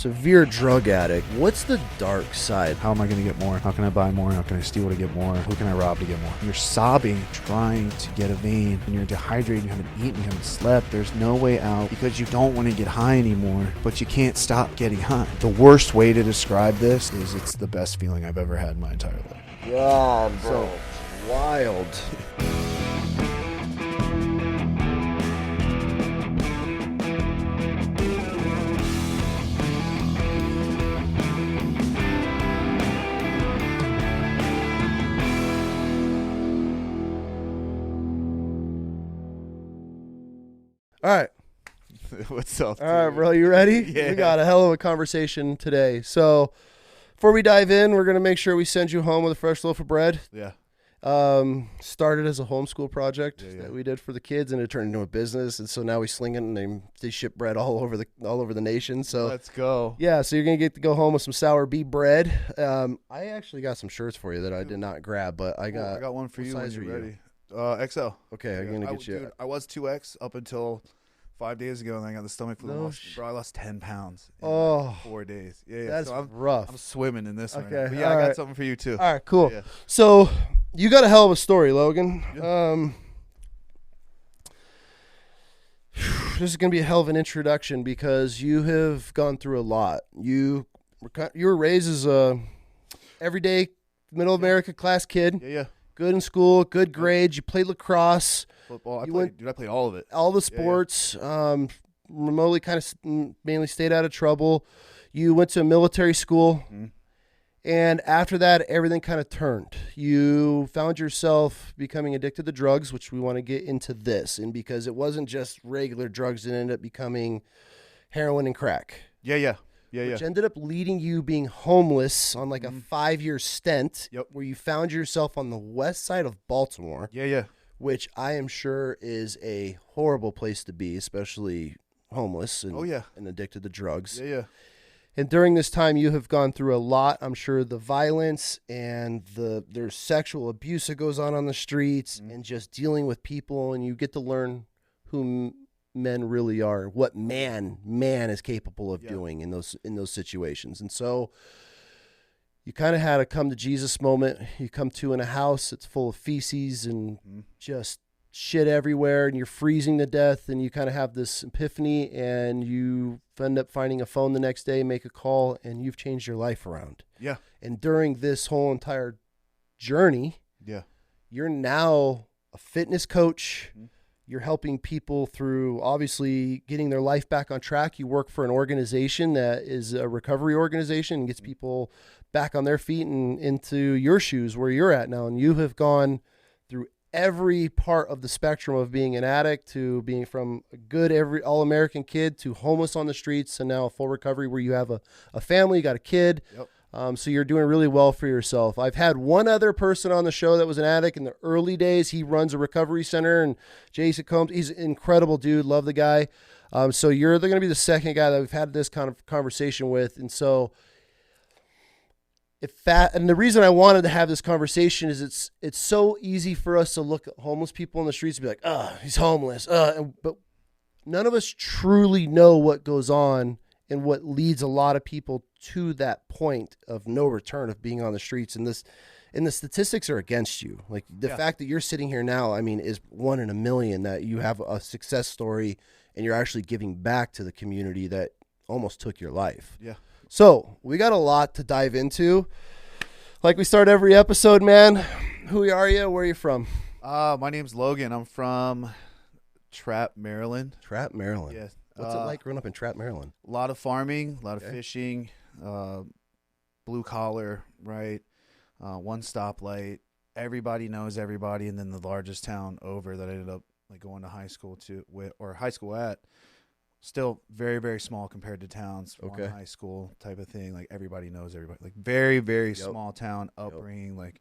severe drug addict, what's the dark side? How am I going to get more? How can I buy more? How can I steal to get more? Who can I rob to get more? You're sobbing, trying to get a vein, and you're dehydrated, you haven't eaten, you haven't slept. There's no way out because you don't want to get high anymore, but you can't stop getting high. The worst way to describe this is it's the best feeling I've ever had in my entire life. God, bro. Wild. All right. What's up? All right, bro. You ready? Yeah. We got a hell of a conversation today. So before we dive in, we're going to make sure we send you home with a fresh loaf of bread. Yeah. Started as a homeschool project Yeah. that we did for the kids, and it turned into a business. And so now we sling it, and they ship bread all over the nation. So Let's go. yeah, so you're gonna get to go home with some sour bee bread. I actually got some shirts for you that I did not grab, but I got one for what you when size you're are you? ready. XL. Okay, I'm gonna get you. Dude, I was 2X up until 5 days ago, and I got the stomach flu. No Bro, I lost 10 pounds in Oh. like 4 days. Yeah, That's so rough. I'm swimming in this right Okay, now. But yeah, I all got right. something for you too. All right, cool. Yeah. So you got a hell of a story, Logan. Yeah. This is gonna be a hell of an introduction because you have gone through a lot. You were raised as a everyday middle America class kid. Yeah. Good in school, good grades. You played lacrosse, Football. I You played all of it. all the sports. Remotely kind of mainly stayed out of trouble. You went to a military school. Mhm. And after that, everything kind of turned. You found yourself becoming addicted to drugs, which we want to get into this. And because it wasn't just regular drugs, it ended up becoming heroin and crack, Yeah. which ended up leading you being homeless on like a 5-year stint. Yep. Where you found yourself on the west side of Baltimore, Yeah. which I am sure is a horrible place to be, especially homeless and, Oh, yeah. and addicted to drugs. Yeah. And during this time, you have gone through a lot. I'm sure the violence and there's sexual abuse that goes on the streets, and just dealing with people, and you get to learn who men really are, what man is capable of doing in those situations. And so you kind of had a come to Jesus moment. You come to in a house that's full of feces and just shit everywhere, and you're freezing to death, and you kind of have this epiphany, and you end up finding a phone the next day, make a call, and you've changed your life around. Yeah. And during this whole entire journey, Yeah. you're now a fitness coach. You're helping people through obviously getting their life back on track. You work for an organization that is a recovery organization and gets people back on their feet and into your shoes where you're at now. And you have gone through every part of the spectrum of being an addict to being from a good all-American kid to homeless on the streets, and now a full recovery where you have a family, you got a kid. Yep. So you're doing really well for yourself. I've had one other person on the show that was an addict in the early days. He runs a recovery center, and Jason Combs, he's an incredible dude. Love the guy. So you're going to be the second guy that we've had this kind of conversation with. And so and the reason I wanted to have this conversation is it's so easy for us to look at homeless people in the streets and be like, oh, he's homeless. But none of us truly know what goes on and what leads a lot of people to that point of no return of being on the streets. And the statistics are against you. Like the fact that you're sitting here now, I mean, is 1 in a million that you have a success story and you're actually giving back to the community that almost took your life. Yeah. So we got a lot to dive into. Like we start every episode, man. Who are you? Where are you from? My name's Logan. I'm from Trapp, Maryland. Trapp, Maryland. Yes. What's it like growing up in Trapp, Maryland? A lot of farming, a lot of fishing, blue collar, right? One stoplight. Everybody knows everybody, and then the largest town over that I ended up like going to high school at. Still very, very small compared to towns. Okay. High school type of thing. Like everybody knows everybody. Like very, very small town upbringing. Like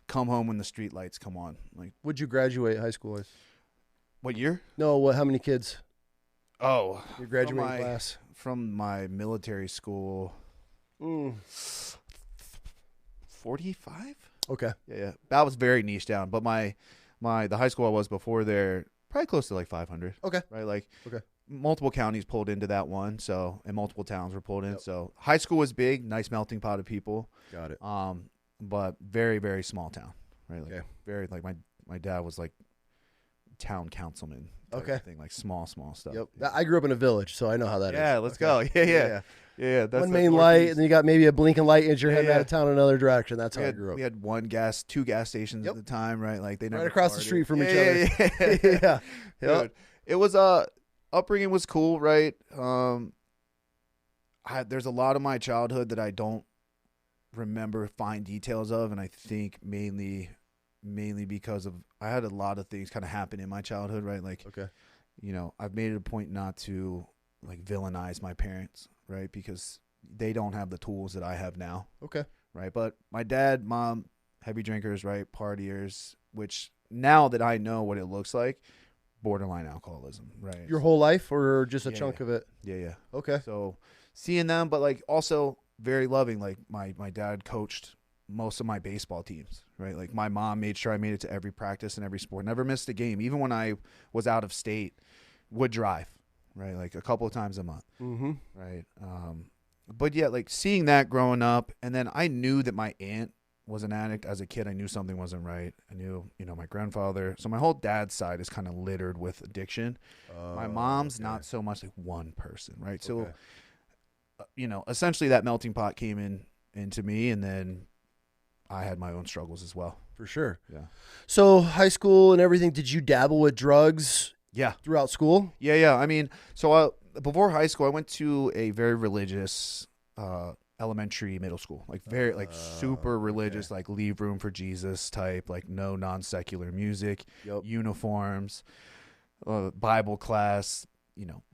come home when the street lights come on. Like Would you graduate high school with? what year? No, how many kids? Oh, Your graduating class? From my military school, 45. Okay. Yeah. That was very niche down. But the high school I was before there, probably close to like 500. Okay. Right. Like Okay. multiple counties pulled into that one, so and multiple towns were pulled in. So high school was big, nice melting pot of people. Got it. But very, very small town, right? Like Okay. very like my dad was like town councilman. type of thing, like small stuff. Yep. I grew up in a village, so I know how that is. Yeah, let's go. Yeah. That's one main light, and then you got maybe a blinking light as you're heading out of town another direction. That's how I grew up. We had two gas stations at the time, right? Like they never right across the street from each other. Yeah. Dude, it was upbringing was cool, right? There's a lot of my childhood that I don't remember fine details of, and I think mainly because of I had a lot of things kind of happen in my childhood, right? Like, I've made it a point not to like villainize my parents, right? Because they don't have the tools that I have now. Okay. Right. But my dad, mom, heavy drinkers, right? Partiers, which now that I know what it looks like, borderline alcoholism, right? Your whole life or just a chunk of it? Yeah. Okay. So seeing them, but like also very loving. Like my dad coached most of my baseball teams, right? Like my mom made sure I made it to every practice and every sport, never missed a game. Even when I was out of state, would drive, right? Like a couple of times a month, right? But yeah, like seeing that growing up, and then I knew that my aunt was an addict as a kid. I knew something wasn't right. I knew, my grandfather. So my whole dad's side is kind of littered with addiction. My mom's not so much like one person, right? So, essentially that melting pot came into me, and then I had my own struggles as well. For sure. Yeah. So high school and everything, did you dabble with drugs? Yeah. Throughout school? Yeah. I mean, so before high school, I went to a very religious elementary, middle school, like very super religious, like leave room for Jesus type, like no non-secular music, uniforms, Bible class.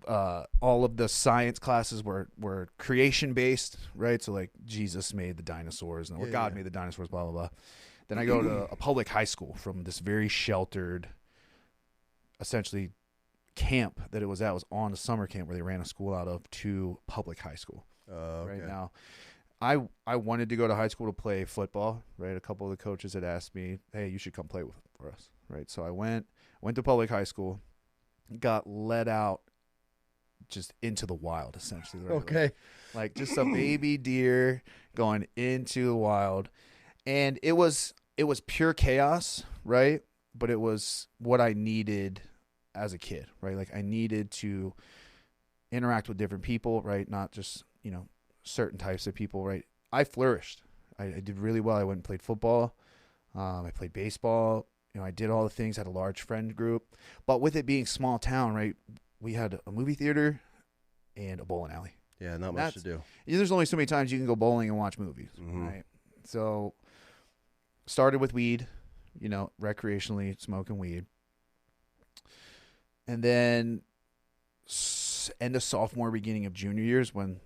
All of the science classes were creation based, right? So like Jesus made the dinosaurs, and God made the dinosaurs, blah blah blah. Then I go to a public high school from this very sheltered, essentially camp that it was at was on a summer camp where they ran a school out of, to public high school. Right now, I wanted to go to high school to play football, right? A couple of the coaches had asked me, hey, you should come play for us, right? So I went to public high school, got let out just into the wild, essentially. Right? Okay. Like just a baby deer going into the wild. And it was pure chaos, right? But it was what I needed as a kid, right? Like I needed to interact with different people, right? Not just, certain types of people, right? I flourished. I did really well. I went and played football. I played baseball. I did all the things, had a large friend group. But with it being small town, right, we had a movie theater and a bowling alley. Yeah, not much to do. There's only so many times you can go bowling and watch movies, right? So started with weed, recreationally smoking weed. And then end of sophomore, beginning of junior years, when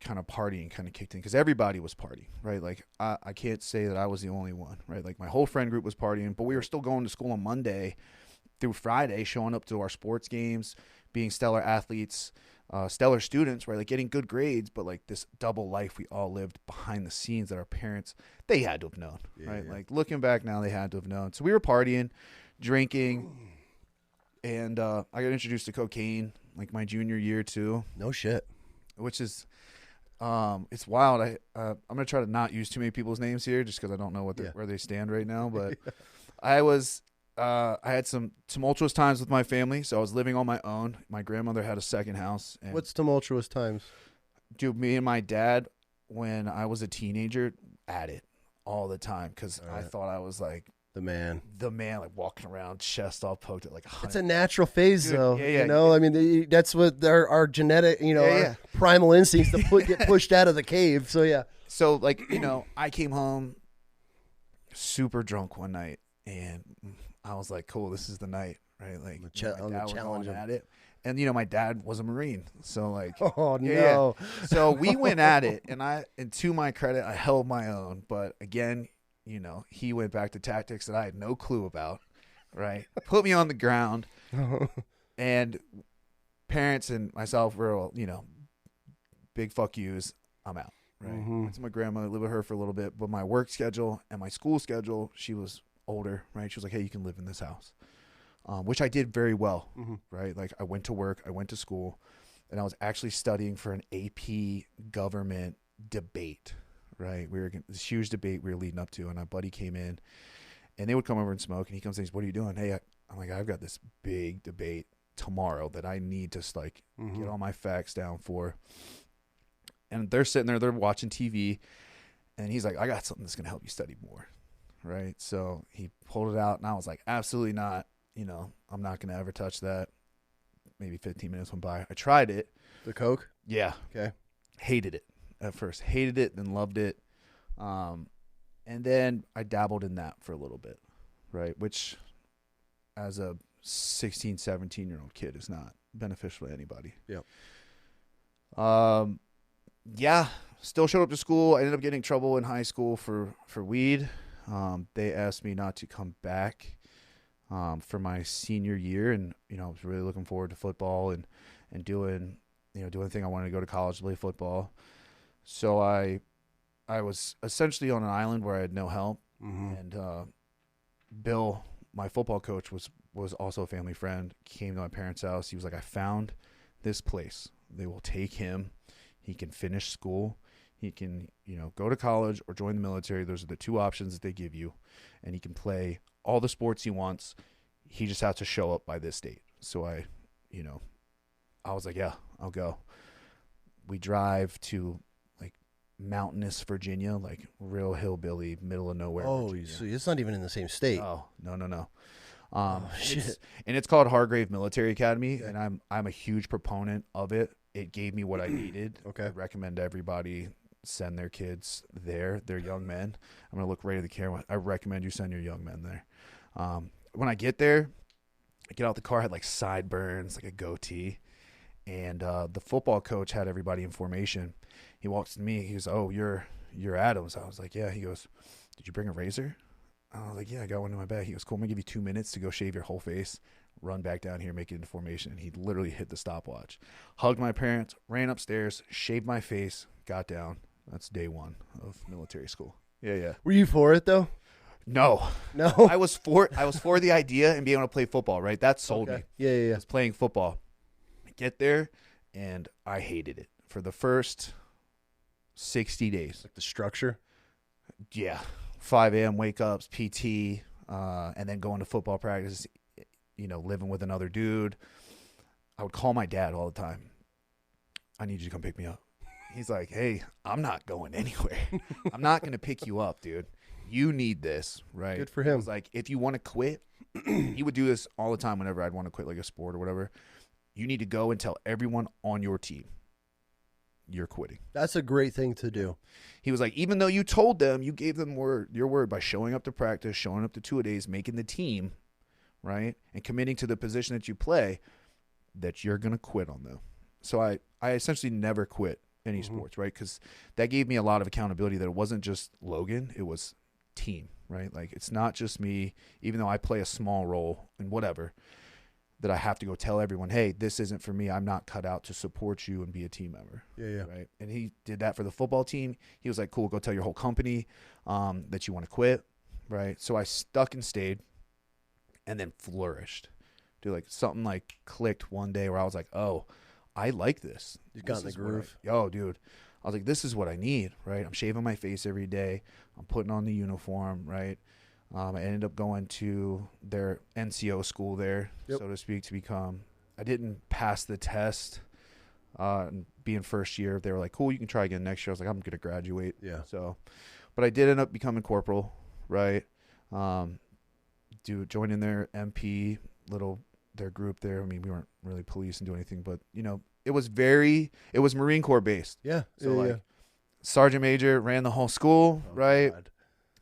kind of partying kind of kicked in, because everybody was partying, right? Like I can't say that I was the only one, right? Like my whole friend group was partying, but we were still going to school on Monday through Friday, showing up to our sports games, being stellar athletes, stellar students, right? Like getting good grades, but like this double life we all lived behind the scenes that our parents, they had to have known, right? Yeah. Like looking back now, they had to have known. So we were partying, drinking, and I got introduced to cocaine like my junior year too. No shit. Which is, it's wild. I'm gonna try to not use too many people's names here, just because I don't know where they stand right now. But I had some tumultuous times with my family, so I was living on my own. My grandmother had a second house. And what's tumultuous times? Dude, me and my dad, when I was a teenager, at it all the time, because I thought I was like the man, like walking around, chest all poked at like 100. It's a natural phase, dude, though. Yeah. I mean, that's what our genetic, our primal instincts to get pushed out of the cave. So yeah. So like, I came home super drunk one night, and I was like, cool, this is the night, right? Like, the challenge at it. And my dad was a Marine, so like, oh no. So we went at it, and to my credit, I held my own. But again, he went back to tactics that I had no clue about, right? Put me on the ground, and parents and myself were all, big fuck yous. I'm out, right? Went to my grandmother, lived with her for a little bit, but my work schedule and my school schedule, she was older, right? She was like, hey, you can live in this house. which I did very well, right? Like I went to work, I went to school, and I was actually studying for an AP government debate, right? This huge debate we were leading up to, and my buddy came in, and they would come over and smoke, and he comes and says, "What are you doing?" Hey, I'm like, I've got this big debate tomorrow that I need to like get all my facts down for. And they're sitting there, they're watching TV, and he's like, I got something that's going to help you study more, right? So he pulled it out, and I was like, absolutely not. I'm not going to ever touch that. Maybe 15 minutes went by. I tried it. The Coke? Yeah. Okay. Hated it at first. Hated it, then loved it. And then I dabbled in that for a little bit, right? Which, as a 16, 17-year-old kid, is not beneficial to anybody. Yep. Yeah, still showed up to school. I ended up getting in trouble in high school for weed. They asked me not to come back for my senior year, and I was really looking forward to football and doing the thing I wanted to go to college to play football. So I was essentially on an island where I had no help, and Bill, my football coach, was also a family friend. Came to my parents' house. He was like, I found this place. They will take him. He can finish school. He can, go to college or join the military. Those are the two options that they give you. And he can play all the sports he wants. He just has to show up by this date. So I was like, yeah, I'll go. We drive to like mountainous Virginia, like real hillbilly, middle of nowhere. Oh, Virginia. so it's not even in the same state. Oh, no. Shit. It's called Hargrave Military Academy, okay. And I'm a huge proponent of it. It gave me what I needed. Okay. I recommend everybody send their kids there. They're young men. I'm going to look right at the camera. I recommend you send your young men there. When I get there, I get out the car, I had like sideburns, like a goatee. And the football coach had everybody in formation. He walks to me. He goes, "Oh, you're Adams." I was like, "Yeah." He goes, "Did you bring a razor?" I was like, "Yeah, I got one in my bag." He goes, "Cool, I'm going to give you 2 minutes to go shave your whole face. Run back down here, make it into formation." And he literally hit the stopwatch. Hugged my parents, ran upstairs, shaved my face, got down. That's day one of military school. Yeah. Were you for it though? No. I was for the idea and being able to play football, right? That sold me. Yeah. I was playing football. I get there, and I hated it for the first 60 days. Like the structure? Yeah. 5 a.m. wake-ups, PT, and then going to football practice, living with another dude. I would call my dad all the time. "I need you to come pick me up." He's like, "Hey, I'm not going anywhere. I'm not going to pick you up, dude. You need this," right? Good for him. I was like, if you want to quit, he would do this all the time whenever I'd want to quit like a sport or whatever. You need to go and tell everyone on your team you're quitting. That's a great thing to do. He was like, even though you told them, you gave them your word by showing up to practice, showing up to 2-a-days, making the team, right, and committing to the position that you play, that you're going to quit on them. So I essentially never quit any sports, right, because that gave me a lot of accountability that it wasn't just Logan, it was team, right? Like, it's not just me, even though I play a small role in whatever, that I have to go tell everyone, hey, this isn't for me. I'm not cut out to support you and be a team member. Yeah. Right. And he did that for the football team. He was like, cool, go tell your whole company that you want to quit. Right. So I stuck and stayed and then flourished. Dude, like something like clicked one day where I was like, oh, I like this. You got in the groove. Dude. I was like, this is what I need. Right. I'm shaving my face every day. I'm putting on the uniform. Right. I ended up going to their NCO school there, so to speak, to become – I didn't pass the test being first year. They were like, cool, you can try again next year. I was like, I'm going to graduate. Yeah. So, but I did end up becoming corporal, right? Joining their MP, their group there. I mean, we weren't really police and do anything, but, it was Marine Corps based. Yeah. So, Sergeant Major ran the whole school, right? God.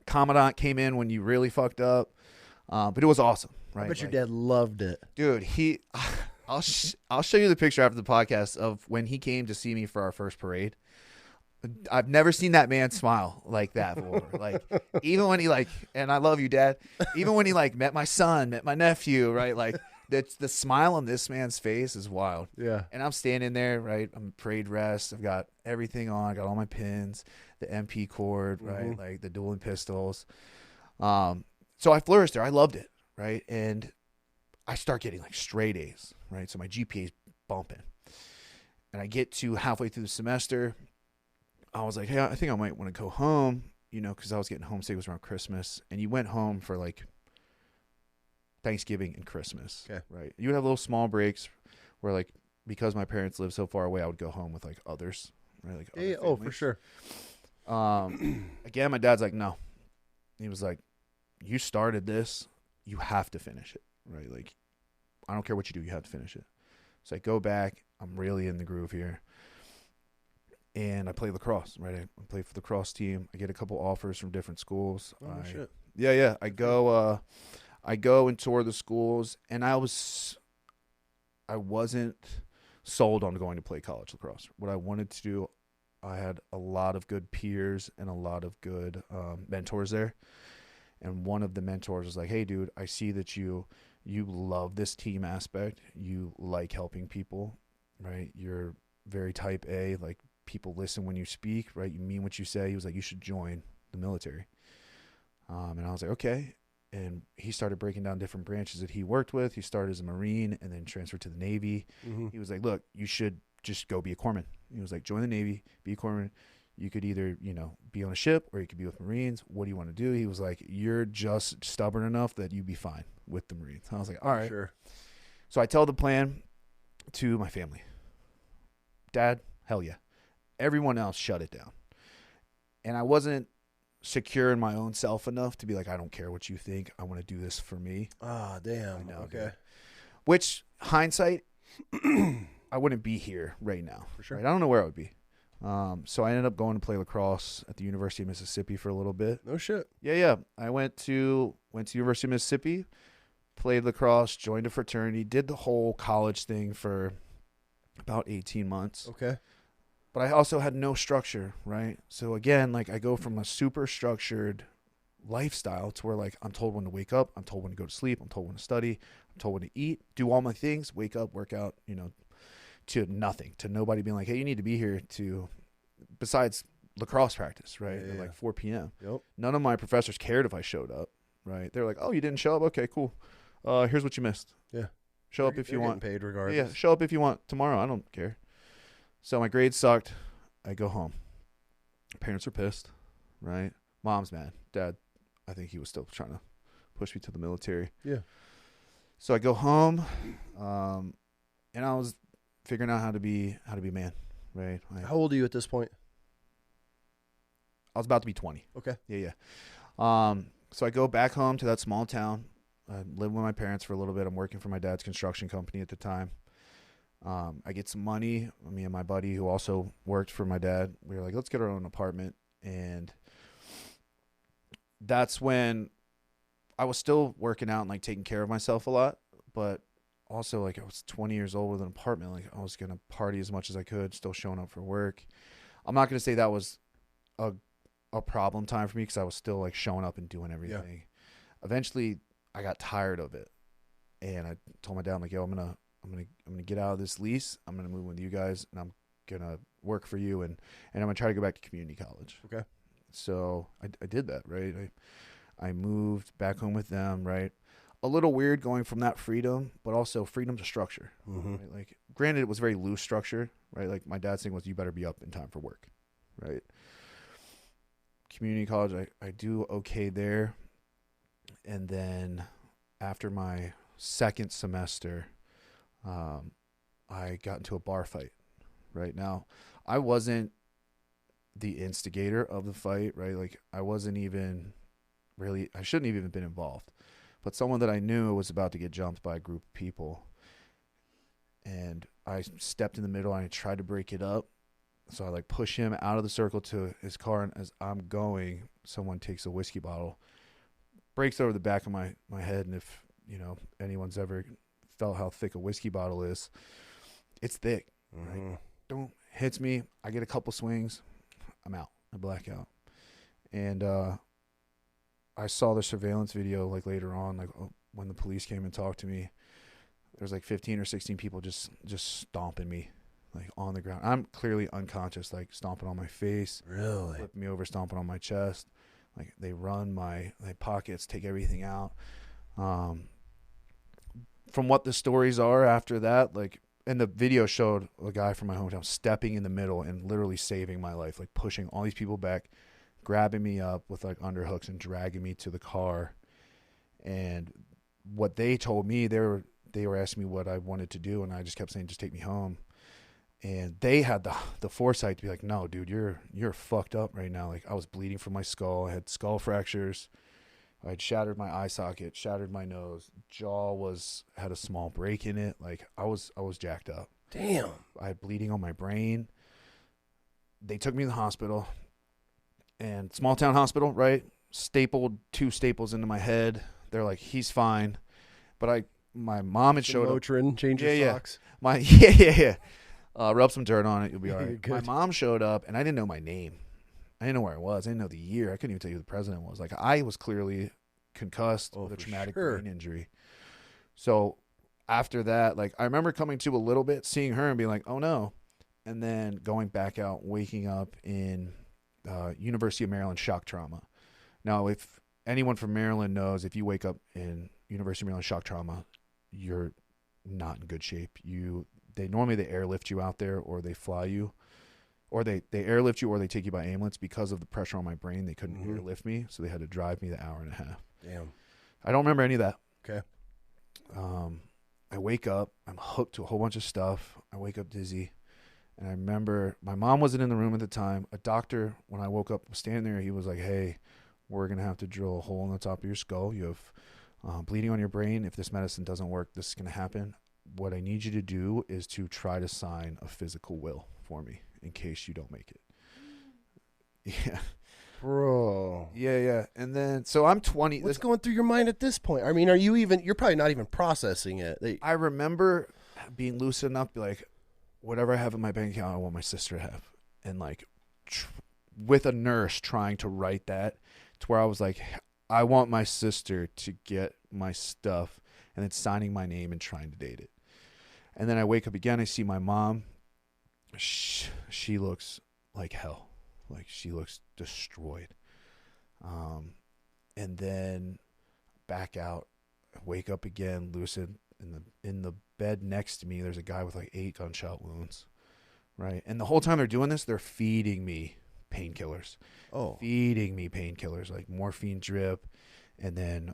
Commandant came in when you really fucked up, but it was awesome, right? I bet your dad loved it, dude. I'll show you the picture after the podcast of when he came to see me for our first parade. I've never seen that man smile like that before. Like, even when he and I love you, Dad. Even when he met my son, met my nephew, right? Like the smile on this man's face is wild. Yeah. And I'm standing there, right? I'm parade rest. I've got everything on. I got all my pins, the MP cord, right? Like the dueling pistols. So I flourished there. I loved it, right? And I start getting like straight A's, right? So my GPA is bumping. And I get to halfway through the semester. I was like, hey, I think I might want to go home, you know, because I was getting homesick. It was around Christmas. And you went home for like Thanksgiving and Christmas, right? You would have little small breaks where, like, because my parents live so far away, I would go home with like others, right? Like, yeah, oh, for sure. Again, my dad's like, no. He was like, you started this, you have to finish it, right? Like, I don't care what you do, you have to finish it. So I go back. I'm really in the groove here. And I play lacrosse, right? I play for the lacrosse team. I get a couple offers from different schools. Oh, shit. Yeah. I go and tour the schools, and I wasn't sold on going to play college lacrosse. What I wanted to do, I had a lot of good peers and a lot of good mentors there. And one of the mentors was like, hey, dude, I see that you love this team aspect. You like helping people, right? You're very type A, like people listen when you speak, right? You mean what you say. He was like, you should join the military. And I was like, okay. And he started breaking down different branches that he worked with. He started as a Marine and then transferred to the Navy. Mm-hmm. He was like, look, you should just go be a corpsman. He was like, join the Navy, be a corpsman. You could either, you know, be on a ship or you could be with Marines. What do you want to do? He was like, you're just stubborn enough that you'd be fine with the Marines. I was like, all right. Sure. So I tell the plan to my family. Dad, hell yeah. Everyone else shut it down. And I wasn't secure in my own self enough to be like, I don't care what you think. I want to do this for me. Ah, damn. Know, okay. Dude. Which, hindsight, I wouldn't be here right now. For sure. Right? I don't know where I would be. So I ended up going to play lacrosse at the University of Mississippi for a little bit. No shit. Yeah. I went to University of Mississippi, played lacrosse, joined a fraternity, did the whole college thing for about 18 months. Okay. But I also had no structure, right? So again, like I go from a super structured lifestyle to where like I'm told when to wake up, I'm told when to go to sleep, I'm told when to study, I'm told when to eat, do all my things, wake up, work out, you know, to nothing, to nobody being like, hey, you need to be here to, besides lacrosse practice, right? Yeah. At like 4 p.m. Yep. None of my professors cared if I showed up, right? They're like, oh, you didn't show up? Okay, cool. Here's what you missed. Yeah. Show up if you want. Paid regardless. Yeah, show up if you want tomorrow. I don't care. So my grades sucked. I go home. Parents are pissed, right? Mom's mad. Dad, I think he was still trying to push me to the military. Yeah. So I go home, and I was figuring out how to be a man, right? How old are you at this point? I was about to be 20. Okay. Yeah. So I go back home to that small town. I live with my parents for a little bit. I'm working for my dad's construction company at the time. I get some money. Me and my buddy who also worked for my dad, we were like, let's get our own apartment. And that's when I was still working out and like taking care of myself a lot, but also like I was 20 years old with an apartment. Like I was going to party as much as I could, still showing up for work. I'm not going to say that was a problem time for me because I was still like showing up and doing everything. Yeah. Eventually I got tired of it. And I told my dad, I'm like, yo, I'm gonna get out of this lease. I'm gonna move with you guys, and I'm gonna work for you, and I'm gonna try to go back to community college. Okay. So I did that, right? I moved back home with them, right? A little weird going from that freedom, but also freedom to structure. Mm-hmm. Right? Like, granted, it was very loose structure, right? Like my dad's thing was, you better be up in time for work, right? Community college, I do okay there, and then after my second semester, I got into a bar fight. Right now, I wasn't the instigator of the fight, right? Like I wasn't even really, I shouldn't have even been involved, but someone that I knew was about to get jumped by a group of people, and I stepped in the middle and I tried to break it up. So I like push him out of the circle to his car, and as I'm going, someone takes a whiskey bottle, breaks over the back of my head, and if you know anyone's ever felt how thick a whiskey bottle is, it's thick. Mm-hmm. Right? Hits me. I get a couple swings. I'm out. I black out. And I saw the surveillance video like later on, like when the police came and talked to me. There's like 15 or 16 people just stomping me like on the ground. I'm clearly unconscious, like stomping on my face. Really? Flipping me over, stomping on my chest. Like they run my pockets, take everything out. from what the stories are after that, like, and the video showed a guy from my hometown stepping in the middle and literally saving my life, like pushing all these people back, grabbing me up with like underhooks and dragging me to the car. And what they told me, they were asking me what I wanted to do, and I just kept saying, just take me home. And they had the foresight to be like, no, dude, you're fucked up right now. Like, I was bleeding from my skull. I had skull fractures. I had shattered my eye socket, shattered my nose. Jaw had a small break in it. Like, I was jacked up. Damn. I had bleeding on my brain. They took me to the hospital, and small town hospital, right? Stapled 2 staples into my head. They're like, he's fine. But my mom had showed up. Motrin, change your socks. Yeah. Rub some dirt on it. You'll be all right. My mom showed up, and I didn't know my name. I didn't know where I was. I didn't know the year. I couldn't even tell you who the president was. Like, I was clearly concussed with a traumatic brain injury. So after that, like, I remember coming to a little bit, seeing her and being like, oh no. And then going back out, waking up in University of Maryland shock trauma. Now, if anyone from Maryland knows, if you wake up in University of Maryland shock trauma, you're not in good shape. Normally they airlift you out there, or they fly you, or they airlift you, or they take you by ambulance. Because of the pressure on my brain, they couldn't airlift me, so they had to drive me the hour and a half. Damn. I don't remember any of that. Okay. I wake up, I'm hooked to a whole bunch of stuff. I wake up dizzy, and I remember my mom wasn't in the room at the time. A doctor, when I woke up, was standing there. He was like, hey, we're going to have to drill a hole in the top of your skull. You have bleeding on your brain. If this medicine doesn't work, this is going to happen. What I need you to do is to try to sign a physical will for me in case you don't make it. Yeah. Bro. Yeah. And then, so I'm 20. What's going through your mind at this point? I mean, you're probably not even processing it. I remember being lucid enough to be like, whatever I have in my bank account, I want my sister to have. And like, with a nurse trying to write that to where I was like, I want my sister to get my stuff, and then signing my name and trying to date it. And then I wake up again. I see my mom. She looks like hell. Like, she looks destroyed. And then back out. I wake up again, lucid. In the bed next to me, there's a guy with like 8 gunshot wounds. Right. And the whole time they're doing this, they're feeding me painkillers. Feeding me painkillers, like morphine drip, and then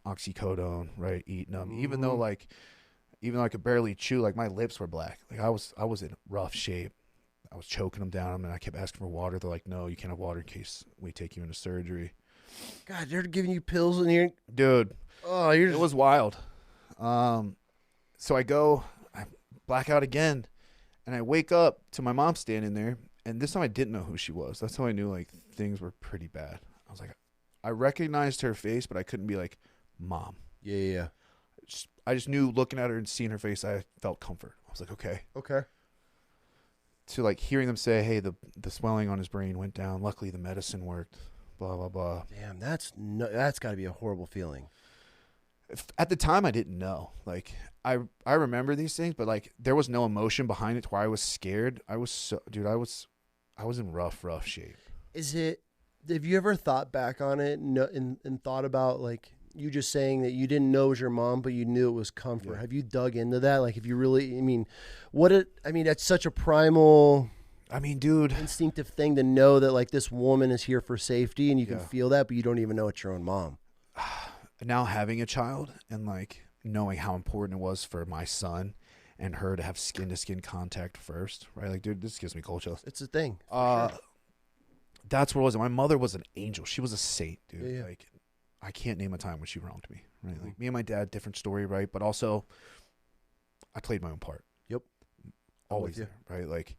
oxycodone, right? Eating them. Even though I could barely chew, like my lips were black. Like I was in rough shape. I was choking them down, and I kept asking for water. They're like, no, you can't have water in case we take you into surgery. God, they're giving you pills in here? Dude. Oh, it was wild. So I black out again, and I wake up to my mom standing there, and this time I didn't know who she was. That's how I knew like things were pretty bad. I was like, I recognized her face, but I couldn't be like, Mom. Yeah. I just knew, looking at her and seeing her face, I felt comfort. I was like, okay. To like hearing them say, hey, the swelling on his brain went down. Luckily, the medicine worked. Blah blah blah. Damn, that's got to be a horrible feeling. At the time, I didn't know. Like, I remember these things, but like there was no emotion behind it to where I was scared. I was in rough shape. Have you ever thought back on it and thought about like you just saying that you didn't know it was your mom, but you knew it was comfort? Yeah. Have you dug into that? Like, if you really, that's such a primal, dude, instinctive thing to know that like this woman is here for safety, and you can feel that, but you don't even know it's your own mom. Now having a child and like knowing how important it was for my son and her to have skin to skin contact first, right? Like, dude, this gives me cold chills. It's a thing. Sure. That's what it was. My mother was an angel. She was a saint, dude. Yeah. Like, I can't name a time when she wronged me, right? Like, me and my dad, different story, right? But also, I played my own part. Yep. Always there, right? Like,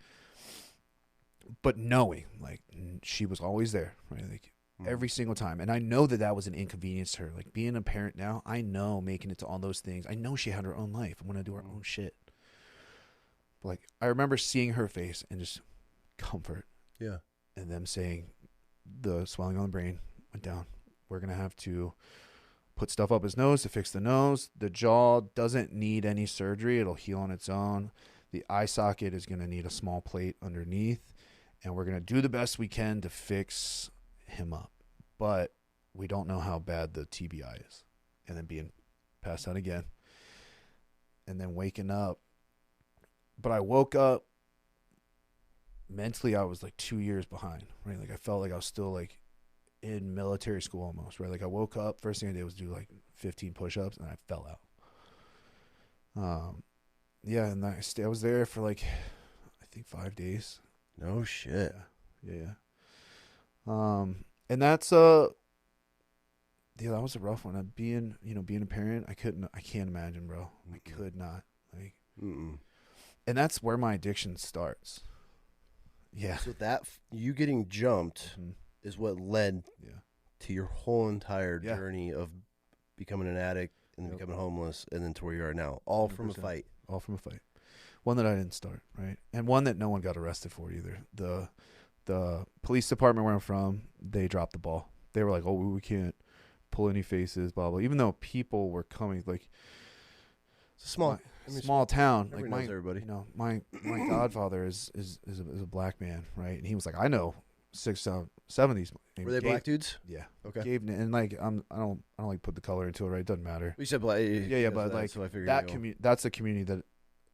but knowing, like, she was always there, right? Like, every single time. And I know that was an inconvenience to her. Like, being a parent now, I know making it to all those things. I know she had her own life and want to do her own shit. But, like, I remember seeing her face and just comfort. Yeah. And them saying the swelling on the brain went down. We're going to have to put stuff up his nose to fix the nose. The jaw doesn't need any surgery. It'll heal on its own. The eye socket is going to need a small plate underneath. And we're going to do the best we can to fix him up. But we don't know how bad the TBI is. And then being passed out again. and then waking up. But I woke up mentally, I was like 2 years behind, right? Like I felt like I was still like in military school almost, right? Like I woke up, first thing I did was do like 15 push-ups, and I fell out. Yeah, and I was there for like, I think 5 days. No shit. Yeah. And that's yeah, that was a rough one. Being a parent, I can't imagine, bro. I could not. Like, and that's where my addiction starts. Yeah. So that you getting jumped is what led to your whole entire journey of becoming an addict and then becoming homeless, and then to where you are now, all 100%. From a fight. All from a fight. One that I didn't start, right? And one that no one got arrested for either. The police department where I'm from, they dropped the ball. They were like, "Oh, we can't pull any faces, blah blah." Even though people were coming, like it's a small town. Like my everybody. My godfather is a black man, right? And he was like, "I know 6, 7 of these." Were they black dudes? Yeah. Okay. And like I don't like put the color into it, right? It doesn't matter. You said black. Yeah, but like so that's the community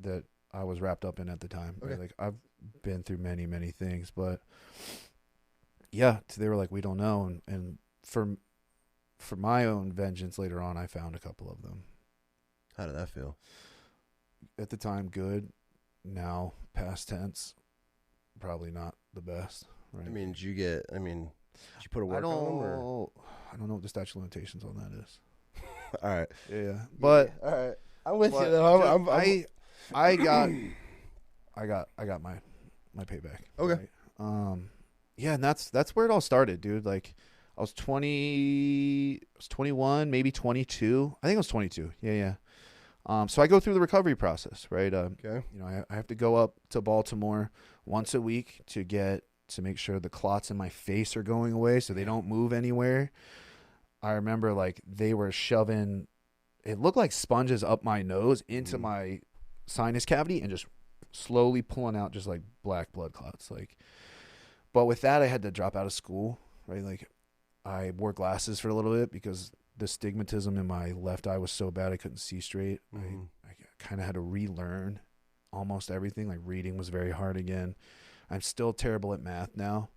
that I was wrapped up in at the time. Okay. Right? Like I've been through many things, but yeah, they were like, "We don't know," and for my own vengeance later on, I found a couple of them. How did that feel? At the time, good. Now, past tense, probably not the best. Right? I mean, did you put a work on them? Or? I don't know what the statute of limitations on that is. All right. Yeah. But all right, I'm with you though. I got my payback. Okay. Right? Yeah, and that's where it all started, dude. Like I was 21, maybe 22. I think I was 22. Yeah. So I go through the recovery process, right? Okay. I have to go up to Baltimore once a week to make sure the clots in my face are going away so they don't move anywhere. I remember like they were shoving, it looked like sponges up my nose into my sinus cavity and just slowly pulling out just like black blood clots. Like, but with that, I had to drop out of school, right? Like I wore glasses for a little bit because the stigmatism in my left eye was so bad I couldn't see straight. I kind of had to relearn almost everything. Like reading was very hard again. I'm still terrible at math now.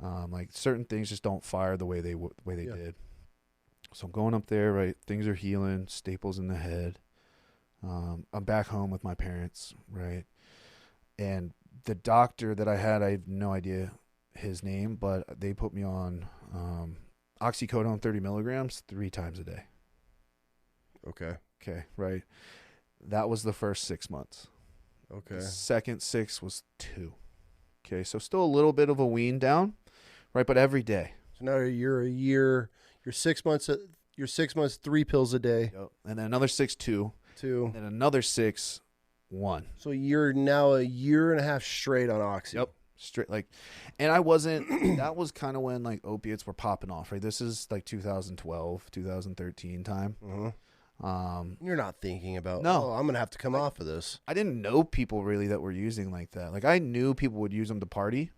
Like certain things just don't fire the way they did. So I'm going up there, right? Things are healing, staples in the head. I'm back home with my parents, right? And the doctor that I have no idea his name, but they put me on oxycodone 30 milligrams 3 times a day. Okay, right. That was the first 6 months. Okay. The second 6 was 2. Okay, so still a little bit of a wean down, right? But every day. So now you're 6 months. You're 6 months, 3 pills a day. Yep. And then another 6, 2. And then another 6, 1. So you're now a year and a half straight on oxy. Yep. Straight like, and I wasn't. That was kind of when like opiates were popping off, right? This is like 2012, 2013 time. You're not thinking about, no, I'm gonna have to come off of this. I didn't know people really that were using like that. Like I knew people would use them to party,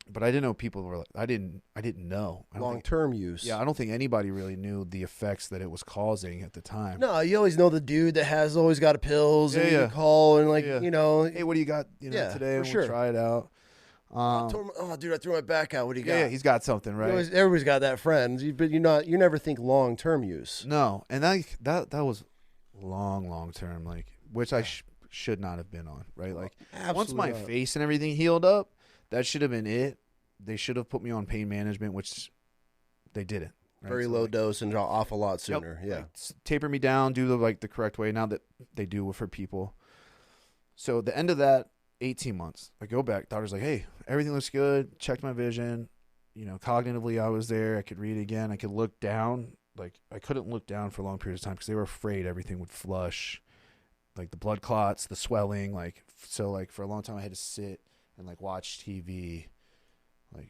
but I didn't know people were like, I didn't know long-term use. Yeah, I don't think anybody really knew the effects that it was causing at the time. No, you always know the dude that has always got a pills and you call and like hey, what do you got? Today we'll try it out. Dude, I threw my back out. What do you got? Yeah, he's got something, right? Everybody's got that friend, but you never think long-term use. No, and that was long term, like which I should not have been on, right? Like once my face and everything healed up, that should have been it. They should have put me on pain management, which they didn't. Right? Very low dose and off a lot sooner. Yep. Taper me down, do the correct way. Now that they do for people. So the end of that 18 months, I go back. Doctor's like, hey, everything looks good. Checked my vision. Cognitively, I was there. I could read again. I could look down. Like I couldn't look down for a long period of time because they were afraid everything would flush, like the blood clots, the swelling. So for a long time, I had to sit and watch TV,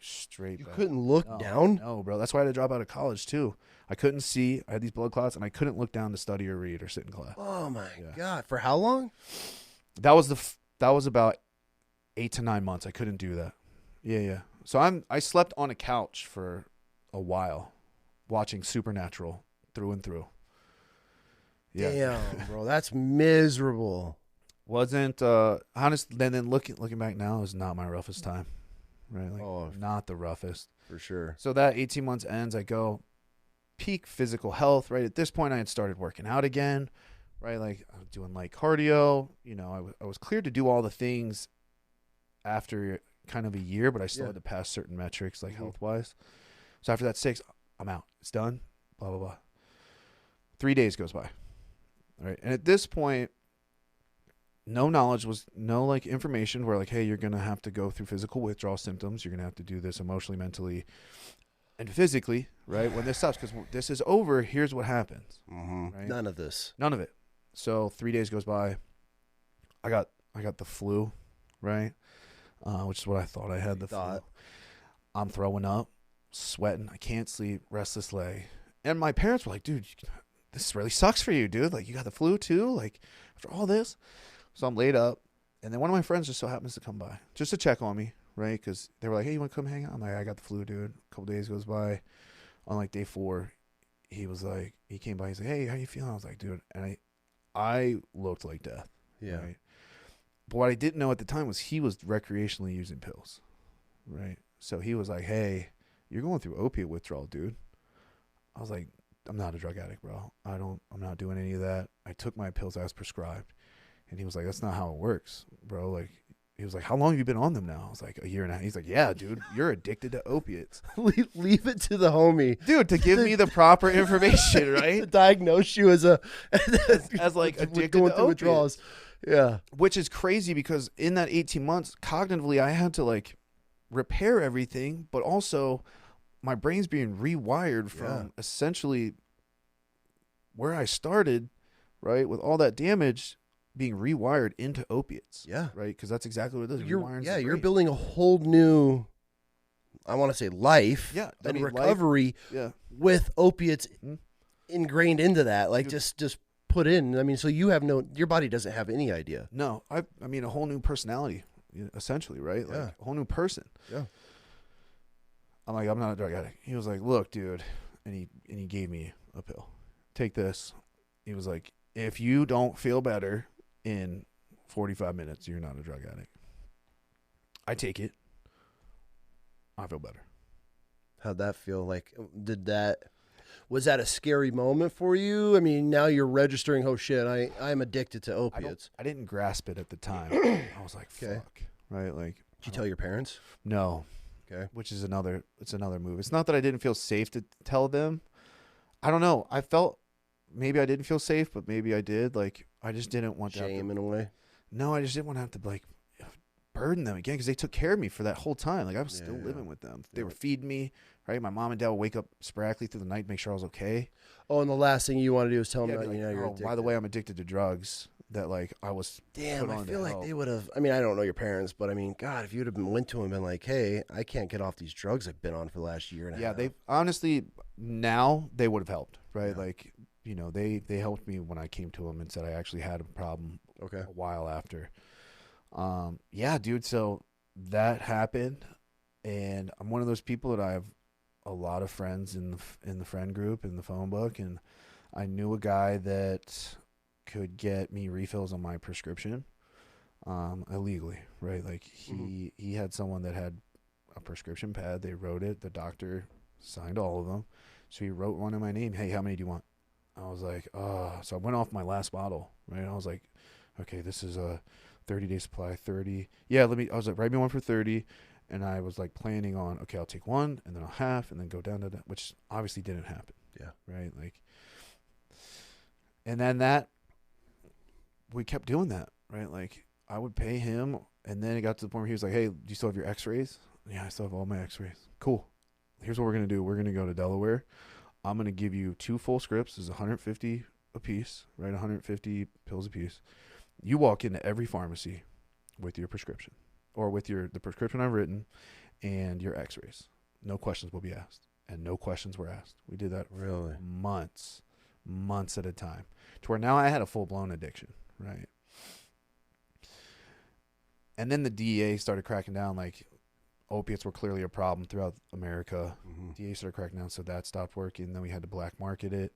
straight. You couldn't look down? No, bro. That's why I had to drop out of college too. I couldn't see. I had these blood clots, and I couldn't look down to study or read or sit in class. Oh my God! For how long? That was about 8 to 9 months. I couldn't do that. Yeah. So I slept on a couch for a while, watching Supernatural through and through. Yeah. Damn, bro, that's miserable. Wasn't honest. Then looking back now, it was not my roughest time, right? Like not the roughest for sure. So that 18 months ends. I go peak physical health. Right at this point, I had started working out again. Right, like I was doing light cardio. You know, I was cleared to do all the things after kind of a year, but I still had to pass certain metrics, like health wise. So after that 6, I'm out. It's done. Blah blah blah. 3 days goes by. All right, and at this point, no knowledge was no like information where like, hey, you're gonna have to go through physical withdrawal symptoms. You're gonna have to do this emotionally, mentally, and physically. Right when this stops, because this is over. Here's what happens. Right? None of this. None of it. So 3 days goes by. I got the flu, right? Which is what I thought I had. Flu. I'm throwing up, sweating. I can't sleep, restless leg. And my parents were like, dude, this really sucks for you, dude. Like, you got the flu too? Like, after all this? So I'm laid up. And then one of my friends just so happens to come by just to check on me, right? Because they were like, hey, you want to come hang out? I'm like, I got the flu, dude. A couple days goes by. On like day 4, he came by. He's like, hey, how you feeling? I was like, dude. And I looked like death. Yeah. Right? But what I didn't know at the time was he was recreationally using pills, right? So he was like, hey, you're going through opiate withdrawal, dude. I was like, I'm not a drug addict, bro. I'm not doing any of that. I took my pills as prescribed. And he was like, that's not how it works, bro. Like, he was like, how long have you been on them now? I was like, a year and a half. He's like, yeah, dude, you're addicted to opiates. Leave it to the homie. Dude, to give me the proper information, right? To diagnose you as like addicted going to through withdrawals. Yeah. Which is crazy because in that 18 months, cognitively, I had to like repair everything, but also my brain's being rewired from essentially where I started, right? With all that damage being rewired into opiates. Yeah. Right? Because that's exactly what it is. You're building a whole new, I want to say, life and recovery with opiates ingrained into that. Like, just put in. I mean, so you have your body doesn't have any idea. No. I mean, a whole new personality, essentially, right? Like a whole new person. Yeah. I'm like, I'm not a drug addict. He was like, look, dude. And he gave me a pill. Take this. He was like, if you don't feel better in 45 minutes, you're not a drug addict. I take it. I feel better. How'd that feel? Like, was that a scary moment for you? I mean, now you're registering, oh shit, I'm addicted to opiates. I didn't grasp it at the time. I was like, fuck. Right? Like, did you tell your parents? No. Okay. Which is another move. It's not that I didn't feel safe to tell them. I don't know. I felt maybe I didn't feel safe, but maybe I did. Like, I just didn't want to shame in a way. No, I just didn't want to have to like burden them again because they took care of me for that whole time. Like, I was still living with them. They were feeding me, right? My mom and dad would wake up sporadically through the night to make sure I was okay. Oh, and the last thing you want to do is tell them that like, you're addicted. By the way, I'm addicted to drugs. That like I was. Damn, I feel like they would have. I mean, I don't know your parents, but I mean, God, if you'd have went to them and been like, "Hey, I can't get off these drugs I've been on for the last year and a half." Yeah, they honestly now they would have helped, right? Yeah. Like, they helped me when I came to them and said I actually had a problem. Okay. A while after. Yeah, dude. So that happened, and I'm one of those people that I have a lot of friends in the friend group in the phone book, and I knew a guy that could get me refills on my prescription illegally, right? Like he had someone that had a prescription pad. They wrote it. The doctor signed all of them. So he wrote one in my name. Hey, how many do you want? I was like, so I went off my last bottle, right? I was like, okay, this is a 30-day supply, 30. Yeah, I was like, write me one for 30. And I was like planning on, okay, I'll take one and then I'll half and then go down to that, which obviously didn't happen. Yeah. Right. Like, and then we kept doing that, right? Like, I would pay him, and then it got to the point where he was like, hey, do you still have your x-rays? Yeah, I still have all my x-rays. Cool. Here's what we're going to do. We're going to go to Delaware. I'm going to give you 2 full scripts. This is 150 a piece, right? 150 pills a piece. You walk into every pharmacy with your prescription or with the prescription I've written and your x-rays. No questions will be asked, and no questions were asked. We did that really months at a time, to where now I had a full-blown addiction, right? And then the DEA started cracking down. Like, opiates were clearly a problem throughout America. DEA started cracking down, so that stopped working. Then we had to black market it.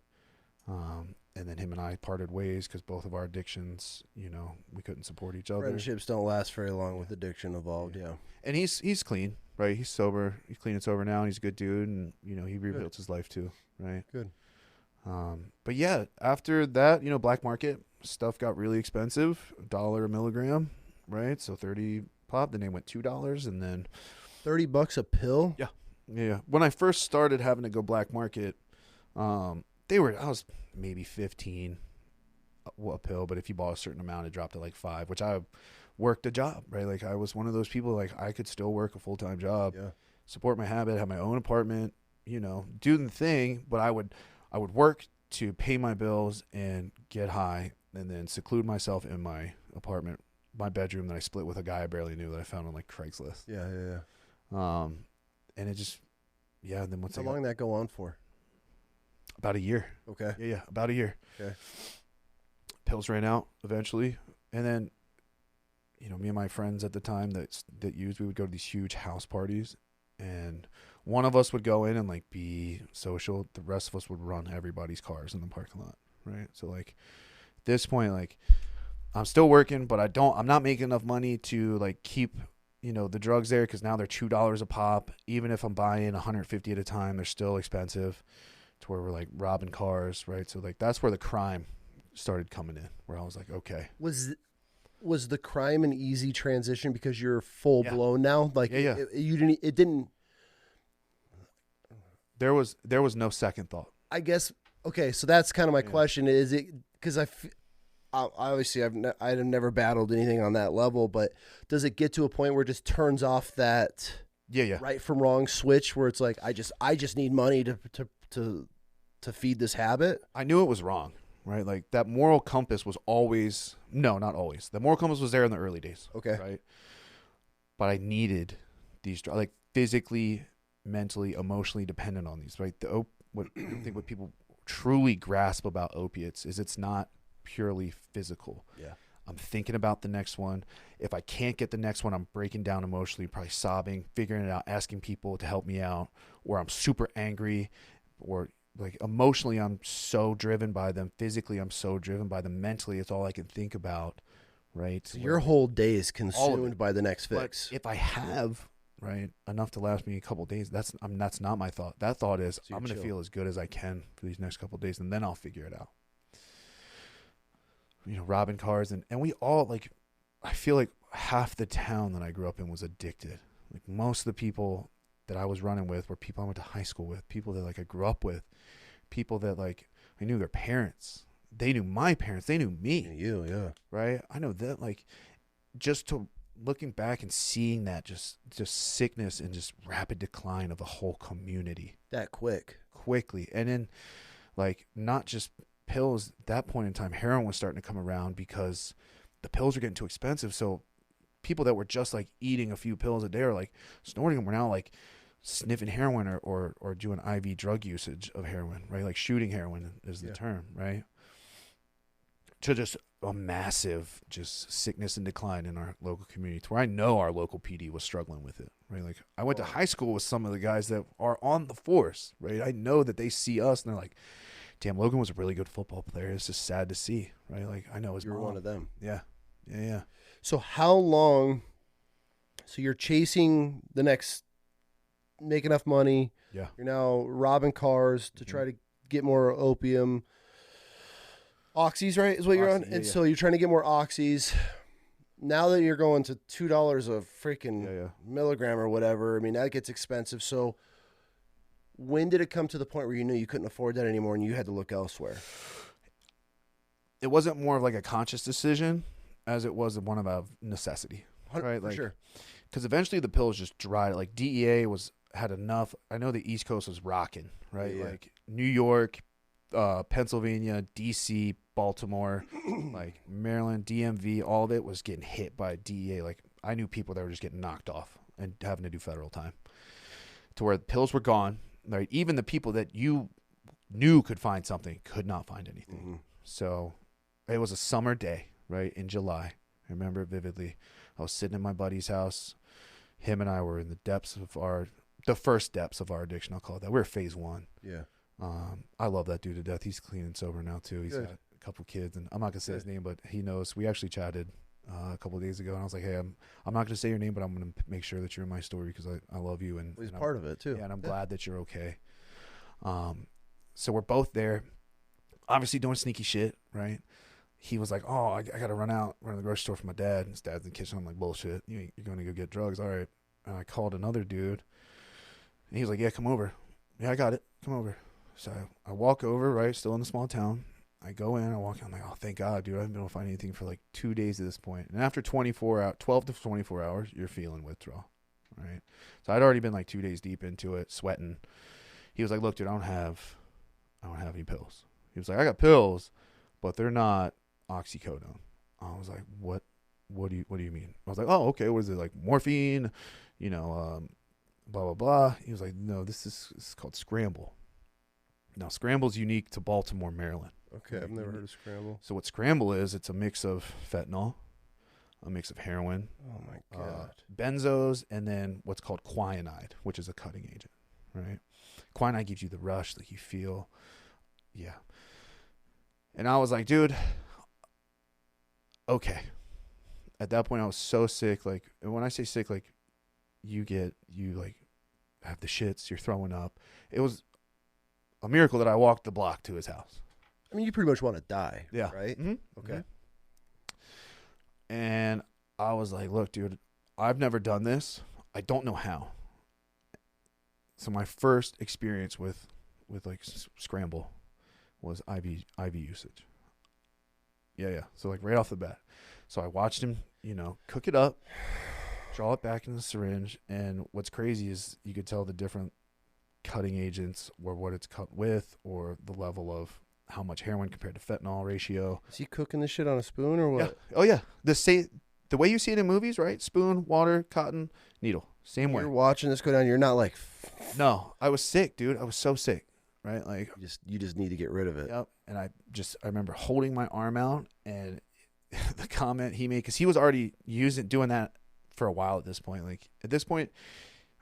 And then him and I parted ways because both of our addictions, you know, we couldn't support each other. Friendships don't last very long with addiction involved. Yeah. And he's clean, right? He's sober. He's clean and sober now. And he's a good dude. And, you know, he rebuilt his life too, right? Good. But yeah, after that, you know, black market stuff got really expensive, $1 a milligram, right? So 30 pop. Then they went $2, and then $30 a pill. Yeah. When I first started having to go black market, I was maybe 15 a pill, but if you bought a certain amount, it dropped to like 5, which I worked a job, right? Like I was one of those people, like I could still work a full-time job, support my habit, have my own apartment, you know, do the thing, but I would work to pay my bills and get high and then seclude myself in my apartment, my bedroom that I split with a guy I barely knew that I found on like Craigslist. Yeah. And it just, and then once How long did that go on for? About a year. Okay. Yeah, about a year. Okay. Pills ran out eventually. And then, you know, me and my friends at the time that used, we would go to these huge house parties. And one of us would go in and like be social. The rest of us would run everybody's cars in the parking lot. Right. So like at this point, like I'm still working, but I'm not making enough money to like keep, you know, the drugs there. Cause now they're $2 a pop. Even if I'm buying 150 at a time, they're still expensive. To where we're like robbing cars, right? So like that's where the crime started coming in, where I was like, okay. Was the crime an easy transition because you're full blown now? Like it didn't. There was no second thought. I guess. Okay, so that's kind of my question. Is it because obviously I've never battled anything on that level, but does it get to a point where it just turns off that right from wrong switch where it's like I just need money to feed this habit? I knew it was wrong, right? Like that moral compass was always, no, not always. The moral compass was there in the early days. Okay. Right. But I needed these drugs, like physically, mentally, emotionally dependent on these, right? I think what people truly grasp about opiates is it's not purely physical. Yeah. I'm thinking about the next one. If I can't get the next one, I'm breaking down emotionally, probably sobbing, figuring it out, asking people to help me out, or I'm super angry, or like emotionally I'm so driven by them. Physically I'm so driven by them. Mentally it's all I can think about, right? So your whole day is consumed by the next fix. But if I have, right, enough to last me a couple of days, that's not my thought. That thought is I'm going to feel as good as I can for these next couple of days, and then I'll figure it out. You know, robbing cars, and we all, like, I feel like half the town that I grew up in was addicted. Like most of the people that I was running with were people I went to high school with, people that like I grew up with, people that like I knew their parents. They knew my parents. They knew me. Yeah. Right? I know that, like, just to looking back and seeing that just sickness and just rapid decline of a whole community. That quickly. And then like not just pills, at that point in time, heroin was starting to come around because the pills were getting too expensive. So people that were just like eating a few pills a day or like snorting them were now like sniffing heroin or doing IV drug usage of heroin, right? Like shooting heroin is the term, right? To just a massive just sickness and decline in our local community, to where I know our local PD was struggling with it, right? Like I went to high school with some of the guys that are on the force, right? I know that they see us and they're like, damn, Logan was a really good football player. It's just sad to see, right? Like I know his mom. You're one of them. Yeah. So how long, so you're chasing the next, make enough money. Yeah. You're now robbing cars to try to get more opium. Oxys, right, is what you're on? And so you're trying to get more oxys. Now that you're going to $2 a freaking milligram or whatever, I mean, that gets expensive. So when did it come to the point where you knew you couldn't afford that anymore and you had to look elsewhere? It wasn't more of like a conscious decision as it was one of a necessity, right? For like, sure. Because eventually the pills just dried. Like DEA had enough. I know the East Coast was rocking, right? Yeah. Like New York, Pennsylvania, DC, Baltimore, like Maryland, DMV, all of it was getting hit by DEA. Like I knew people that were just getting knocked off and having to do federal time, to where the pills were gone. Right? Even the people that you knew could find something could not find anything. Mm-hmm. So it was a summer day, right, in July. I remember it vividly. I was sitting in my buddy's house. Him and I were in the first depths of our addiction, I'll call it that. We were phase 1. Yeah. I love that dude to death. He's clean and sober now too. He's Good. got a couple kids, and I'm not gonna say his name, but he knows. We actually chatted a couple of days ago, and I was like, hey, I'm not gonna say your name, but I'm gonna make sure that you're in my story because I love you, and He's and part of it too. yeah, and I'm glad that you're okay. So we're both there, obviously doing sneaky shit, right? He was like, oh, I gotta run to the grocery store for my dad. His dad's in the kitchen. I'm like, bullshit. You're gonna go get drugs, all right? And I called another dude, and he was like, yeah, come over. Yeah, I got it. Come over. So I walk over, right, still in the small town. I go in, I walk in, I'm like, oh, thank God, dude. I haven't been able to find anything for like 2 days at this point. And after 12 to 24 hours, you're feeling withdrawal, right? So I'd already been like 2 days deep into it, sweating. He was like, look, dude, I don't have any pills. He was like, I got pills, but they're not oxycodone. I was like, what do you mean? I was like, oh, okay, what is it, like morphine, blah, blah, blah. He was like, no, this is called Scramble. Now, Scramble's unique to Baltimore, Maryland. Okay, I've never heard of Scramble. So what Scramble is, it's a mix of fentanyl, a mix of heroin, Oh my God. benzos, and then what's called quinine, which is a cutting agent, right? Quinine gives you the rush that you feel. Yeah. And I was like, dude, okay. At that point, I was so sick. Like, and when I say sick, like, you like have the shits, you're throwing up. It was a miracle that I walked the block to his house. I mean, you pretty much want to die. Yeah. Right? Mm-hmm. Okay. Mm-hmm. And I was like, look, dude, I've never done this. I don't know how. So my first experience with like Scramble was IV usage. Yeah. So like right off the bat. So I watched him, cook it up, draw it back in the syringe. And what's crazy is you could tell the different cutting agents or what it's cut with or the level of how much heroin compared to fentanyl ratio. Is he cooking this shit on a spoon or what? Yeah. Oh, yeah. The way you see it in movies, right? Spoon, water, cotton, needle. Same way. You're watching this go down. You're not like, No, I was sick, dude. I was so sick, right? Like, you just need to get rid of it. yep. And I remember holding my arm out and the comment he made, because he was already doing that for a while at this point. Like, at this point,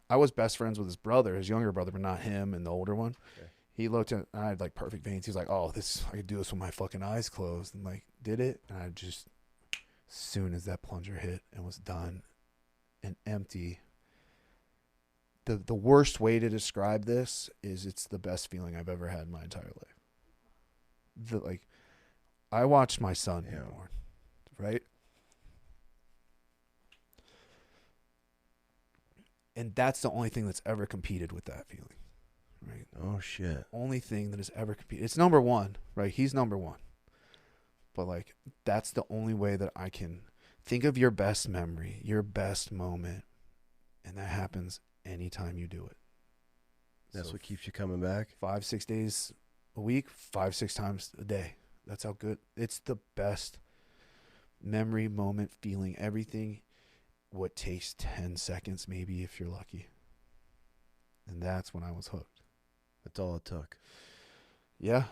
I was best friends with his brother, his younger brother, but not him and the older one. Okay. He looked at, I had like perfect veins. He's like, oh, I could do this with my fucking eyes closed. And like, did it. And I just, as soon as that plunger hit and was done and empty, the worst way to describe this is it's the best feeling I've ever had in my entire life. I watched my son be born, right? And that's the only thing that's ever competed with that feeling, right? Oh, shit. Only thing that has ever competed. It's number one, right? He's number one. But, like, that's the only way that I can think of your best memory, your best moment, and that happens anytime you do it. That's what keeps you coming back? 5-6 days a week, 5-6 times a day. That's how good. It's the best memory, moment, feeling, everything. What takes 10 seconds maybe if you're lucky. And that's when I was hooked. That's all it took. Yeah.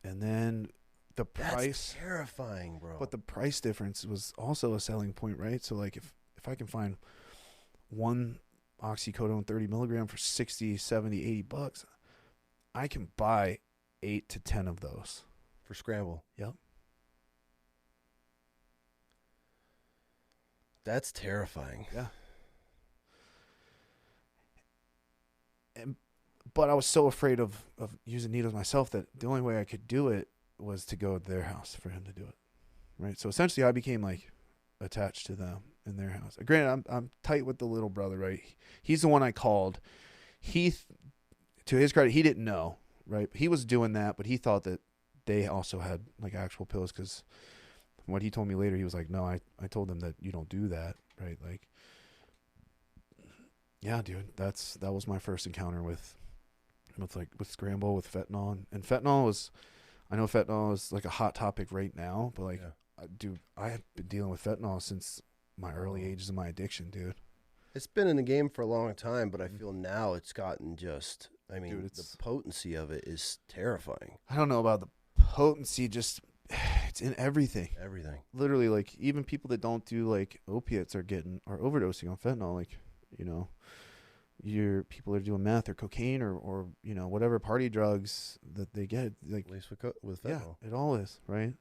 And then the price. That's terrifying, bro. But the price difference was also a selling point, right? So like if I can find one oxycodone 30 milligram for 60, 70, $80, I can buy 8 to 10 of those. For Scramble. Yep. That's terrifying. Yeah. But I was so afraid of using needles myself that the only way I could do it was to go to their house for him to do it. Right? So essentially I became like attached to them in their house. Granted, I'm tight with the little brother, right? He's the one I called. To his credit, he didn't know, right? He was doing that, but he thought that they also had like actual pills, because what he told me later, he was like, no, I told them that you don't do that, right? Like, yeah, dude, that was my first encounter with Scramble, with fentanyl. And fentanyl I know fentanyl is like a hot topic right now, but like, dude, I have been dealing with fentanyl since my early ages of my addiction, dude. It's been in the game for a long time, but I feel now it's gotten just, I mean, dude, the potency of it is terrifying. I don't know about the potency, just it's in everything. Everything. Literally, like, even people that don't do like opiates are overdosing on fentanyl. Like, people are doing meth or cocaine or whatever party drugs that they get, like, At least with yeah, fentanyl. it all is, right?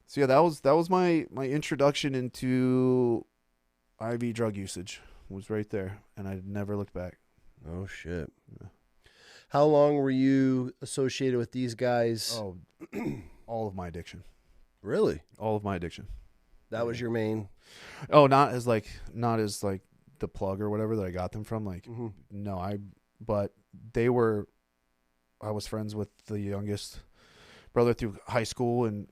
So yeah, that was my introduction into IV drug usage, was right there, and I never looked back. Oh shit. Yeah. How long were you associated with these guys? Oh, all of my addiction. Really? All of my addiction. That was your main. Oh, not as like the plug or whatever that I got them from. Like, no, but they were. I was friends with the youngest brother through high school, and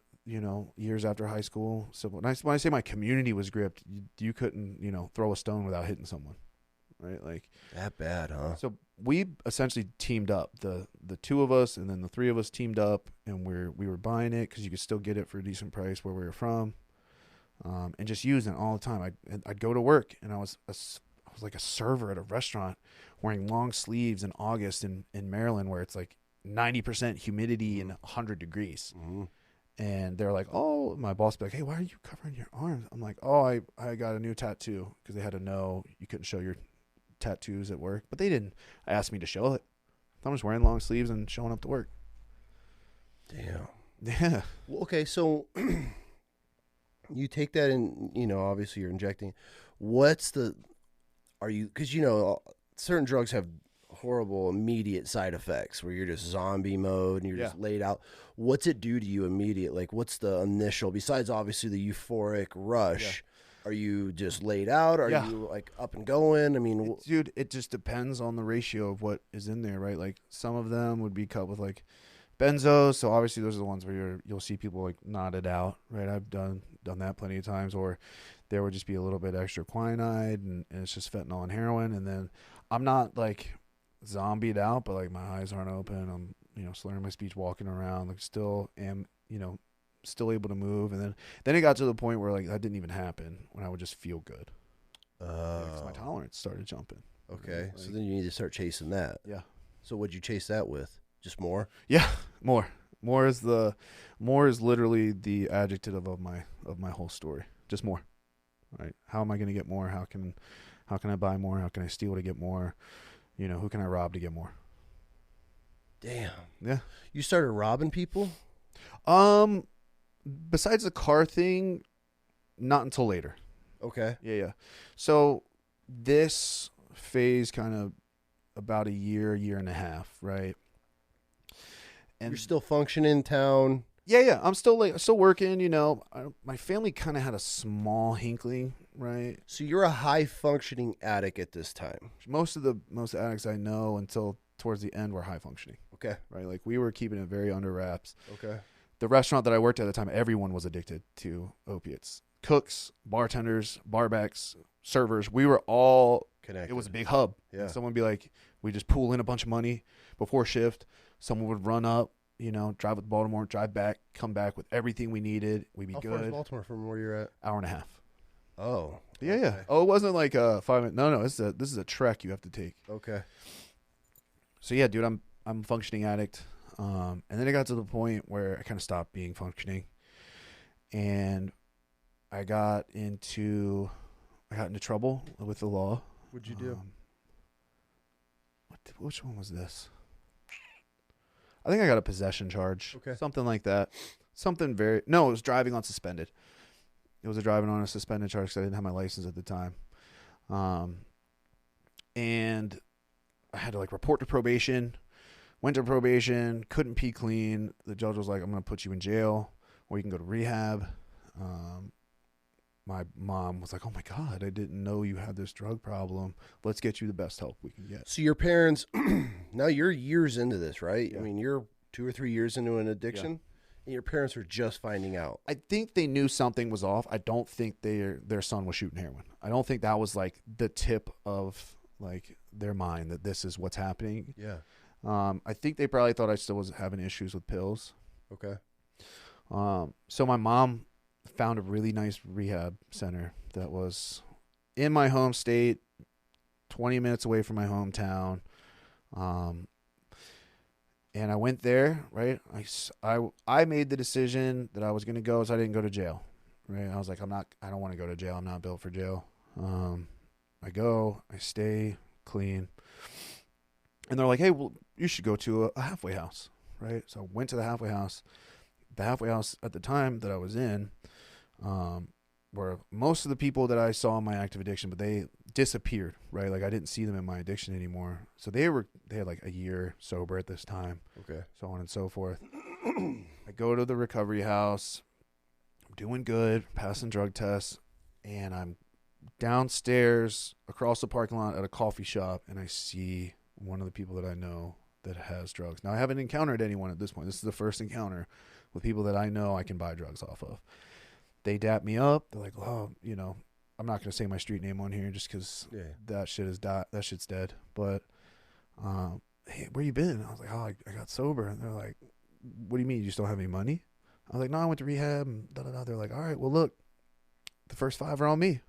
years after high school. So when I say my community was gripped, you couldn't throw a stone without hitting someone, right? Like That bad, huh? So we essentially teamed up, the two of us, and then the three of us teamed up, and we were buying it because you could still get it for a decent price where we were from, and just using it all the time. I'd go to work, and I was like a server at a restaurant, wearing long sleeves in August in Maryland, where it's like 90% humidity and 100 degrees. Mm-hmm. And they're like, oh, my boss be like, hey, why are you covering your arms? I'm like, oh, I got a new tattoo, because they had to know you couldn't show your tattoos at work, but they didn't ask me to show it. I'm just wearing long sleeves and showing up to work. Damn. Yeah. Well, okay, so you take that and obviously you're injecting. Because certain drugs have horrible immediate side effects where you're just zombie mode and you're just laid out. What's it do to you immediate? Like, what's the initial, besides obviously the euphoric rush? Are you just laid out? Are you like up and going? I mean, dude, it just depends on the ratio of what is in there, right? Like, some of them would be cut with like benzos, so obviously those are the ones where you'll see people like nodded out, right? I've done that plenty of times. Or there would just be a little bit extra quinine, and it's just fentanyl and heroin. And then I'm not like zombied out, but like my eyes aren't open. I'm slurring my speech, walking around, like still am still able to move. And then it got to the point where like that didn't even happen, when I would just feel good, because my tolerance started jumping. Okay, so then you need to start chasing that. Yeah. So what'd you chase that with? Just more? Yeah, more is literally the adjective of my whole story. Just more. Right? How am I going to get more? How can I buy more? How can I steal to get more? Who can I rob to get more? Damn. Yeah. You started robbing people? Besides the car thing, not until later. Okay. Yeah. So this phase kind of about a year and a half, right? And you're still functioning in town? Yeah. I'm still working. My family kind of had a small inkling, right? So you're a high functioning addict at this time. Most addicts I know until towards the end were high functioning. Okay. Right. Like, we were keeping it very under wraps. Okay. The restaurant that I worked at the time, everyone was addicted to opiates. Cooks, bartenders, barbacks, servers. We were all connected. It was a big hub. Yeah. Someone would be like, we just pool in a bunch of money before shift. Someone would run up, drive with Baltimore, drive back, come back with everything we needed. We'd be good. How far is Baltimore from where you're at? Hour and a half. Oh. Yeah, okay. Yeah. Oh, it wasn't like a 5 minute. No. This is a trek you have to take. Okay. So yeah, dude, I'm a functioning addict. And then it got to the point where I kind of stopped being functioning, and I got into trouble with the law. What'd you do? Which one was this? I think I got a possession charge. Okay. Something like that. No, it was driving on suspended. It was a driving on a suspended charge because I didn't have my license at the time. And I had to like report to probation. Went to probation, couldn't pee clean. The judge was like, I'm going to put you in jail, or you can go to rehab. My mom was like, oh my God, I didn't know you had this drug problem. Let's get you the best help we can get. So your parents, now you're years into this, right? Yeah. I mean, you're 2 or 3 years into an addiction, and your parents were just finding out. I think they knew something was off. I don't think their son was shooting heroin. I don't think that was like the tip of like their mind that this is what's happening. Yeah. I think they probably thought I still was having issues with pills. Okay. So my mom found a really nice rehab center that was in my home state, 20 minutes away from my hometown. And I went there, right? I made the decision that I was going to go, so I didn't go to jail, right? I was like, I don't want to go to jail. I'm not built for jail. I go, I stay clean. And they're like, hey, well, you should go to a halfway house, right? So I went to the halfway house. The halfway house at the time that I was in were most of the people that I saw in my active addiction, but they disappeared, right? Like I didn't see them in my addiction anymore. So they had like a year sober at this time. Okay. So on and so forth. I go to the recovery house. I'm doing good, passing drug tests, and I'm downstairs across the parking lot at a coffee shop, and I see one of the people that I know that has drugs. Now, I haven't encountered anyone at this point. This is the first encounter with people that I know I can buy drugs off of. They dap me up. They're like, oh, you know, I'm not going to say my street name on here just because that shit is that shit's dead. But, hey, where you been? I was like, oh, I got sober. And they're like, what do you mean? You just don't have any money? I was like, no, I went to rehab. And da-da-da. They're like, all right, well, look, the first 5 are on me.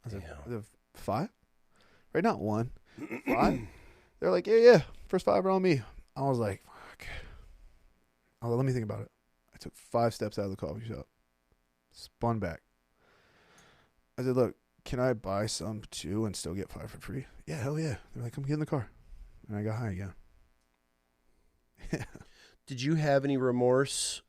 I was like, 5? Right, not 1. 5? They're like, yeah, first 5 are on me. I was like, fuck. I was like, let me think about it. I took 5 steps out of the coffee shop, spun back. I said, look, can I buy some too and still get 5 for free? Yeah, hell yeah. They're like, come get in the car. And I got high again. Did you have any remorse?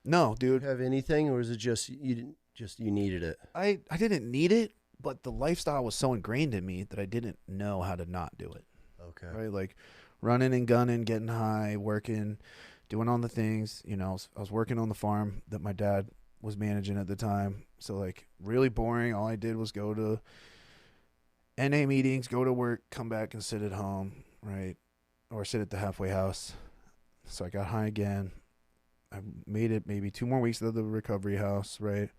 No, dude. Have anything, or was it just you needed it? I didn't need it, but the lifestyle was so ingrained in me that I didn't know how to not do it. Okay. Right? Like running and gunning, getting high, working, doing all the things. You know, I was working on the farm that my dad was managing at the time. So like really boring. All I did was go to NA meetings, go to work, come back and sit at home, right? Or sit at the halfway house. So I got high again. I made it maybe 2 more weeks of the recovery house, right?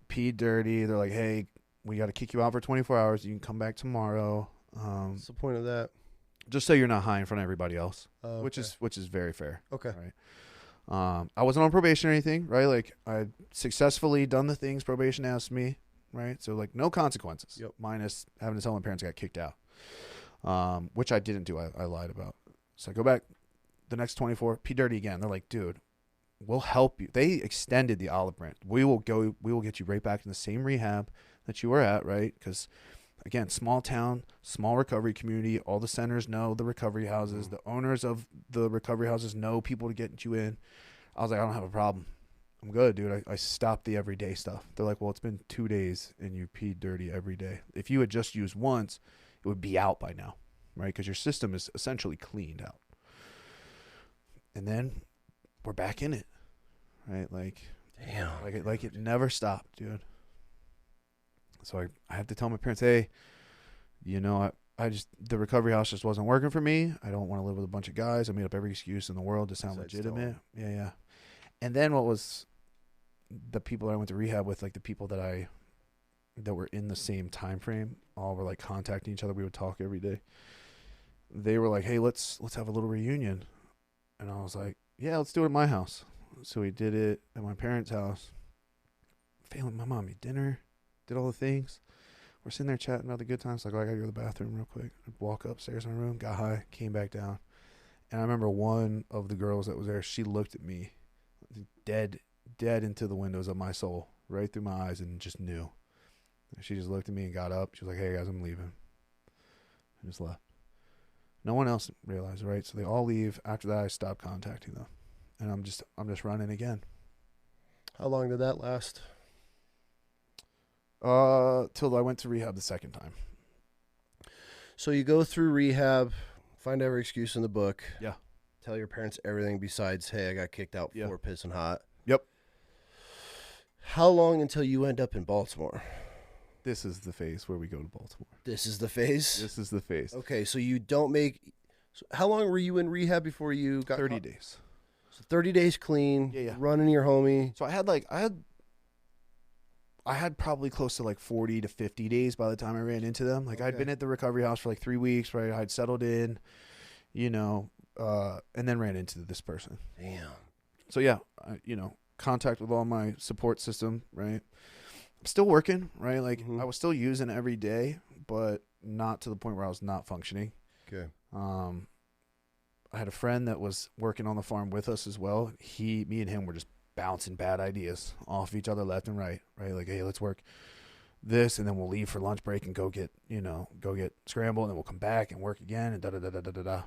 Peed dirty. They're like, hey, we got to kick you out for 24 hours. You can come back tomorrow. What's the point of that? Just so you're not high in front of everybody else, Okay. which is very fair. Okay. Right. I wasn't on probation or anything, right? Like I successfully done the things probation asked me, right? So like no consequences, minus having to tell my parents I got kicked out, which I didn't do. I lied about. So I go back the next 24, pee dirty again. They're like, dude, we'll help you. They extended the olive branch. We will get you right back in the same rehab that you were at, right? Because again, small town, small recovery community. All the centers know the recovery houses. The owners of the recovery houses know people to get you in. I was like, I don't have a problem. I'm good, dude. I stopped the everyday stuff. They're like, well, it's been 2 days and you peed dirty every day. If you had just used once, it would be out by now, right? Because your system is essentially cleaned out. And then we're back in it, right? Like, damn, like it never stopped, dude. So I have to tell my parents, hey, you know, I just, the recovery house just wasn't working for me. I don't want to live with a bunch of guys. I made up every excuse in the world to sound legitimate. Yeah. And then what was the people that I went to rehab with, like the people that were in the same time frame, all were like contacting each other. We would talk every day. They were like, hey, let's have a little reunion. And I was like, yeah, let's do it at my house. So we did it at my parents' house. Failing my mom, ate dinner, did all the things. We're sitting there chatting about the good times. Like, oh, I got to go to the bathroom real quick. I'd walk upstairs in my room, got high, came back down. And I remember one of the girls that was there, she looked at me dead into the windows of my soul, right through my eyes, and just knew. She just looked at me and got up. She was like, hey, guys, I'm leaving. I just left. No one else realized, right? So they all leave. After that, I stopped contacting them. And I'm just running again. How long did that last? Till I went to rehab the second time. So you go through rehab, find every excuse in the book. Yeah. Tell your parents everything besides, hey, I got kicked out for pissing hot. Yep. How long until you end up in Baltimore? This is the phase where we go to Baltimore. This is the phase? This is the phase. Okay, so you don't make... So how long were you in rehab before you got 30 days. So 30 days clean, running your homie. So I had probably close to like 40 to 50 days by the time I ran into them. Like I'd been at the recovery house for like 3 weeks, right? I'd settled in, you know, and then ran into this person. Damn. So yeah, contact with all my support system, right? I'm still working, right? Like I was still using every day, but not to the point where I was not functioning. Okay. I had a friend that was working on the farm with us as well. Me and him were just bouncing bad ideas off each other left and right? Like, hey, let's work this, and then we'll leave for lunch break and go get scramble, and then we'll come back and work again and da-da-da-da-da-da.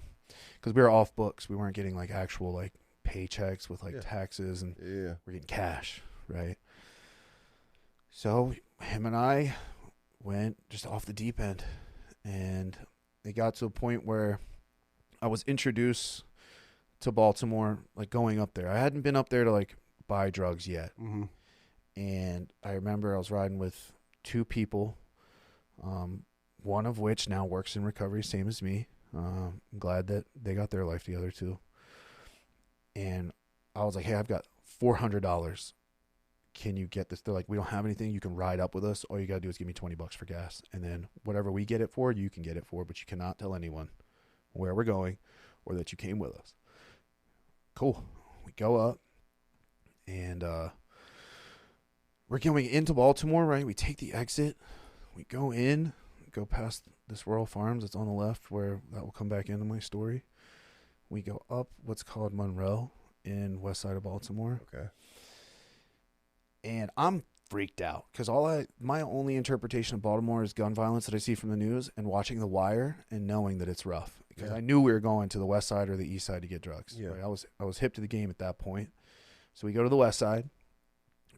Because we were off books. We weren't getting like actual like paychecks with like taxes, and we're getting cash, right? So him and I went just off the deep end, and it got to a point where I was introduced to Baltimore, like going up there. I hadn't been up there to like buy drugs yet. Mm-hmm. And I remember I was riding with two people, one of which now works in recovery, same as me. I'm glad that they got their life together too. And I was like, hey, I've got $400. Can you get this? They're like, we don't have anything. You can ride up with us. All you got to do is give me $20 for gas. And then whatever we get it for, you can get it for, but you cannot tell anyone where we're going or that you came with us. Cool. We go up, and we're going into Baltimore, right? We take the exit. We go in, go past this rural farms that's on the left, where that will come back into my story. We go up what's called Monroe in west side of Baltimore. Okay. And I'm freaked out because my only interpretation of Baltimore is gun violence that I see from the news and watching The Wire and knowing that it's rough, because I knew we were going to the west side or the east side to get drugs. Yeah. Right? I was hip to the game at that point. So we go to the west side,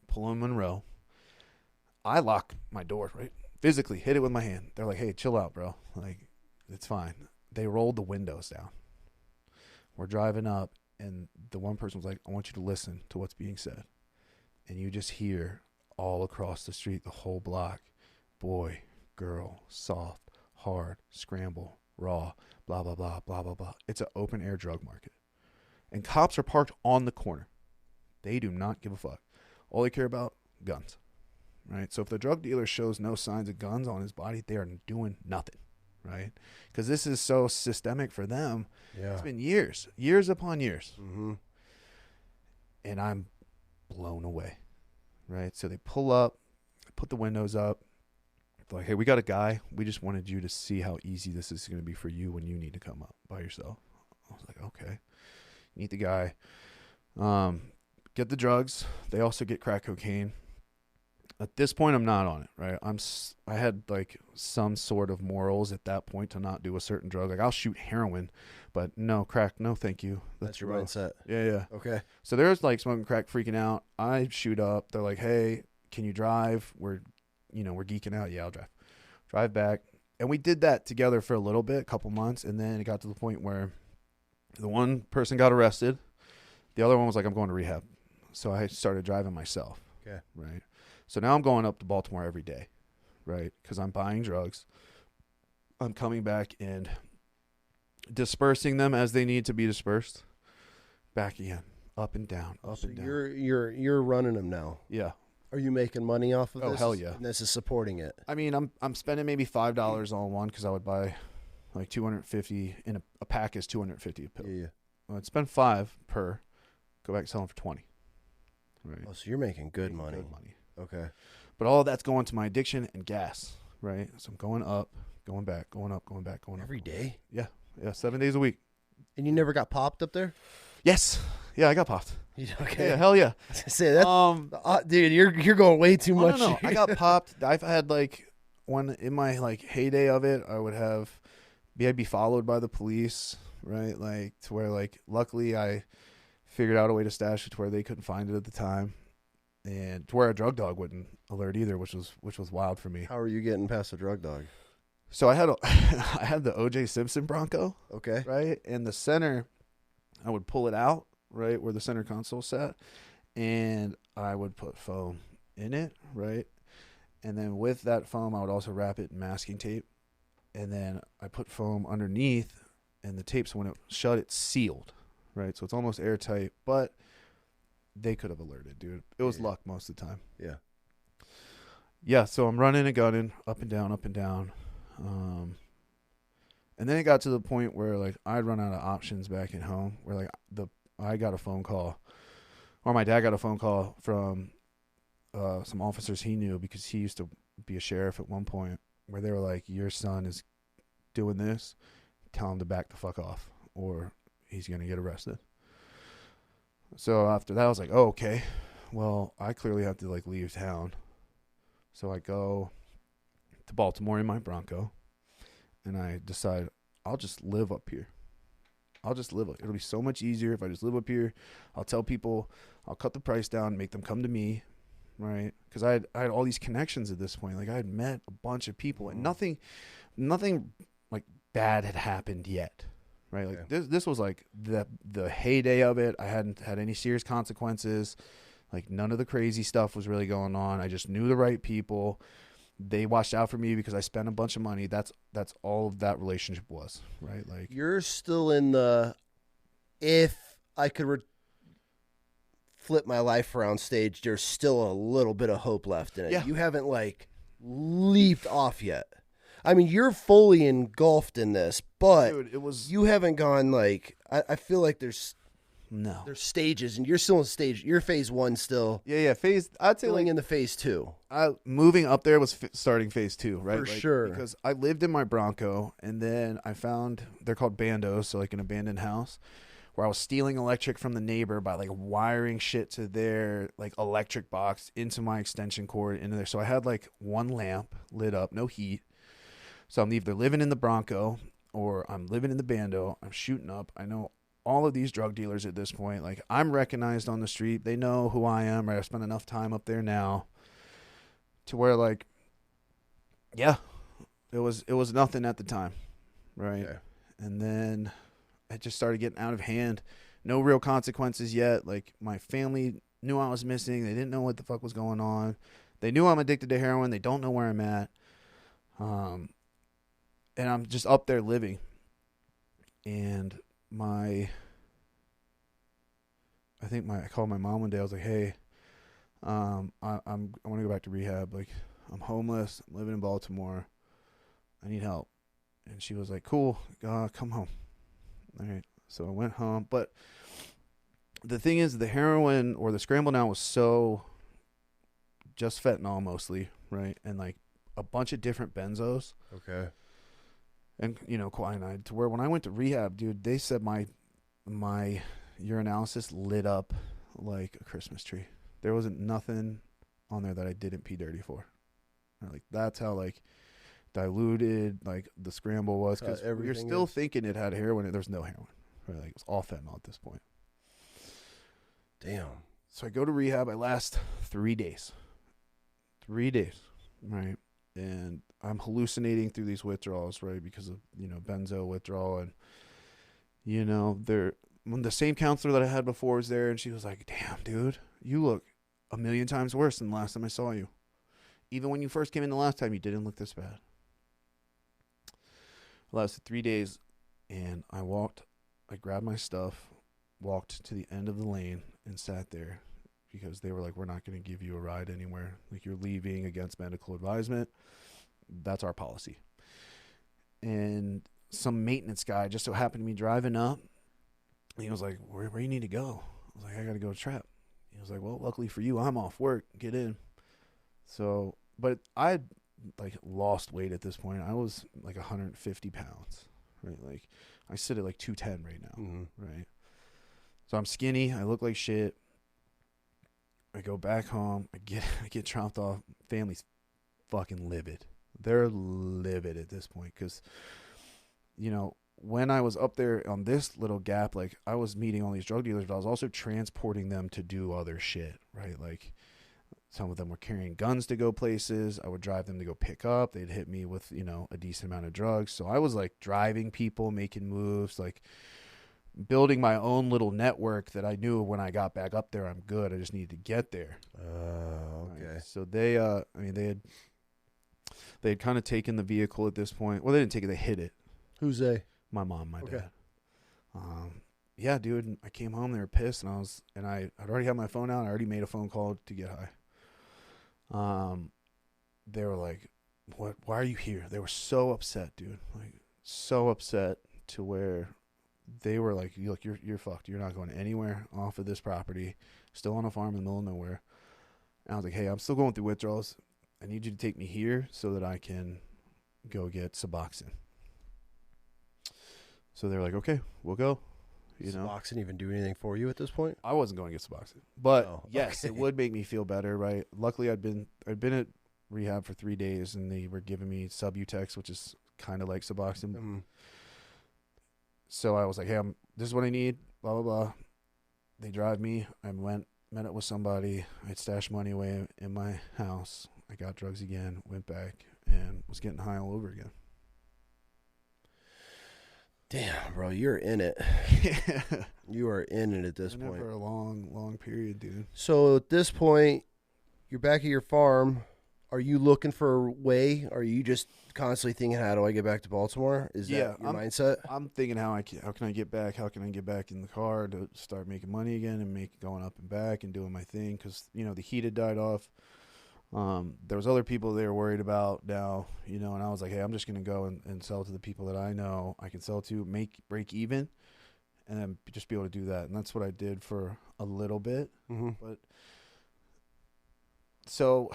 pull in Monroe. I lock my door, right? Physically hit it with my hand. They're like, hey, chill out, bro. Like, it's fine. They rolled the windows down. We're driving up, and the one person was like, I want you to listen to what's being said. And you just hear all across the street, the whole block, boy, girl, soft, hard, scramble, raw, blah, blah, blah, blah, blah, blah. It's an open air drug market. And cops are parked on the corner. They do not give a fuck. All they care about, guns. Right? So if the drug dealer shows no signs of guns on his body, they are doing nothing. Right? Because this is so systemic for them. Yeah. It's been years upon years. Mm-hmm. And I'm blown away. Right? So they pull up, put the windows up. They're like, hey, we got a guy. We just wanted you to see how easy this is going to be for you when you need to come up by yourself. I was like, okay. Meet the guy. Get the drugs. They also get crack cocaine. At this point, I'm not on it, right? I had like some sort of morals at that point to not do a certain drug. Like, I'll shoot heroin, but no crack, no thank you. That's your gross. mindset. Yeah. Okay. So there's like smoking crack, freaking out. I shoot up. They're like, hey, can you drive? We're geeking out. Yeah, I'll drive. Drive back. And we did that together for a little bit, a couple months, and then it got to the point where the one person got arrested. The other one was like, I'm going to rehab. So I started driving myself. Okay. Right. So now I'm going up to Baltimore every day, right? Because I'm buying drugs. I'm coming back and dispersing them as they need to be dispersed. Back again, up and down, up and down. You're running them now. Yeah. Are you making money off of this? Oh, hell yeah. And this is supporting it. I mean, I'm spending maybe $5 on one because I would buy like 250 in a pack is 250 a pill. Yeah. I'd spend $5 per, go back and sell them for 20. Right. Oh, so you're making good money. Good money. Okay. But all of that's going to my addiction and gas, right? So I'm going up, going back, going up, going back, going up. Every day? Yeah. 7 days a week. And you never got popped up there? Yes. Yeah, I got popped. Okay. Yeah, hell yeah. I was gonna say that. Dude, you're going way too much. No. I got popped. I've had like one in my like heyday of it. I'd be followed by the police, right? Like to where like luckily I figured out a way to stash it to where they couldn't find it at the time, and to where a drug dog wouldn't alert either, which was wild for me. How are you getting past a drug dog? So I had the O.J. Simpson Bronco. Okay. Right, and the center, I would pull it out right where the center console sat, and I would put foam in it, right, and then with that foam I would also wrap it in masking tape, and then I put foam underneath, and the tape, so when it shut, it's sealed, right, so it's almost airtight, but they could have alerted, dude. It was luck most of the time. Yeah, so I'm running and gunning up and down, and then it got to the point where like I'd run out of options back at home, where like I got a phone call, or my dad got a phone call from some officers he knew, because he used to be a sheriff at one point, where they were like, your son is doing this, tell him to back the fuck off or he's going to get arrested. So after that I was like, oh, okay, well I clearly have to like leave town. So I go to Baltimore in my Bronco, and I decide I'll just live up here. It'll be so much easier if I just live up here. I'll tell people, I'll cut the price down, make them come to me, right? Because I had all these connections at this point. Like, I had met a bunch of people, and nothing like bad had happened yet, right? Like this was like the heyday of it. I hadn't had any serious consequences. Like, none of the crazy stuff was really going on. I just knew the right people. They watched out for me because I spent a bunch of money. That's all of that relationship was, right? Like, you're still in the, if I could flip my life around stage, there's still a little bit of hope left in it. Yeah. You haven't like leaped off yet. I mean, you're fully engulfed in this, but dude, you haven't gone like, I feel like there's stages, and you're still in stage. You're phase 1 still. Yeah. Phase, I'd say, Going like, into phase 2. moving up there was starting phase 2, right? For like, sure. Because I lived in my Bronco, and then I found, they're called bandos, so like an abandoned house, where I was stealing electric from the neighbor by like wiring shit to their like electric box into my extension cord into there. So I had like one lamp lit up, no heat. So I'm either living in the Bronco or I'm living in the bando. I'm shooting up. I know all of these drug dealers at this point. Like, I'm recognized on the street. They know who I am, right? I've spent enough time up there now to where, like, yeah, it was nothing at the time, right? Okay. And then it just started getting out of hand. No real consequences yet. Like, my family knew I was missing. They didn't know what the fuck was going on. They knew I'm addicted to heroin. They don't know where I'm at. And I'm just up there living. And I called my mom one day. I was like, hey, I want to go back to rehab. Like, I'm homeless. I'm living in Baltimore. I need help. And she was like, cool, come home. All right. So I went home. But the thing is, the heroin or the scramble now was so just fentanyl mostly, right? And like a bunch of different benzos. Okay. And, quinine, to where when I went to rehab, dude, they said my urinalysis lit up like a Christmas tree. There wasn't nothing on there that I didn't pee dirty for. Like, that's how like diluted like the scramble was, because you're still thinking it had heroin. There's no heroin, right? Like, it was all fentanyl at this point. Damn. So I go to rehab. I last 3 days. 3 days, right? And I'm hallucinating through these withdrawals, right? Because of, benzo withdrawal. And, when the same counselor that I had before was there, and she was like, damn, dude, you look a million times worse than the last time I saw you. Even when you first came in the last time, you didn't look this bad. I lasted 3 days, and I grabbed my stuff, walked to the end of the lane, and sat there. Because they were like, we're not going to give you a ride anywhere. Like, you're leaving against medical advisement. That's our policy. And some maintenance guy just so happened to be driving up. And he was like, where you need to go? I was like, I got to go to trap. He was like, well, luckily for you, I'm off work. Get in. So, but I had like lost weight at this point. I was like 150 pounds, right? Like, I sit at like 210 right now, right? So I'm skinny. I look like shit. I go back home. I get dropped off. Family's fucking livid. They're livid at this point because, when I was up there on this little gap, like, I was meeting all these drug dealers, but I was also transporting them to do other shit, right? Like, some of them were carrying guns to go places. I would drive them to go pick up. They'd hit me with, a decent amount of drugs. So I was like driving people, making moves, like building my own little network that I knew when I got back up there, I'm good. I just needed to get there. Oh, okay. Right? So they had kind of taken the vehicle at this point. Well, they didn't take it. They hit it. Who's they? My mom, my dad. Yeah, dude. I came home. They were pissed, and I'd already had my phone out. I already made a phone call to get high. They were like, "What? Why are you here?" They were so upset, dude. Like, so upset to where they were like, "Look, you're fucked. You're not going anywhere off of this property. Still on a farm in the middle of nowhere." And I was like, "Hey, I'm still going through withdrawals. I need you to take me here so that I can go get Suboxone." So they're like, "Okay, we'll go." Suboxone even do anything for you at this point? I wasn't going to get Suboxone, but yes, it would make me feel better, right? Luckily, I'd been at rehab for 3 days, and they were giving me Subutex, which is kind of like Suboxone. Mm-hmm. So I was like, hey, this is what I need, blah, blah, blah. They drive me. I met up with somebody. I'd stashed money away in my house. I got drugs again, went back, and was getting high all over again. Damn, bro, you're in it. You are in it at this point. For a long, long period, dude. So at this point, you're back at your farm. Are you looking for a way? Are you just constantly thinking, how do I get back to Baltimore? Is that your mindset? I'm thinking, how can I get back? How can I get back in the car to start making money again and going up and back and doing my thing? Because, the heat had died off. There was other people they were worried about now, and I was like, hey, I'm just going to go and sell to the people that I know I can sell to, break even, and then just be able to do that. And that's what I did for a little bit. Mm-hmm. But so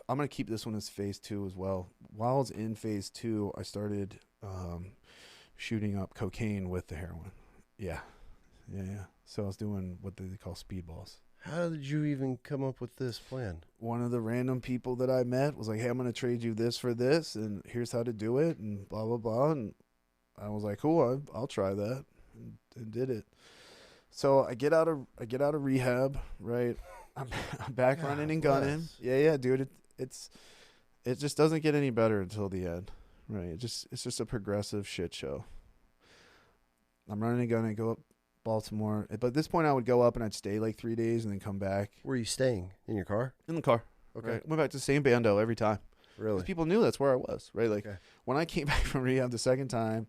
I'm going to keep this one as phase 2 as well. While I was in phase 2, I started shooting up cocaine with the heroin. Yeah. So I was doing what they call speedballs. How did you even come up with this plan? One of the random people that I met was like, hey, I'm going to trade you this for this, and here's how to do it, and blah, blah, blah. And I was like, cool, I'll try that, and did it. So I get out of rehab, right? I'm back running and gunning. Yeah, dude. It just doesn't get any better until the end, right? It's just a progressive shit show. I'm running and gunning, go up Baltimore. But at this point, I would go up and I'd stay like 3 days and then come back. Where are you staying? In your car? In the car. Okay. Right? Went back to the same bando every time. Really? People knew that's where I was, right? Like, when I came back from rehab the second time,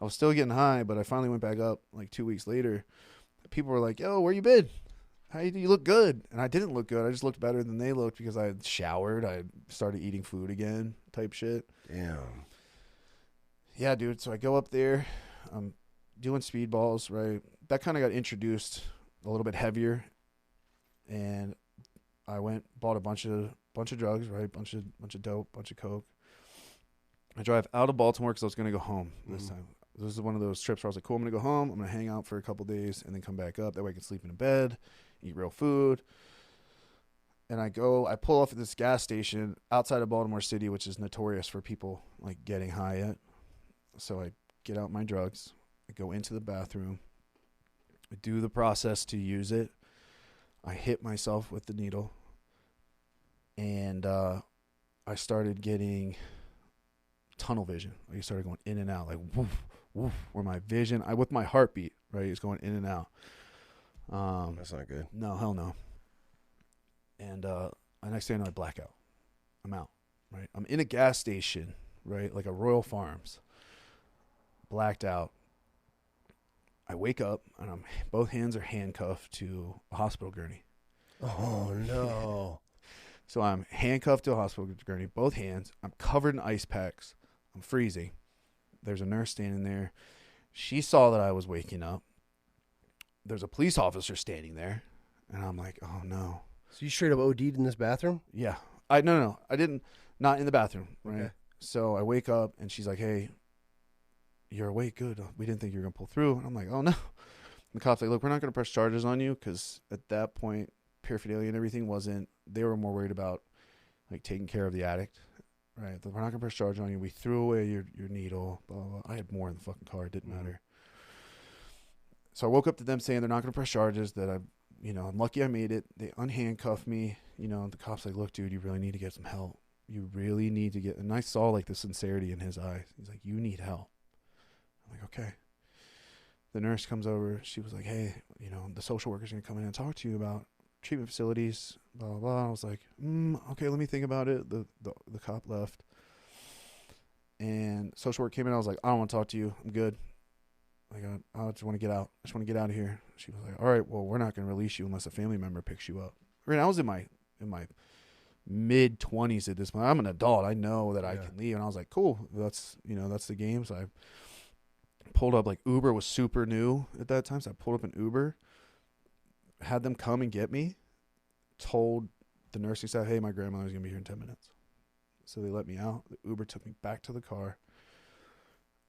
I was still getting high, but I finally went back up like 2 weeks later. People were like, yo, where you been? You look good. And I didn't look good. I just looked better than they looked because I had showered. I started eating food again type shit. Damn. Yeah, dude. So I go up there. I'm doing speedballs, right? That kind of got introduced a little bit heavier. And I bought a bunch of drugs, right? Bunch of dope, bunch of coke. I drive out of Baltimore because I was going to go home this time. This is one of those trips where I was like, cool, I'm going to go home. I'm going to hang out for a couple days and then come back up. That way I can sleep in a bed, eat real food. And I pull off at this gas station outside of Baltimore City, which is notorious for people like getting high at. So I get out my drugs. I go into the bathroom. I do the process to use it. I hit myself with the needle. And I started getting tunnel vision. I started going in and out, like woof, woof, where my vision, with my heartbeat, right, is going in and out. That's not good. No, hell no. And the next thing I know, I black out. I'm out, right? I'm in a gas station, right, like a Royal Farms. Blacked out. I wake up, and both hands are handcuffed to a hospital gurney. Oh, no. So I'm handcuffed to a hospital gurney, both hands. I'm covered in ice packs. I'm freezing. There's a nurse standing there. She saw that I was waking up. There's a police officer standing there. And I'm like, oh, no. So you straight up OD'd in this bathroom? Yeah. No. I didn't. Not in the bathroom, right? Okay. So I wake up, and she's like, hey, you're awake. Good. We didn't think you were going to pull through. And I'm like, oh, no. The cop's like, look, we're not going to press charges on you because at that point, paraphernalia and everything they were more worried about like taking care of the addict, right? We're not gonna press charge on you. We threw away your needle, blah, blah, blah. I had more in the fucking car. It didn't matter. So I woke up to them saying they're not gonna press charges, that I'm lucky I made it. They unhandcuffed me, the cop's like, look, dude, you really need to get some help. You really need to get, and I saw like the sincerity in his eyes. He's like, you need help. I'm like, okay. The nurse comes over. She was like, hey, the social worker's gonna come in and talk to you about treatment facilities, blah, blah, blah. I was like, okay, let me think about it. The cop left. And social work came in. I was like, I don't want to talk to you. I'm good. I just want to get out. I just want to get out of here. She was like, all right, well, we're not going to release you unless a family member picks you up. I mean, I was in my mid-20s at this point. I'm an adult. I know that I can leave. And I was like, cool. That's the game. So I pulled up, like, Uber was super new at that time. So I pulled up an Uber, had them come and get me, told the nursing staff, hey, my grandmother's going to be here in 10 minutes. So they let me out. The Uber took me back to the car.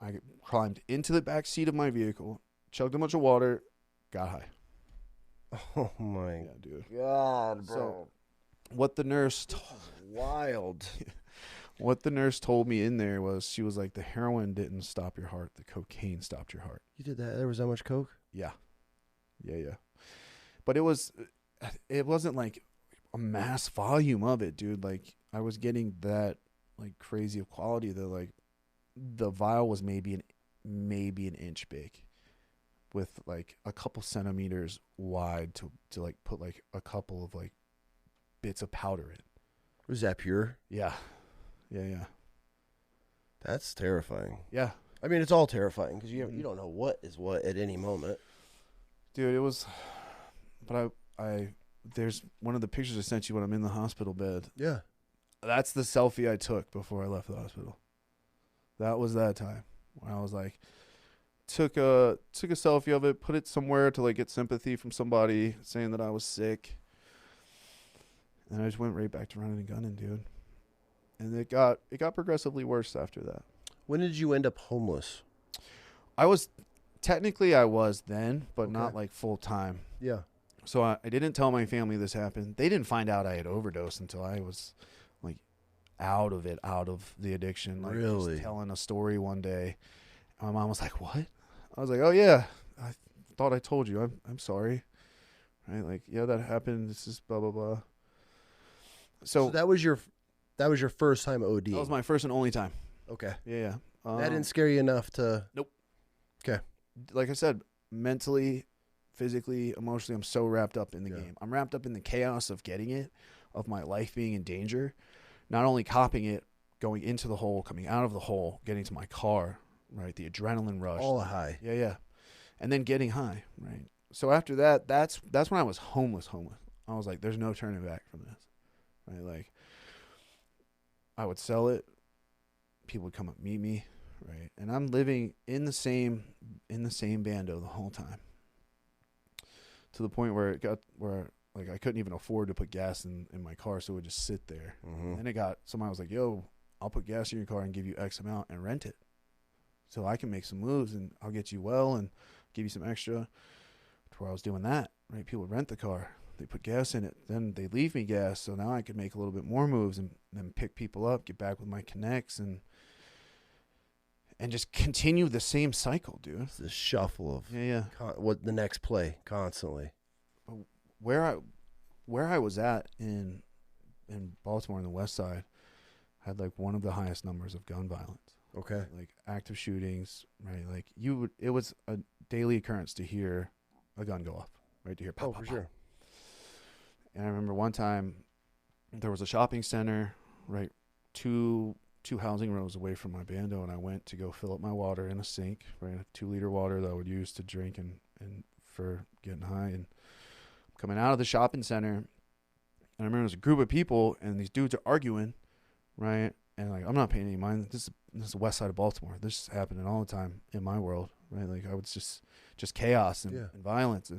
I climbed into the back seat of my vehicle, chugged a bunch of water, got high. Oh, my dude. God, bro. So What the nurse Wild. what the nurse told me in there was, she was like, the heroin didn't stop your heart, the cocaine stopped your heart. You did that? There was that much coke? Yeah. But it wasn't like a mass volume of it, dude. Like, I was getting that like crazy of quality that like the vial was maybe an inch big, with like a couple centimeters wide to like put like a couple of like bits of powder in. Was that pure? Yeah. That's terrifying. Yeah. I mean, it's all terrifying because you don't know what is what at any moment. Dude, it was, but I there's one of the pictures I sent you when I'm in the hospital bed. Yeah. That's the selfie I took before I left the hospital. That was that time when I was like, took a selfie of it, put it somewhere to like get sympathy from somebody saying that I was sick. And I just went right back to running and gunning, dude. And it got progressively worse after that. When did you end up homeless? I was then, but Okay. not like full time. Yeah. So I didn't tell my family this happened. They didn't find out I had overdosed until I was like out of the addiction. Like, really? just telling a story one day. And my mom was like, "What?" I was like, "Oh yeah, I thought I told you. I'm sorry." Right? Like, yeah, that happened. This is blah blah blah. So that was your first time OD. that was my first and only time. Okay. Yeah. That didn't scare you enough to. Nope. Okay. Like I said, mentally, physically, emotionally, I'm so wrapped up in the Yeah. game. I'm wrapped up in the chaos of getting it, of my life being in danger, not only copping it, going into the hole, coming out of the hole, getting to my car, right? The adrenaline rush. All high. Yeah. And then getting high, right? So after that, that's when I was homeless. I was like, there's no turning back from this, right? Like, I would sell it. People would come up, meet me, right? And I'm living in the same bando the whole time. To the point where like I couldn't even afford to put gas in my car, so it would just sit there. Mm-hmm. And somebody was like, "Yo, I'll put gas in your car and give you X amount and rent it, so I can make some moves and I'll get you well and give you some extra." To where I was doing that, right? People would rent the car, they put gas in it, then they leave me gas, so now I could make a little bit more moves and then pick people up, get back with my connects, and just continue the same cycle, dude. It's the shuffle of What the next play constantly. Where I was at in Baltimore on the west side had like one of the highest numbers of gun violence. Okay. Like active shootings, right? Like it was a daily occurrence to hear a gun go off, right? To hear pop, Oh, pop, for pop. sure. And I remember one time there was a shopping center, right? Two housing rows away from my bando, and I went to go fill up my water in a sink, right? A 2-liter water that I would use to drink and for getting high. And coming out of the shopping center, and I remember there was a group of people, and these dudes are arguing, right? And like, I'm not paying any mind. This is the west side of Baltimore. This is happening all the time in my world, right? Like, I was just chaos and violence,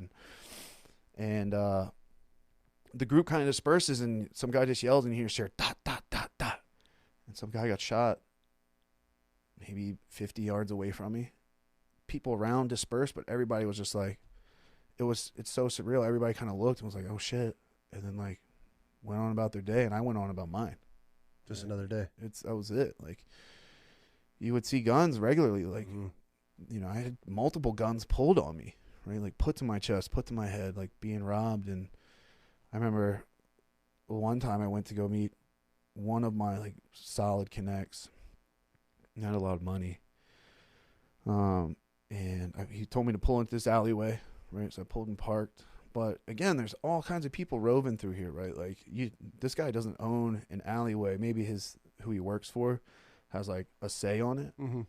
and the group kind of disperses, and some guy just yells, and you hear dot dot dot dot, and some guy got shot maybe 50 yards away from me. People around dispersed, but everybody was just like, it's so surreal. Everybody kind of looked and was like, oh shit, and then like went on about their day, and I went on about mine. Just another day. That was it. Like, you would see guns regularly. Like, you know, I had multiple guns pulled on me, right? Like, put to my chest, put to my head, like being robbed. And I remember one time I went to go meet one of my like solid connects. Not a lot of money. He told me to pull into this alleyway, right? So I pulled and parked. But again, there's all kinds of people roving through here, right? Like, this guy doesn't own an alleyway. Maybe who he works for has like a say on it. Mm-hmm.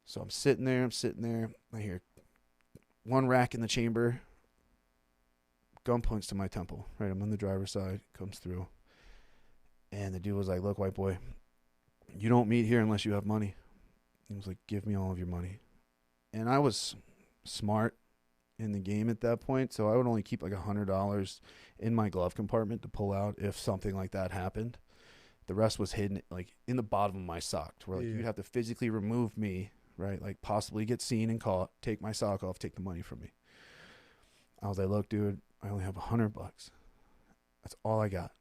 So I'm sitting there. I hear one rack in the chamber. Gun points to my temple, right? I'm on the driver's side, comes through. And the dude was like, look, white boy, you don't meet here unless you have money. He was like, give me all of your money. And I was smart in the game at that point, so I would only keep like $100 in my glove compartment to pull out if something like that happened. The rest was hidden like in the bottom of my sock, where like you'd have to physically remove me, right? Like possibly get seen and caught, take my sock off, take the money from me. I was like, look, dude, I only have $100. That's all I got.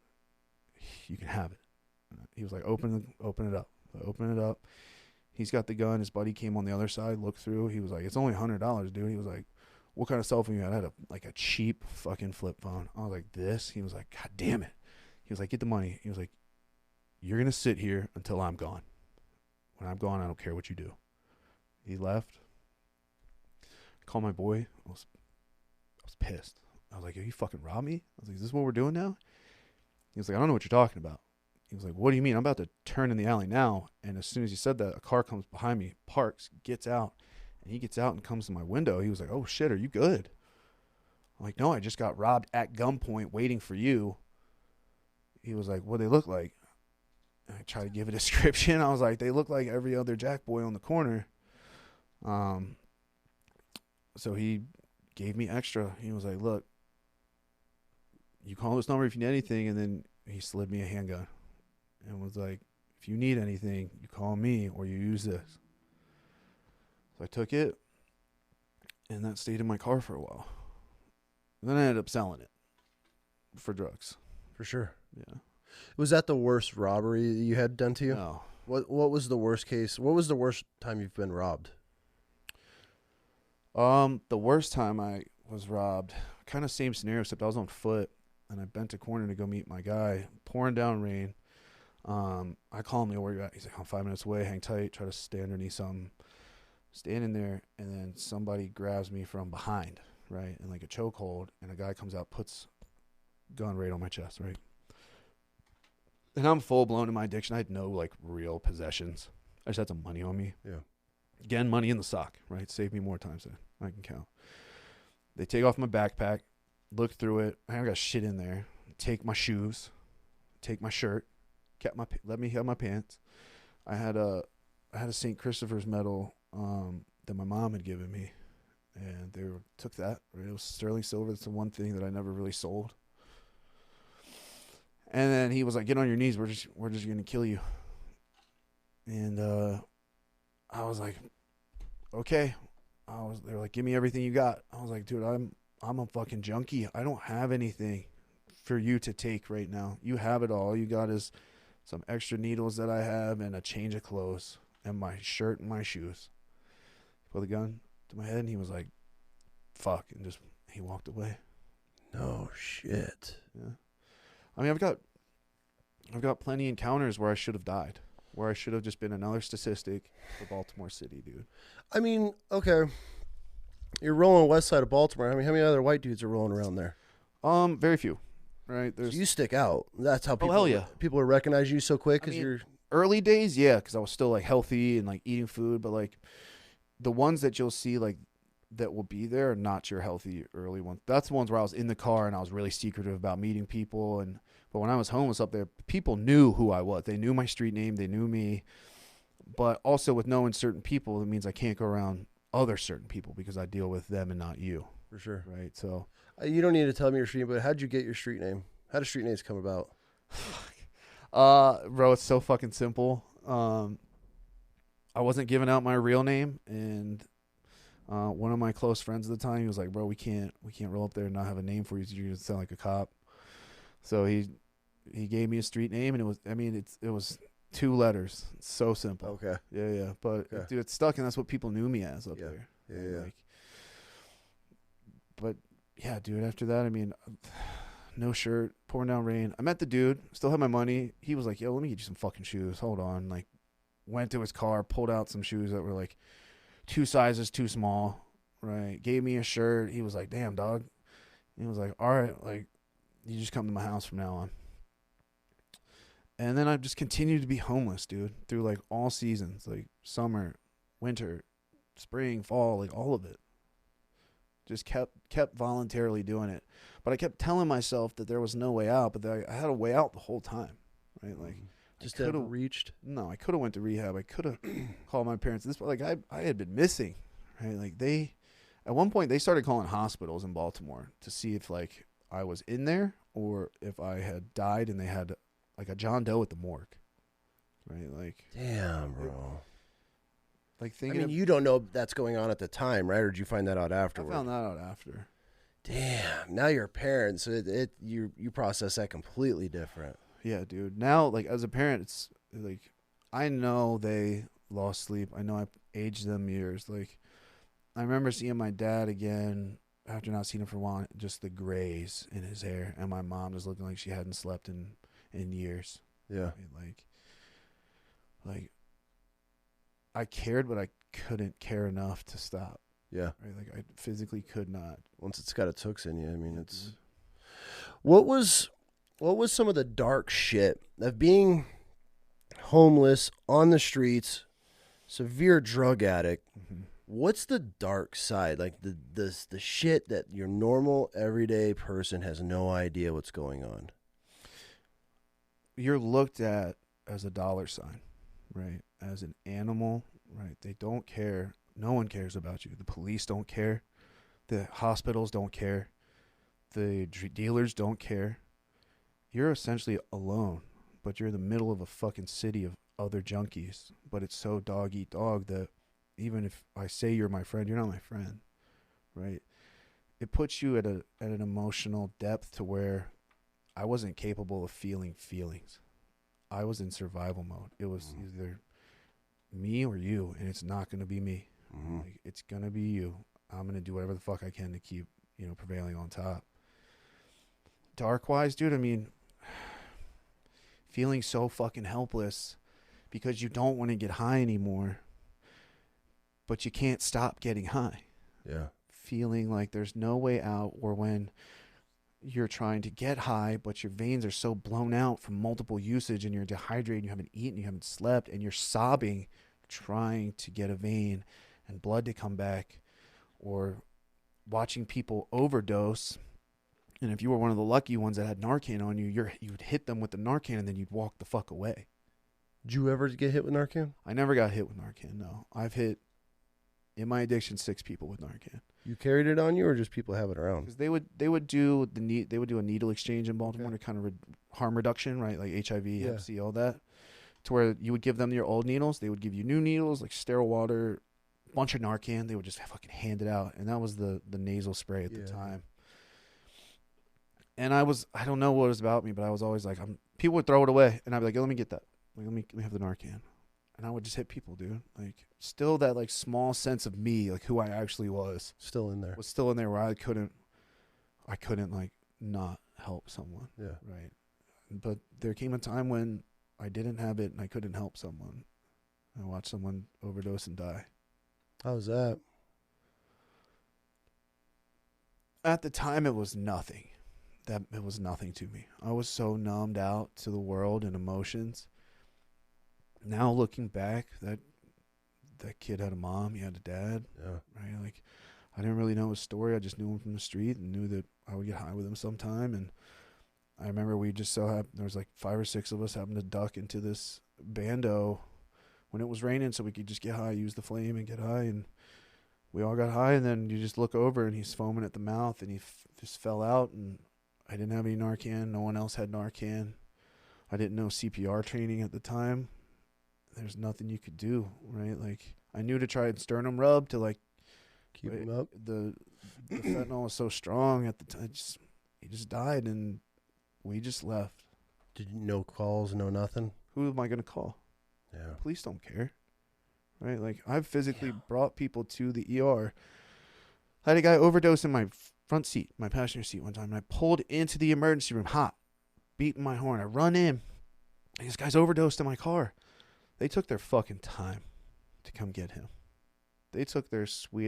you can have it. He was like, open it up. I open it up. He's got the gun. His buddy came on the other side, looked through. He was like, it's only $100, dude. He was like, what kind of cell phone you had? I had a cheap fucking flip phone. I was like, this? He was like, God damn it. He was like, get the money. He was like, you're going to sit here until I'm gone. When I'm gone, I don't care what you do. He left. I called my boy. I was pissed. I was like, you fucking robbed me? I was like, is this what we're doing now? He was like, I don't know what you're talking about. He was like, what do you mean? I'm about to turn in the alley now. And as soon as he said that, a car comes behind me, parks, gets out. And he gets out and comes to my window. He was like, oh, shit, are you good? I'm like, no, I just got robbed at gunpoint waiting for you. He was like, what do they look like? And I tried to give a description. I was like, they look like every other jack boy on the corner. So he gave me extra. He was like, look, you call this number if you need anything. And then he slid me a handgun and was like, if you need anything, you call me or you use this. So I took it, and that stayed in my car for a while. And then I ended up selling it for drugs. For sure. Yeah. Was that the worst robbery you had done to you? No. What was the worst case? What was the worst time you've been robbed? The worst time I was robbed, kind of same scenario, except I was on foot, and I bent a corner to go meet my guy. Pouring down rain. I call him, where you at? He's like, I'm 5 minutes away. Hang tight. Try to stay underneath something. Standing there, and then somebody grabs me from behind, right, in like a chokehold, and a guy comes out, puts gun right on my chest, right? And I'm full blown in my addiction. I had no like real possessions. I just had some money on me. Yeah. Again, money in the sock, right? Saved me more times than I can count. They take off my backpack, look through it. I got shit in there. Take my shoes, take my shirt, let me have my pants. I had a St. Christopher's medal that my mom had given me, and they took that. It was sterling silver. That's the one thing that I never really sold. And then he was like, "Get on your knees. We're just gonna kill you." And I was like, "Okay." They were like, "Give me everything you got." I was like, "Dude, I'm a fucking junkie. I don't have anything for you to take right now. You have it all. All you got is some extra needles that I have and a change of clothes and my shirt and my shoes." Put the gun to my head, and he was like, "Fuck," and he walked away. No shit. Yeah. I mean, I've got plenty encounters where I should have died, where I should have just been another statistic for Baltimore City, dude. I mean, okay, you're rolling west side of Baltimore. I mean, how many other white dudes are rolling around there? Very few, right? So you stick out. That's how people. Oh, hell yeah. People recognize you so quick because you're early days, yeah, because I was still like healthy and like eating food, but like the ones that you'll see like that will be there are not your healthy early ones. That's the ones where I was in the car and I was really secretive about meeting people. But when I was homeless up there, people knew who I was. They knew my street name. They knew me. But also with knowing certain people, it means I can't go around other certain people because I deal with them and not you. For sure. Right. So you don't need to tell me your street name, but how'd you get your street name? How do street names come about? Bro, it's so fucking simple. I wasn't giving out my real name, and one of my close friends at the time, he was like, "Bro, we can't roll up there and not have a name for you. You're gonna sound like a cop." So he gave me a street name, and it was 2 letters. It's so simple. Okay. Yeah. But dude, it's stuck, and that's what people knew me as up there. Yeah. But yeah, dude. After that, I mean, no shirt, pouring down rain. I met the dude. Still had my money. He was like, "Yo, let me get you some fucking shoes. Hold on." Like, went to his car, pulled out some shoes that were like 2 sizes too small, right? Gave me a shirt. He was like, "Damn, dog." He was like, "All right, like, you just come to my house from now on." And then I've just continued to be homeless, dude, through like all seasons, like summer, winter, spring, fall, like all of it. Just kept voluntarily doing it. But I kept telling myself that there was no way out, but I had a way out the whole time, right? Like, just never reached. No, I could have went to rehab. I could have called my parents. I had been missing, right? Like at one point they started calling hospitals in Baltimore to see if like I was in there or if I had died, and they had like a John Doe at the morgue, right? Like, damn, bro. Like thinking. You don't know that's going on at the time, right? Or did you find that out afterward? I found that out after. Damn. Now you're a parent, so you process that completely different. Yeah, dude. Now, like, as a parent, it's like, I know they lost sleep. I know I aged them years. Like, I remember seeing my dad again after not seeing him for a while, just the grays in his hair, and my mom just looking like she hadn't slept in years. Yeah. Like I cared, but I couldn't care enough to stop. Yeah. Right? Like, I physically could not. Once it's got its hooks in you, I mean, it's... What was some of the dark shit of being homeless, on the streets, severe drug addict? Mm-hmm. What's the dark side? Like the shit that your normal everyday person has no idea what's going on. You're looked at as a dollar sign, right? As an animal, right? They don't care. No one cares about you. The police don't care. The hospitals don't care. The dealers don't care. You're essentially alone, but you're in the middle of a fucking city of other junkies. But it's so dog eat dog that even if I say you're my friend, you're not my friend, right? It puts you at an emotional depth to where I wasn't capable of feeling feelings. I was in survival mode. It was either me or you, and it's not going to be me. Mm-hmm. Like, it's going to be you. I'm going to do whatever the fuck I can to keep, prevailing on top. Dark-wise, dude, I mean, feeling so fucking helpless because you don't want to get high anymore, but you can't stop getting high. Yeah. Feeling like there's no way out, or when you're trying to get high, but your veins are so blown out from multiple usage and you're dehydrated, you haven't eaten, you haven't slept, and you're sobbing, trying to get a vein and blood to come back, or watching people overdose. And if you were one of the lucky ones that had Narcan on you, you'd hit them with the Narcan and then you'd walk the fuck away. Did you ever get hit with Narcan? I never got hit with Narcan, no. I've hit, in my addiction, 6 people with Narcan. You carried it on you, or just people have it around? Because they would do a needle exchange in Baltimore to kind of harm reduction, right? Like HIV, Hep C, all that. To where you would give them your old needles, they would give you new needles, like sterile water, bunch of Narcan. They would just fucking hand it out, and that was the nasal spray at the time. And I don't know what it was about me, but I was always like, people would throw it away, and I'd be like, let me get that. Like, let me have the Narcan. And I would just hit people, dude. Like, still that, like, small sense of me, like, who I actually was. Still in there. Was still in there where I couldn't, like, not help someone. Yeah. Right. But there came a time when I didn't have it and I couldn't help someone. I watched someone overdose and die. How was that? At the time, it was nothing. It was nothing to me. I was so numbed out to the world and emotions. Now looking back, that kid had a mom, he had a dad. Yeah. Right? Like, I didn't really know his story. I just knew him from the street and knew that I would get high with him sometime. And I remember we just there was like 5 or 6 of us happened to duck into this bando when it was raining so we could just get high, use the flame and get high. And we all got high, and then you just look over and he's foaming at the mouth and he just fell out. And I didn't have any Narcan. No one else had Narcan. I didn't know CPR training at the time. There's nothing you could do, right? Like, I knew to try and sternum rub to, like, keep him up. The fentanyl was so strong at the time. He just died, and we just left. Did you no calls, no nothing? Who am I going to call? Yeah. Police don't care, right? Like, I've physically brought people to the ER. I had a guy overdose in my front seat, my passenger seat one time, and I pulled into the emergency room hot, beating my horn. I run in, and this guy's overdosed in my car. They took their fucking time to come get him. They took their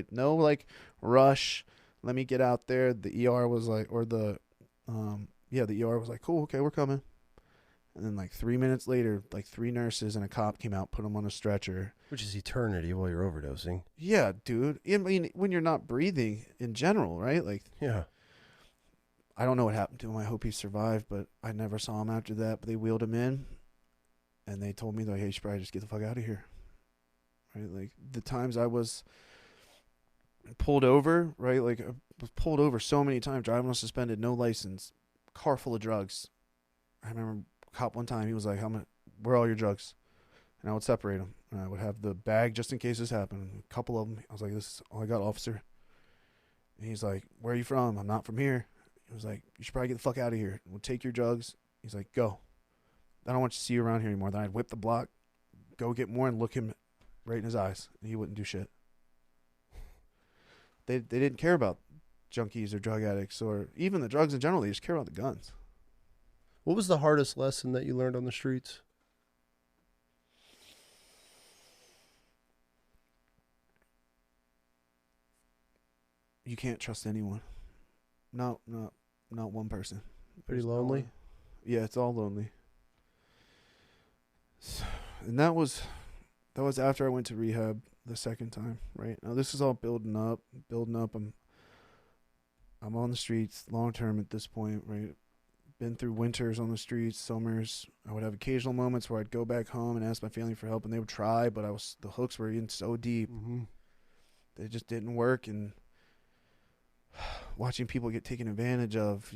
no, like, rush. Let me get out there. The ER was like, the ER was like, cool, okay, we're coming. And then, like, 3 minutes later, like, 3 nurses and a cop came out, put him on a stretcher. Which is eternity while you're overdosing. Yeah, dude. I mean, when you're not breathing in general, right? Like, yeah. I don't know what happened to him. I hope he survived, but I never saw him after that. But they wheeled him in. And they told me, like, hey, you should probably just get the fuck out of here. Right? Like, the times I was pulled over, right? Like, I was pulled over so many times, driving on suspended, no license, car full of drugs. I remember a cop one time, he was like, where are all your drugs? And I would separate them. And I would have the bag just in case this happened. A couple of them, I was like, this is all I got, officer. And he's like, where are you from? I'm not from here. He was like, you should probably get the fuck out of here. We'll take your drugs. He's like, go. I don't want you to see you around here anymore. Then I'd whip the block, go get more, and look him right in his eyes. And he wouldn't do shit. They didn't care about junkies or drug addicts or even the drugs in general. They just care about the guns. What was the hardest lesson that you learned on the streets? You can't trust anyone. Not one person. Pretty There's lonely? Yeah, it's all lonely. And that was after I went to rehab the second time, right? Now this is all building up. I'm on the streets long term at this point, right? Been through winters on the streets, summers. I would have occasional moments where I'd go back home and ask my family for help, and they would try, but the hooks were in so deep. Mm-hmm. They just didn't work. And watching people get taken advantage of,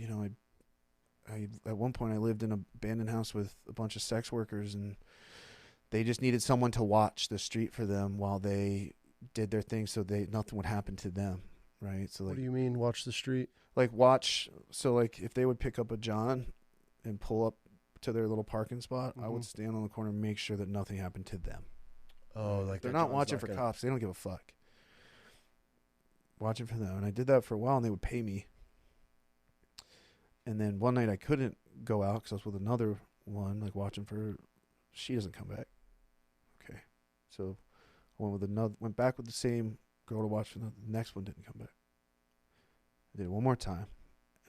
I at one point I lived in an abandoned house with a bunch of sex workers, and they just needed someone to watch the street for them while they did their thing, so nothing would happen to them, right? So What do you mean, watch the street? So if they would pick up a John and pull up to their little parking spot, I would stand on the corner and make sure that nothing happened to them. Oh, like they're not watching for cops. They don't give a fuck. Watching for them. And I did that for a while, and they would pay me. And then one night I couldn't go out because I was with another one, like watching for, she doesn't come back. Okay. So I went back with the same girl to watch for the next one, didn't come back. I did it one more time.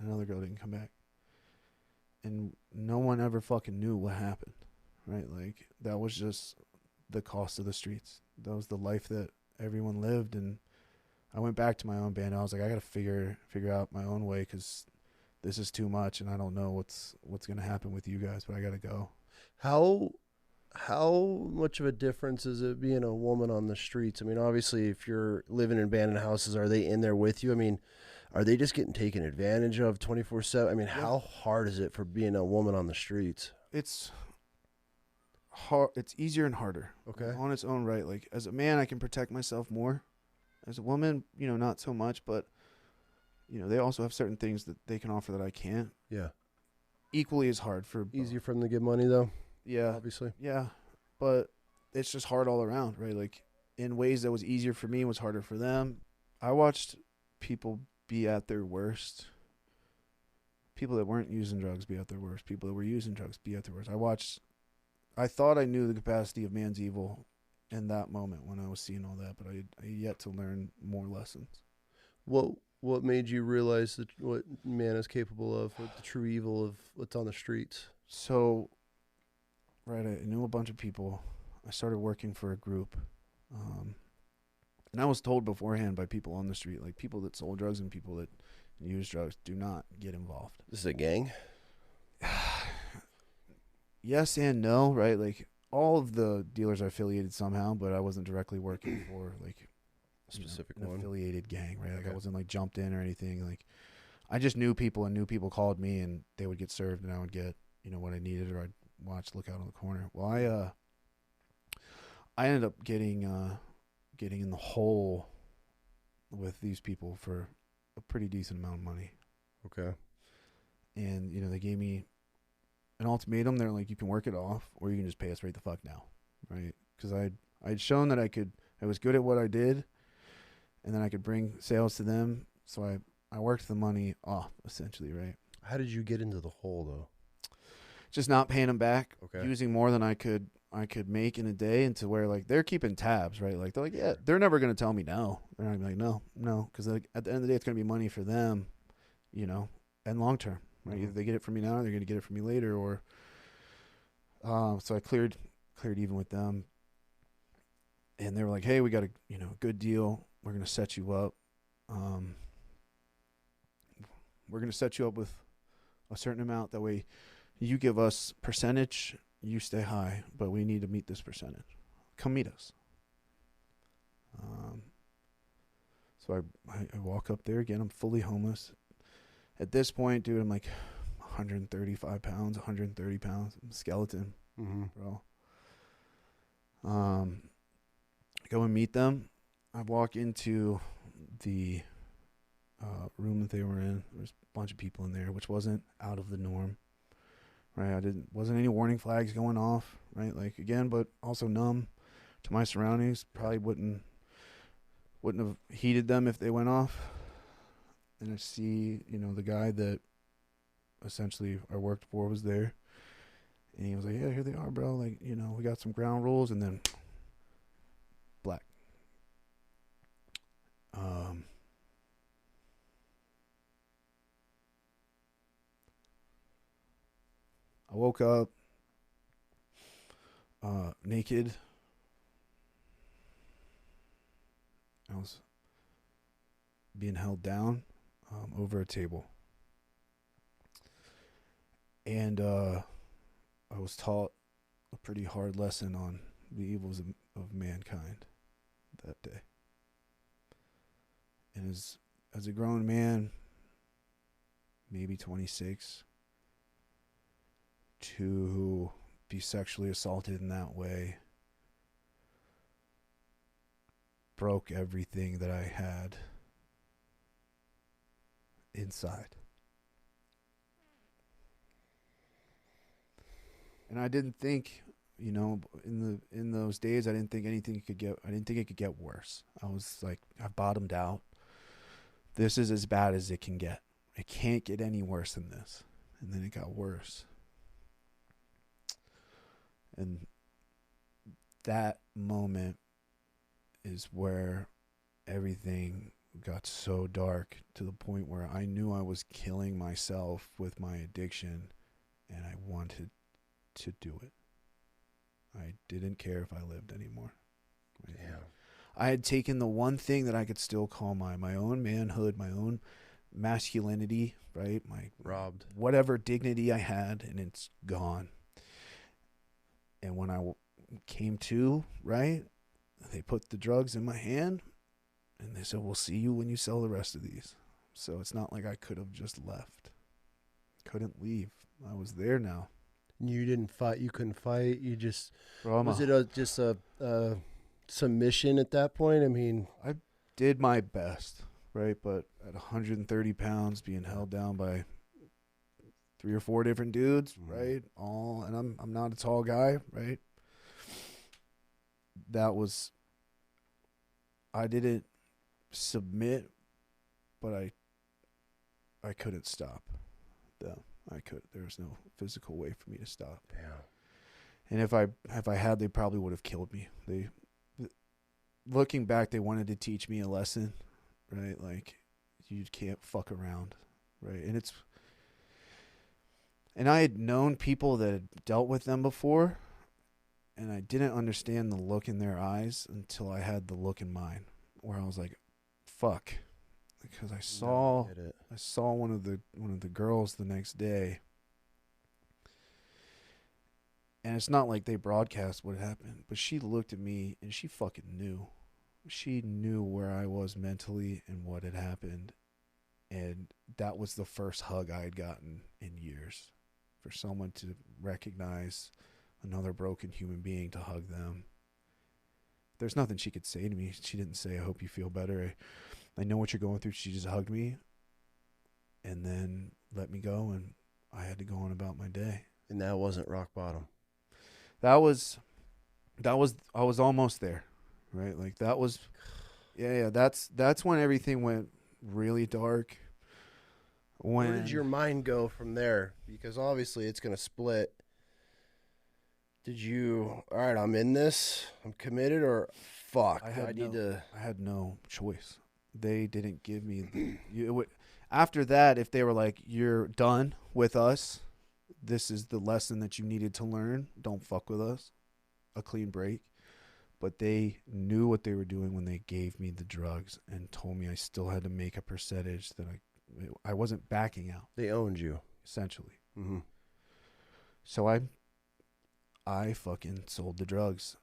Another girl didn't come back. And no one ever fucking knew what happened, right? Like, that was just the cost of the streets. That was the life that everyone lived. And I went back to my own band. I was like, I got to figure out my own way, because this is too much, and I don't know what's going to happen with you guys, but I got to go. How much of a difference is it being a woman on the streets? I mean, obviously, if you're living in abandoned houses, are they in there with you? I mean, are they just getting taken advantage of 24/7? I mean, how hard is it for being a woman on the streets? It's hard. It's easier and harder. Okay. On its own right. Like, as a man, I can protect myself more. As a woman, not so much, but they also have certain things that they can offer that I can't. Yeah. Equally as hard for Easier for them to get money, though. Yeah. Obviously. Yeah. But it's just hard all around, right? Like, in ways that was easier for me was harder for them. I watched people be at their worst. People that weren't using drugs be at their worst. People that were using drugs be at their worst. I thought I knew the capacity of man's evil in that moment when I was seeing all that, but I yet to learn more lessons. What made you realize that what man is capable of, what the true evil of what's on the streets? So, right, I knew a bunch of people. I started working for a group. And I was told beforehand by people on the street, like people that sold drugs and people that use drugs, do not get involved. This is a gang? Yes and no, right? Like, all of the dealers are affiliated somehow, but I wasn't directly working for like Specific an one. affiliated gang, right? Like, Okay. I wasn't like jumped in or anything. Like, I just knew people, and knew people called me, and they would get served, and I would get what I needed, or I'd look out on the corner. Well, I ended up getting in the hole with these people for a pretty decent amount of money. Okay. And they gave me an ultimatum. They're like, you can work it off, or you can just pay us right the fuck now, right? Because I'd shown that I was good at what I did, and then I could bring sales to them. So I worked the money off, essentially, right? How did you get into the hole, though? Just not paying them back, Okay. using more than I could make in a day, into where, like, they're keeping tabs, right? Like, they're like, yeah, they're never going to tell me no. They're not going to be like, no, because like, at the end of the day, it's going to be money for them, and long term, right? Either they get it from me now, or they're going to get it from me later, or so I cleared even with them, and they were like, hey, we got a good deal. We're going to set you up. We're going to set you up with a certain amount. That way, you give us percentage, you stay high, but we need to meet this percentage. Come meet us. So I walk up there again. I'm fully homeless. At this point, dude, I'm like 135 pounds, 130 pounds. I'm a skeleton, bro. I go and meet them. I walk into the room that they were in. There's a bunch of people in there, which wasn't out of the norm. right? Wasn't any warning flags going off, right? Like, again, but also numb to my surroundings. Probably wouldn't have heeded them if they went off. And I see, the guy that essentially I worked for was there. And he was like, yeah, here they are, bro. Like, we got some ground rules, and then black. I woke up naked. I was being held down over a table. And I was taught a pretty hard lesson on the evils of mankind that day. And as a grown man, maybe 26, to be sexually assaulted in that way broke everything that I had inside. And I didn't think, in those days, I didn't think it could get worse. I was like, I bottomed out. This is as bad as it can get. It can't get any worse than this. And then it got worse. And that moment is where everything got so dark, to the point where I knew I was killing myself with my addiction, and I wanted to do it. I didn't care if I lived anymore. Damn. I had taken the one thing that I could still call my own manhood, my own masculinity, right? My robbed whatever dignity I had, and it's gone. And when I came to, right, they put the drugs in my hand, and they said, we'll see you when you sell the rest of these. So it's not like I could have just left. Couldn't leave. I was there now. You didn't fight. You couldn't fight. You just... Bro, was it just a submission at that point? I mean... I did my best, right? But at 130 pounds, being held down by 3 or 4 different dudes, right? And I'm not a tall guy, right? That was... I didn't submit, but I couldn't stop them. There was no physical way for me to stop. Yeah. And if I had, they probably would have killed me. Looking back, they wanted to teach me a lesson, right? Like, you can't fuck around, right? And I had known people that had dealt with them before, and I didn't understand the look in their eyes until I had the look in mine, where I was like, fuck. Because I saw one of the girls the next day, and it's not like they broadcast what happened, but she looked at me and she fucking knew. She knew where I was mentally and what had happened, and that was the first hug I had gotten in years. For someone to recognize another broken human being, to hug them. There's nothing she could say to me. She didn't say, I hope you feel better. I know what you're going through. She just hugged me and then let me go, and I had to go on about my day. And that wasn't rock bottom. I was almost there, right? Like that was, yeah. That's when everything went really dark. Where did your mind go from there? Because obviously it's going to split. Did you, all right, I'm in this, I'm committed, or fuck, I had no choice. They didn't give me after that, if they were like, you're done with us, this is the lesson that you needed to learn, don't fuck with us, a clean break. But they knew what they were doing when they gave me the drugs and told me I still had to make a percentage, that I wasn't backing out. They owned you. Essentially. Mm-hmm. So I fucking sold the drugs,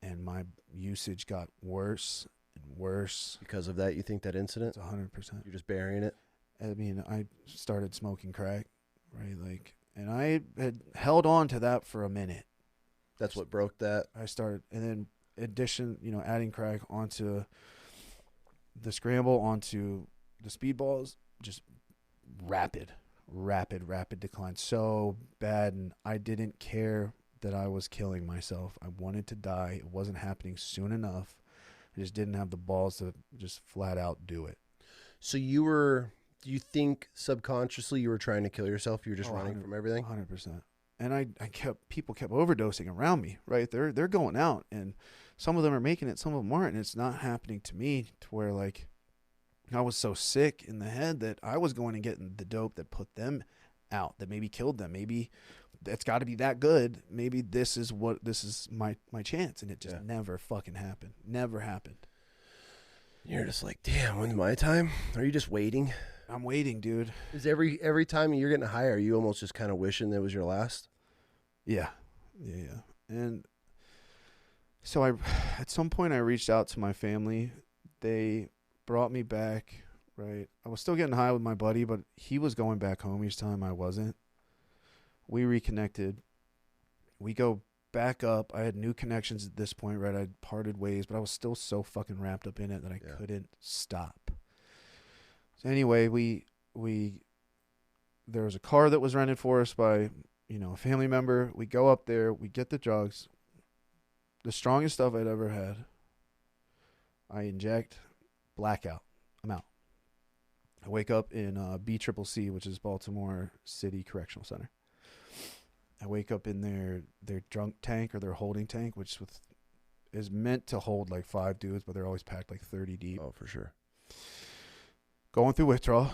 and my usage got worse and worse. Because of that, you think that incident? It's 100%. You're just burying it? I mean, I started smoking crack, right? Like, and I had held on to that for a minute. That's what broke that? I started, and then adding crack onto the scramble, onto the speedballs, just rapid, rapid decline, so bad, and I didn't care that I was killing myself. I wanted to die. It wasn't happening soon enough. I just didn't have the balls to just flat out do it. So do you think subconsciously you were trying to kill yourself? You were just running from everything? 100%. And people kept overdosing around me, right? They're going out, and some of them are making it, some of them aren't, and it's not happening to me, to where like I was so sick in the head that I was going and getting the dope that put them out, that maybe killed them. Maybe it's got to be that good. Maybe this is my chance, and it just never fucking happened. Never happened. You're just like, damn, when's my time? Are you just waiting? I'm waiting, dude. Is every time you're getting high, are you almost just kind of wishing that was your last? Yeah. And so at some point I reached out to my family. They brought me back, right? I was still getting high with my buddy, but he was going back home each time I wasn't. We reconnected. We go back up. I had new connections at this point, right? I'd parted ways, but I was still so fucking wrapped up in it that I couldn't stop. So anyway, there was a car that was rented for us by, a family member. We go up there, we get the drugs, the strongest stuff I'd ever had. I inject, blackout. I'm out. I wake up in BCCC, which is Baltimore City Correctional Center. I wake up in their drunk tank, or their holding tank, which is meant to hold like 5 dudes, but they're always packed like 30 deep. Oh, for sure. Going through withdrawal.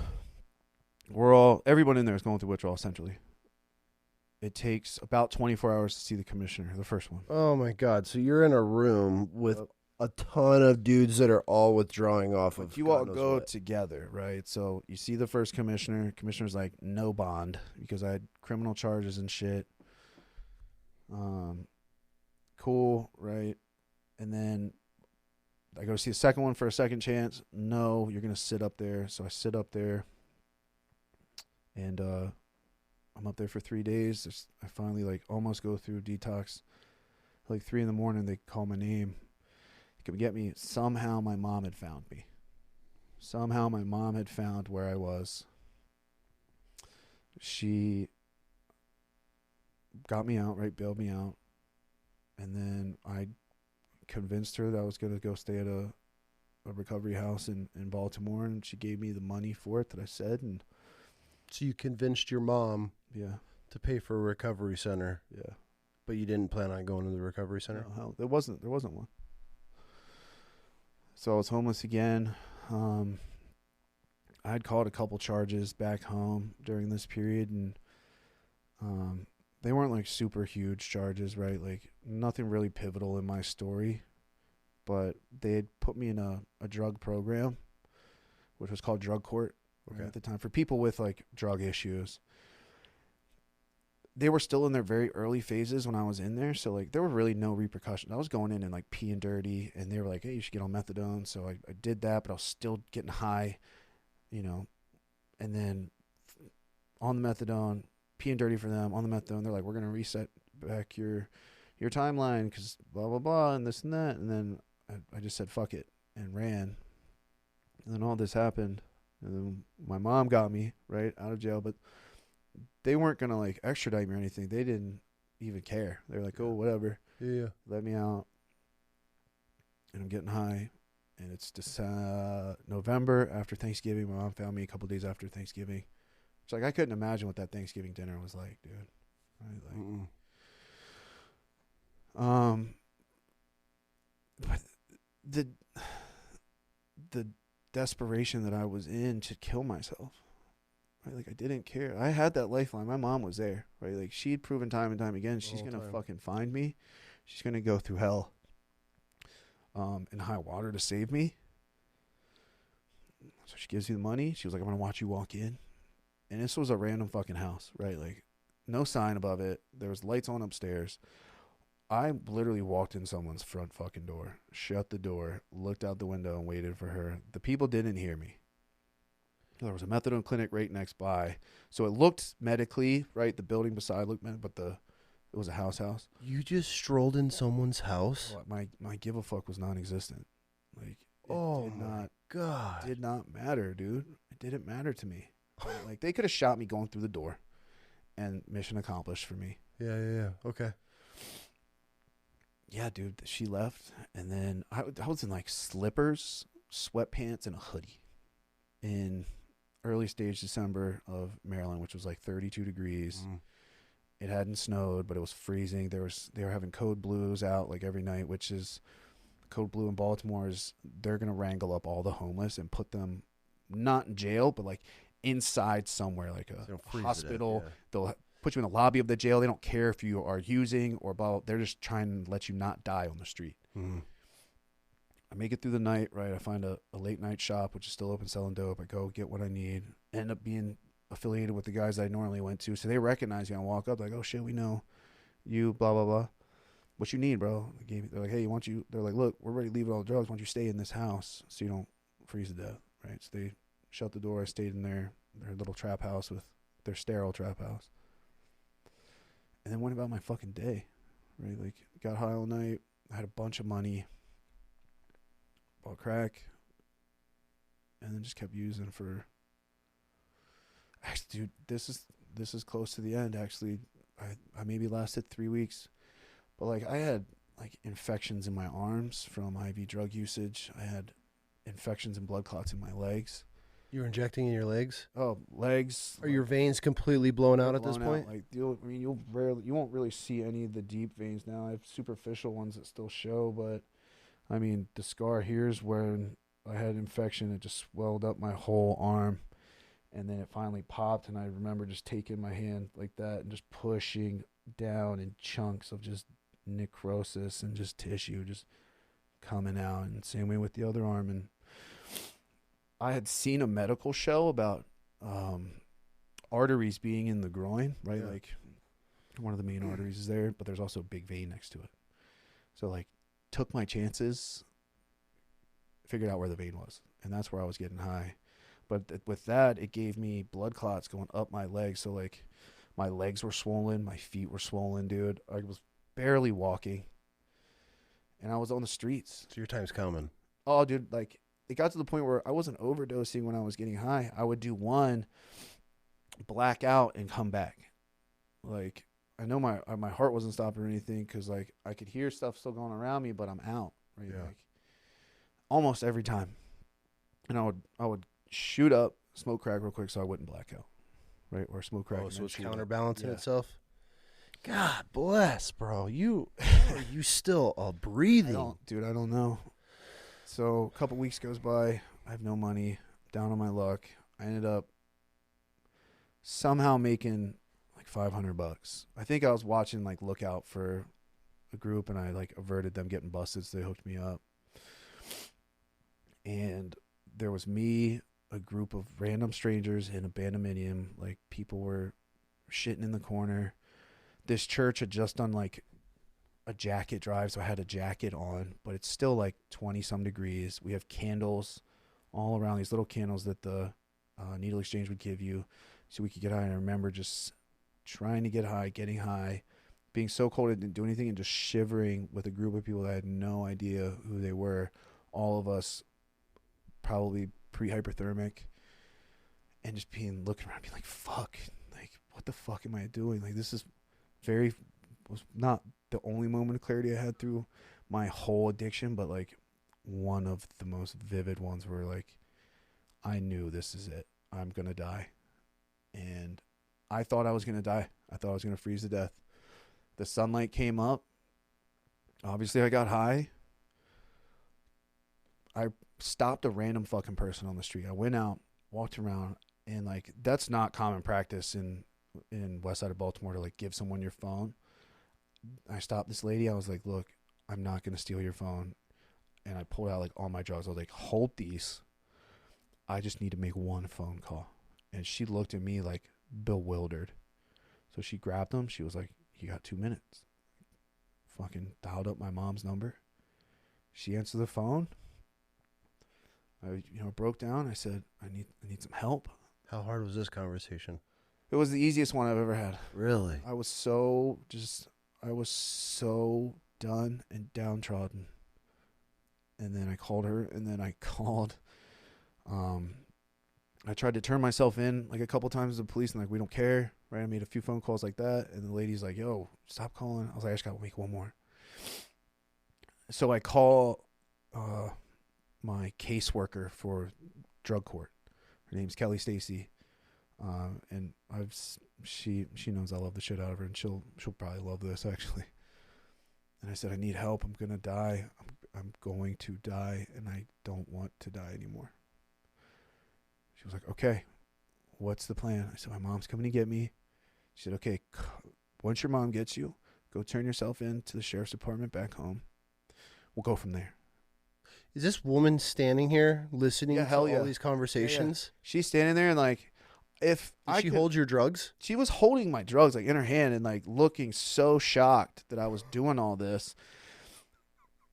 Everyone in there is going through withdrawal essentially. It takes about 24 hours to see the commissioner, the first one. Oh my God. So you're in a room with a ton of dudes that are all withdrawing off of. You all go together, right? So you see the first commissioner. Commissioner's like, no bond, because I had criminal charges and shit. Cool, right? And then I go see the second one for a second chance. No, you're going to sit up there. So I sit up there, and I'm up there for 3 days. I finally like almost go through detox. Like 3 a.m, they call my name. They could get me. Somehow my mom had found me. Somehow my mom had found where I was. She got me out, right? Bailed me out. And then I convinced her that I was going to go stay at a recovery house in Baltimore, and she gave me the money for it that I said. And so you convinced your mom to pay for a recovery center. Yeah. But you didn't plan on going to the recovery center? No, hell, there wasn't one. So I was homeless again. I had called a couple charges back home during this period, and they weren't like super huge charges, right? Like nothing really pivotal in my story, but they had put me in a drug program, which was called drug court at the time, for people with like drug issues. They were still in their very early phases when I was in there, so like there were really no repercussions. I was going in and like peeing dirty, and they were like, hey, you should get on methadone. So I did that, but I was still getting high, and then on the methadone, peeing dirty for them, on the methadone, they're like, we're going to reset back your timeline because blah, blah, blah, and this and that. And then I just said, fuck it, and ran. And then all this happened, and then my mom got me, right, out of jail, but they weren't going to like extradite me or anything. They didn't even care. They were like, oh, whatever. Yeah. Let me out. And I'm getting high. And it's just November after Thanksgiving. My mom found me a couple days after Thanksgiving. It's like I couldn't imagine what that Thanksgiving dinner was like, dude. Right? Like, but the desperation that I was in to kill myself. Right? Like I didn't care. I had that lifeline. My mom was there, right? Like she'd proven time and time again, she's going to fucking find me. She's going to go through hell in high water to save me. So she gives you the money. She was like, I'm going to watch you walk in. And this was a random fucking house, right? Like no sign above it. There was lights on upstairs. I literally walked in someone's front fucking door, shut the door, looked out the window and waited for her. The people didn't hear me. There was a methadone clinic right next by. So it looked medically, right? The building beside looked medical, but it was a house. You just strolled in someone's house? Well, my give a fuck was non-existent. Like, oh my God. It did not matter, dude. It didn't matter to me. Like, they could have shot me going through the door, and mission accomplished for me. Yeah. Okay. Yeah, dude, she left, and then I was in like slippers, sweatpants, and a hoodie in early stage December of Maryland, which was like 32 degrees. It hadn't snowed, but it was freezing. They were having code blues out like every night, which is code blue in Baltimore is they're gonna wrangle up all the homeless and put them not in jail, but like inside somewhere, like a hospital. They'll put you in the lobby of the jail. They don't care if you are using or blah. They're just trying to let you not die on the street. I make it through the night, right? I find a late night shop, which is still open selling dope. I go get what I need. End up being affiliated with the guys I normally went to. So they recognize me. I walk up like, oh shit, we know you, blah, blah, blah. What you need, bro? They're like, hey, they're like, look, we're ready to leave all the drugs. Why don't you stay in this house so you don't freeze to death, right? So they shut the door. I stayed in their little trap house with their sterile trap house. And then went about my fucking day, right? Like, got high all night. I had a bunch of money. Bought crack. And then just kept using for... Actually, dude, this is close to the end, actually. I maybe lasted 3 weeks. But, like, I had, like, infections in my arms from IV drug usage. I had infections and blood clots in my legs. You were injecting in your legs? Oh, legs. Are your veins completely blown out at this point? Like, you won't really see any of the deep veins now. I have superficial ones that still show, but I mean, the scar here is where I had infection. It just swelled up my whole arm, and then it finally popped. And I remember just taking my hand like that and just pushing down in chunks of just necrosis and just tissue just coming out. And same way with the other arm. And I had seen a medical show about arteries being in the groin, right? Yeah. Like, one of the main arteries is there, but there's also a big vein next to it. So, like, took my chances, figured out where the vein was, and that's where I was getting high. But with that, it gave me blood clots going up my legs. So, like, my legs were swollen, my feet were swollen, dude. I was barely walking, and I was on the streets. So your time's coming. Oh, dude, like, it got to the point where I wasn't overdosing when I was getting high. I would do one, black out, and come back. Like, I know my heart wasn't stopping or anything because, like, I could hear stuff still going around me, but I'm out. Right? Yeah. Like, almost every time. And I would shoot up, smoke crack real quick so I wouldn't black out. Right? Or smoke crack. Oh, so it's counterbalancing itself? God bless, bro. You still breathing. I don't know. So a couple weeks goes by. I have no money. Down on my luck. I ended up somehow making like $500. I think I was watching like Lookout for a group, and I like averted them getting busted, so they hooked me up. And there was me, a group of random strangers in a bandominium. Like, people were shitting in the corner. This church had just done like a jacket drive, so I had a jacket on, but it's still like 20 some degrees. We have candles all around, these little candles that the needle exchange would give you so we could get high. And I remember just trying to get high, getting high, being so cold I didn't do anything, and just shivering with a group of people that I had no idea who they were. All of us probably pre-hyperthermic, and just looking around being like, fuck, like, what the fuck am I doing? Like, this is was not the only moment of clarity I had through my whole addiction, but like one of the most vivid ones where like I knew this is it. I'm going to die. And I thought I was going to die. I thought I was going to freeze to death. The sunlight came up. Obviously I got high. I stopped a random fucking person on the street. I went out, walked around, and like, that's not common practice in west side of Baltimore to like give someone your phone. I stopped this lady. I was like, look, I'm not going to steal your phone. And I pulled out like all my drugs. I was like, hold these. I just need to make one phone call. And she looked at me like bewildered. So she grabbed them. She was like, you got 2 minutes. Fucking dialed up my mom's number. She answered the phone. I broke down. I said, I need some help. How hard was this conversation? It was the easiest one I've ever had. Really? I was so done and downtrodden. And then I called her, and then I called I tried to turn myself in like a couple times to the police, and like, we don't care, right? I made a few phone calls like that, and the lady's like, yo, stop calling. I was like, I just got to make one more. So I call my caseworker for drug court. Her name's Kelly Stacy, and she knows I love the shit out of her, and she'll probably love this actually. And I said, I need help. I'm gonna die. I'm going to die, and I don't want to die anymore. She was like, okay, what's the plan? I said, my mom's coming to get me. She said, okay, once your mom gets you, go turn yourself in to the sheriff's department back home. We'll go from there. Is this woman standing here listening to all yeah. these conversations? Yeah. She's standing there and like, if Did she hold your drugs? She was holding my drugs like in her hand and like looking so shocked that I was doing all this.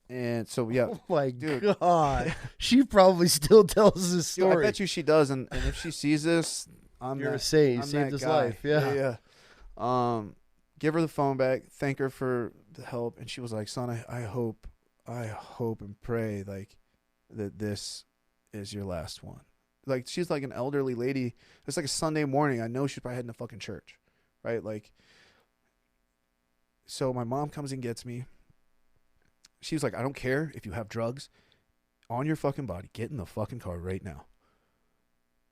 And so, yeah. Oh, my God. She probably still tells this story. Dude, I bet you she does. And if she sees this, You're a saint. You saved his life. Yeah. Give her the phone back. Thank her for the help. And she was like, son, I hope and pray like that this is your last one. Like, she's like an elderly lady. It's like a Sunday morning. I know she's probably heading to fucking church. Right? Like, so my mom comes and gets me. She was like, I don't care if you have drugs on your fucking body. Get in the fucking car right now.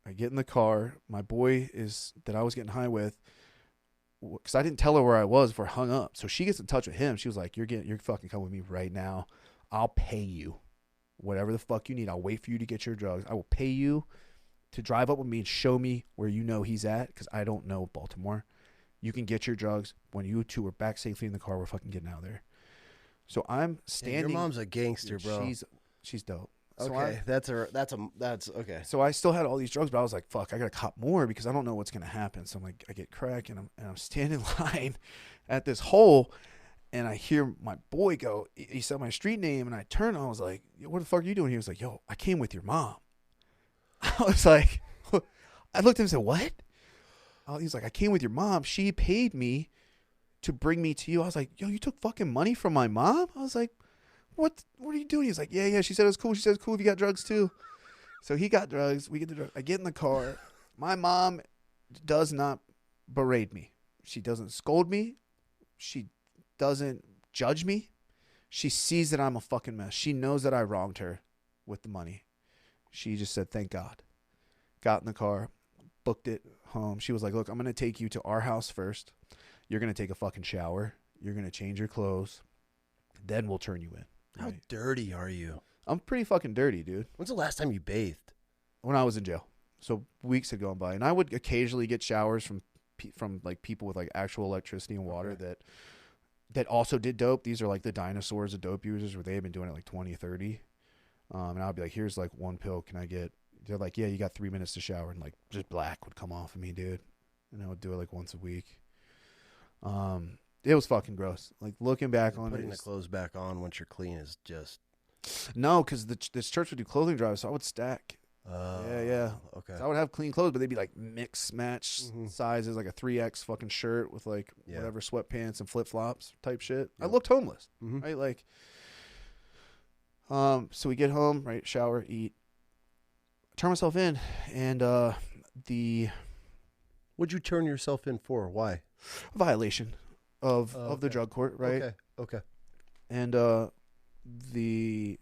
I get in the car. My boy that I was getting high with, because I didn't tell her where I was before I hung up. So she gets in touch with him. She was like, you're fucking coming with me right now. I'll pay you whatever the fuck you need. I'll wait for you to get your drugs. I will pay you to drive up with me and show me where you know he's at, because I don't know Baltimore. You can get your drugs. When you two are back safely in the car, we're fucking getting out of there. So I'm standing. Your mom's a gangster, bro. She's dope. Okay, so that's okay. So I still had all these drugs, but I was like, fuck, I gotta cop more because I don't know what's gonna happen. So I'm like, I get crack, and I'm standing in line at this hole, and I hear my boy go. He said my street name, and I turned. And I was like, what the fuck are you doing? He was like, yo, I came with your mom. I was like, I looked at him and said, what? He was like, I came with your mom. She paid me to bring me to you. I was like, yo, you took fucking money from my mom? I was like, what are you doing? He's like, yeah. She said it was cool. She said it's cool if you got drugs too. So he got drugs. We get the drugs. I get in the car. My mom does not berate me. She doesn't scold me. She doesn't judge me. She sees that I'm a fucking mess. She knows that I wronged her with the money. She just said, thank God. Got in the car, booked it home. She was like, look, I'm going to take you to our house first. You're going to take a fucking shower. You're going to change your clothes. Then we'll turn you in. How dirty are you? I'm pretty fucking dirty, dude. When's the last time you bathed? When I was in jail. So weeks had gone by. And I would occasionally get showers from like people with like actual electricity and water that also did dope. These are like the dinosaurs of dope users where they had been doing it like 20, 30. And I'd be like, here's like one pill. Can I get? They're like, yeah, you got 3 minutes to shower. And like just black would come off of me, dude. And I would do it like once a week. It was fucking gross. Like looking back on it. Putting the clothes back on once you're clean is just. No, because this church would do clothing drives, so I would stack. Yeah. Okay. So I would have clean clothes, but they'd be like mix match sizes, like a 3X fucking shirt with like whatever sweatpants and flip flops type shit. Yeah. I looked homeless, right? Like, so we get home, right? Shower, eat, turn myself in, and What'd you turn yourself in for? Why? A violation of the drug court, right? Okay. And the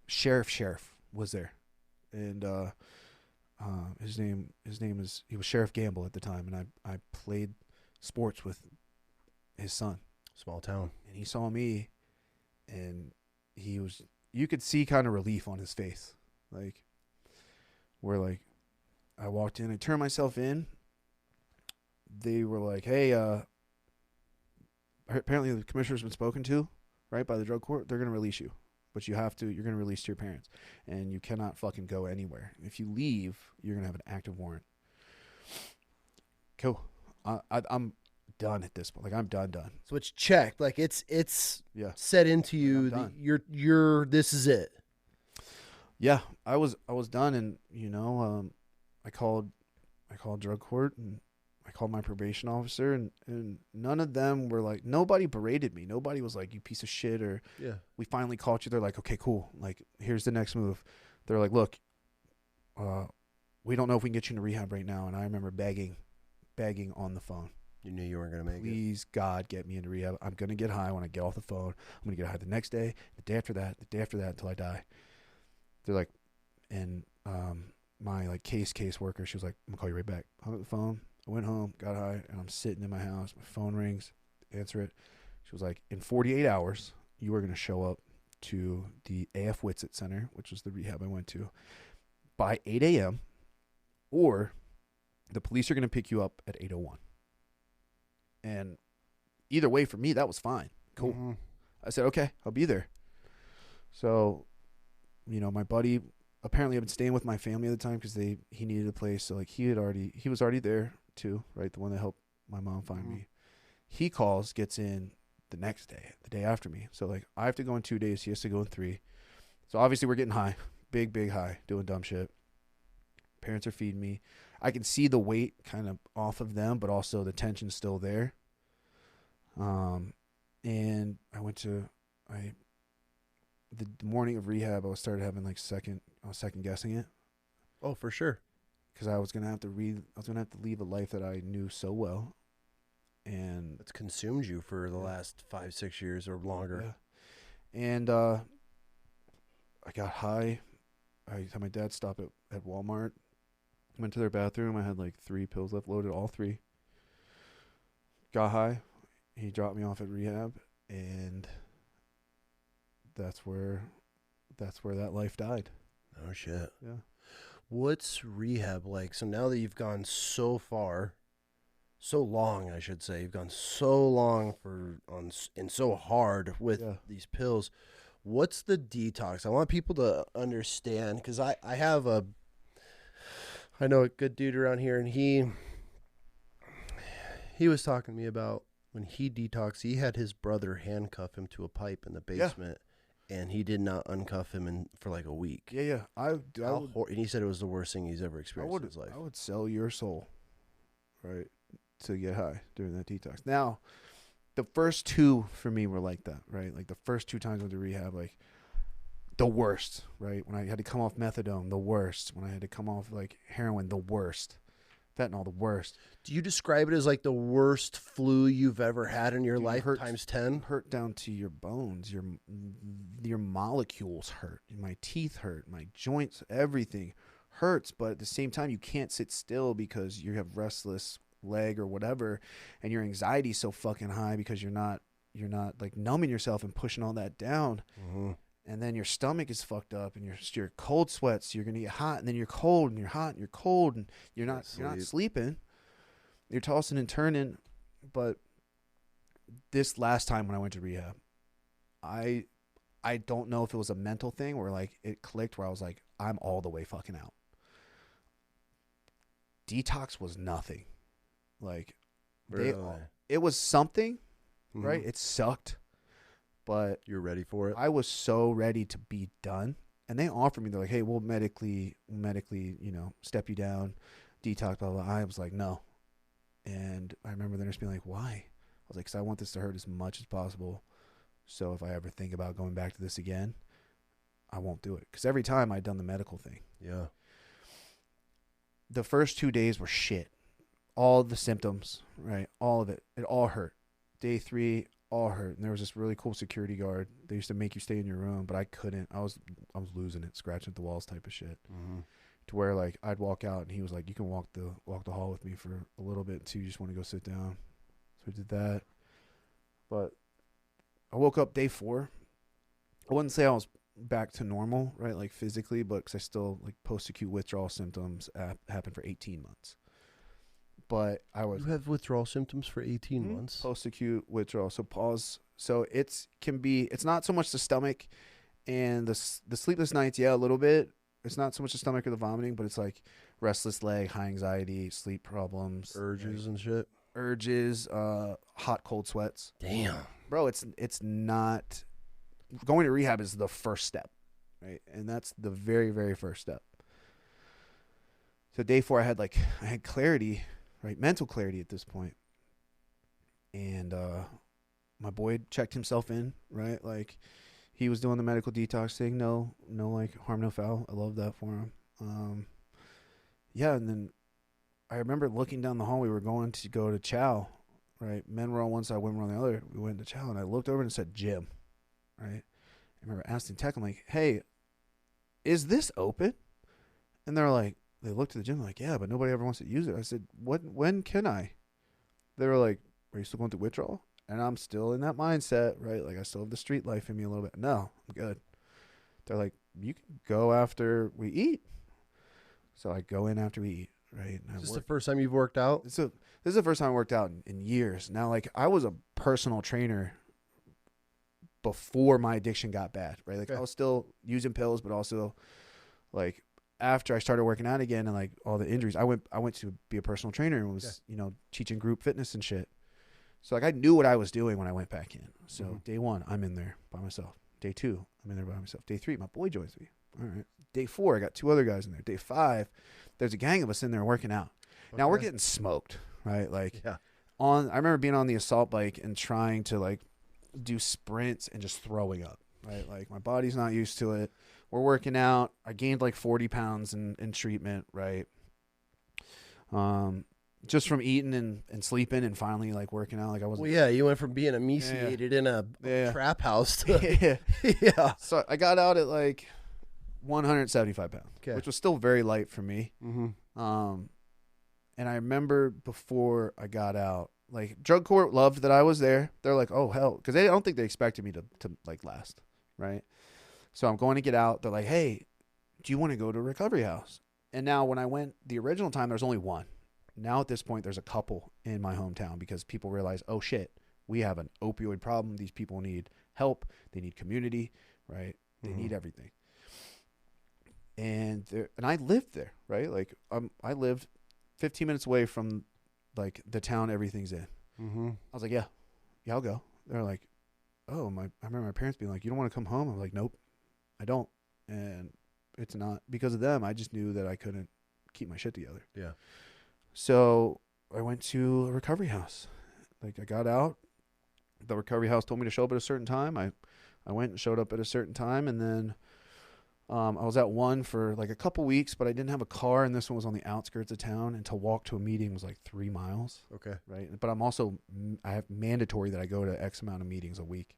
sheriff was there, and his name he was Sheriff Gamble at the time, and I played sports with his son. Small town. And he saw me, and you could see kind of relief on his face, like where like I walked in, I turned myself in. They were like, hey, apparently the commissioner's been spoken to, right, by the drug court. They're going to release you, but you're going to release to your parents, and you cannot fucking go anywhere. If you leave, you're going to have an active warrant. Cool. I'm done at this point. Like, I'm done. So it's checked. Like it's set into you. You're this is it. Yeah, I was done, and I called drug court, and I called my probation officer, and none of them were like, nobody berated me. Nobody was like, you piece of shit, or we finally caught you. They're like, okay, cool. Like, here's the next move. They're like, look, we don't know if we can get you into rehab right now. And I remember begging on the phone. You knew you weren't going to make it. Please, God, get me into rehab. I'm going to get high when I get off the phone. I'm going to get high the next day, the day after that, until I die. They're like, and my like caseworker, she was like, I'm going to call you right back. Hung up the phone. I went home, got high, and I'm sitting in my house. My phone rings. Answer it. She was like, in 48 hours, you are going to show up to the AF Whitsitt Center, which was the rehab I went to, by 8 a.m., or the police are going to pick you up at 8:01. And either way, for me, that was fine. Cool. Mm-hmm. I said, okay, I'll be there. So, you know, my buddy, apparently I've been staying with my family at the time because he needed a place. So like he was already there too, right? The one that helped my mom find me. He calls, gets in the next day, the day after me. So like I have to go in 2 days. He has to go in 3. So obviously we're getting high, big high, doing dumb shit. Parents are feeding me. I can see the weight kind of off of them, but also the tension's still there. And I went to, the morning of rehab, I started having like second guessing it. Oh, for sure. Because I was going to have to leave a life that I knew so well. And it's consumed you for the last 5-6 years or longer. Yeah. And, I got high. I had my dad stop at Walmart. Went to their bathroom. I had like 3 pills left, loaded all 3. Got high. He dropped me off at rehab, and that's where that life died. Oh shit. Yeah. What's rehab like? So now that you've gone so far, so long, I should say, you've gone so long and so hard with these pills. What's the detox? I want people to understand, because I know a good dude around here, and he was talking to me about when he detoxed, he had his brother handcuff him to a pipe in the basement, and he did not uncuff him for like a week. Yeah. And he said it was the worst thing he's ever experienced in his life. I would sell your soul, right, to get high during that detox. Now, the first 2 for me were like that, right? Like the first 2 times I went to rehab, like the worst, right? When I had to come off methadone, the worst. When I had to come off like heroin, the worst. Fentanyl, the worst. Do you describe it as like the worst flu you've ever had in your life times 10? Hurt down to your bones. Your molecules hurt. My teeth hurt. My joints, everything hurts. But at the same time, you can't sit still because you have restless leg or whatever, and your anxiety's so fucking high because you're not like numbing yourself and pushing all that down. Mm-hmm. And then your stomach is fucked up, and you're cold sweats. You're gonna get hot, and then you're cold, and you're hot, and you're cold, and you're not sleeping. You're tossing and turning. But this last time when I went to rehab, I don't know if it was a mental thing where like it clicked, where I was like, I'm all the way fucking out. Detox was nothing. Like, really? It was something, right? It sucked. But you're ready for it. I was so ready to be done, and they offered me. They're like, "Hey, we'll medically, step you down, detox." Blah blah. I was like, "No," and I remember the nurse being like, "Why?" I was like, "Because I want this to hurt as much as possible. So if I ever think about going back to this again, I won't do it." Because every time I'd done the medical thing, the first 2 days were shit. All the symptoms, right? All of it. It all hurt. Day 3. All hurt. And there was this really cool security guard. They used to make you stay in your room, but I couldn't. I was losing it, scratching at the walls type of shit. Mm-hmm. To where like I'd walk out and he was like, "You can walk the hall with me for a little bit too. You just want to go sit down." So we did that. But I woke up day 4. I wouldn't say I was back to normal, right? Like physically, but because I still like post-acute withdrawal symptoms happened for 18 months. But I was. You have withdrawal symptoms for 18 months? Post-acute withdrawal. So pause. So it's not so much the stomach and the sleepless nights. Yeah, a little bit. It's not so much the stomach or the vomiting, but it's like restless leg, high anxiety, sleep problems. Urges and shit. Urges, hot, cold sweats. Damn. Bro, it's not. Going to rehab is the first step, right? And that's the very, very first step. So day 4, I had clarity. Right, mental clarity at this point. And my boy checked himself in, right? Like he was doing the medical detox thing. No like harm, no foul. I love that for him. yeah, and then I remember looking down the hall. We were going to go to Chow, right? Men were on one side, women were on the other. We went to Chow, and I looked over and it said gym, right? I remember asking tech, I'm like, hey, is this open? And they're like, they looked at the gym, like, yeah, but nobody ever wants to use it. I said, when can I? They were like, are you still going through withdrawal? And I'm still in that mindset, right? Like, I still have the street life in me a little bit. No, I'm good. They're like, you can go after we eat. So I go in after we eat, right? And Is this the first time you've worked out? This is the first time I worked out in years. Now, like, I was a personal trainer before my addiction got bad, right? Like, I was still using pills, but also, like, after I started working out again and like all the injuries, I went to be a personal trainer and was, teaching group fitness and shit. So like I knew what I was doing when I went back in. So day 1, I'm in there by myself. Day 2, I'm in there by myself. Day 3, my boy joins me. All right. Day 4, I got 2 other guys in there. Day 5, there's a gang of us in there working out. Now we're getting smoked, right? Like I remember being on the assault bike and trying to like do sprints and just throwing up, right? Like my body's not used to it. We're working out. I gained like 40 pounds in treatment, right? Just from eating and sleeping and finally like working out. Like I wasn't. Well, yeah, you went from being emaciated in a trap house to yeah. So I got out at like 175 pounds, which was still very light for me. And I remember before I got out, like drug court loved that I was there. They're like, oh hell, because I don't think they expected me to like last, right? So I'm going to get out. They're like, hey, do you want to go to a recovery house? And now when I went the original time, there's only one. Now at this point, there's a couple in my hometown because people realize, oh shit, we have an opioid problem. These people need help. They need community, right? They need everything. And I lived there, right? Like I lived 15 minutes away from like the town everything's in. I was like, yeah, I'll go. They're like, oh, I remember my parents being like, you don't want to come home? I'm like, nope, I don't. And it's not because of them. I just knew that I couldn't keep my shit together. Yeah. So I went to a recovery house. Like I got out. The recovery house told me to show up at a certain time. I went and showed up at a certain time, and then I was at one for like a couple weeks, but I didn't have a car, and this one was on the outskirts of town, and to walk to a meeting was like 3 miles. Okay. Right. But I have mandatory that I go to X amount of meetings a week.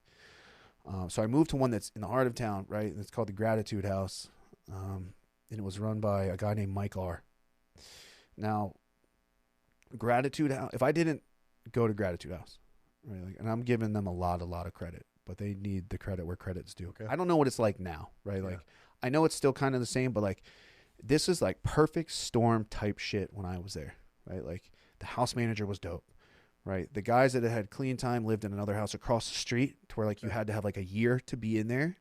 So I moved to one that's in the heart of town, right? And it's called the Gratitude House. And it was run by a guy named Mike R. Now, Gratitude House, if I didn't go to Gratitude House, right? Like, and I'm giving them a lot of credit, but they need the credit where credit's due. Okay. I don't know what it's like now, right? Like, I know it's still kind of the same, but like, this is like perfect storm type shit when I was there, right? Like, the house manager was dope, right? The guys that had clean time lived in another house across the street to where like you had to have like a year to be in there.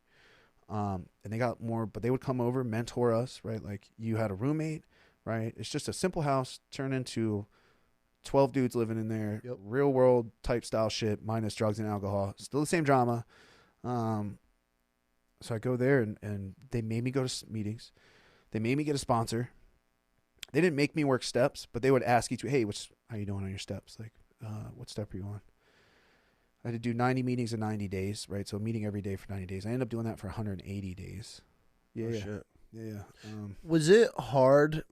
And they got more, but they would come over, mentor us, right? Like you had a roommate, right? It's just a simple house turned into 12 dudes living in there, real world type style shit, minus drugs and alcohol. Still the same drama. So I go there and they made me go to meetings. They made me get a sponsor. They didn't make me work steps, but they would ask each, hey, how you doing on your steps? Like, what step are you on? I had to do 90 meetings in 90 days, right? So a meeting every day for 90 days. I ended up doing that for 180 days. Yeah. Oh, shit. Yeah. Was it hard?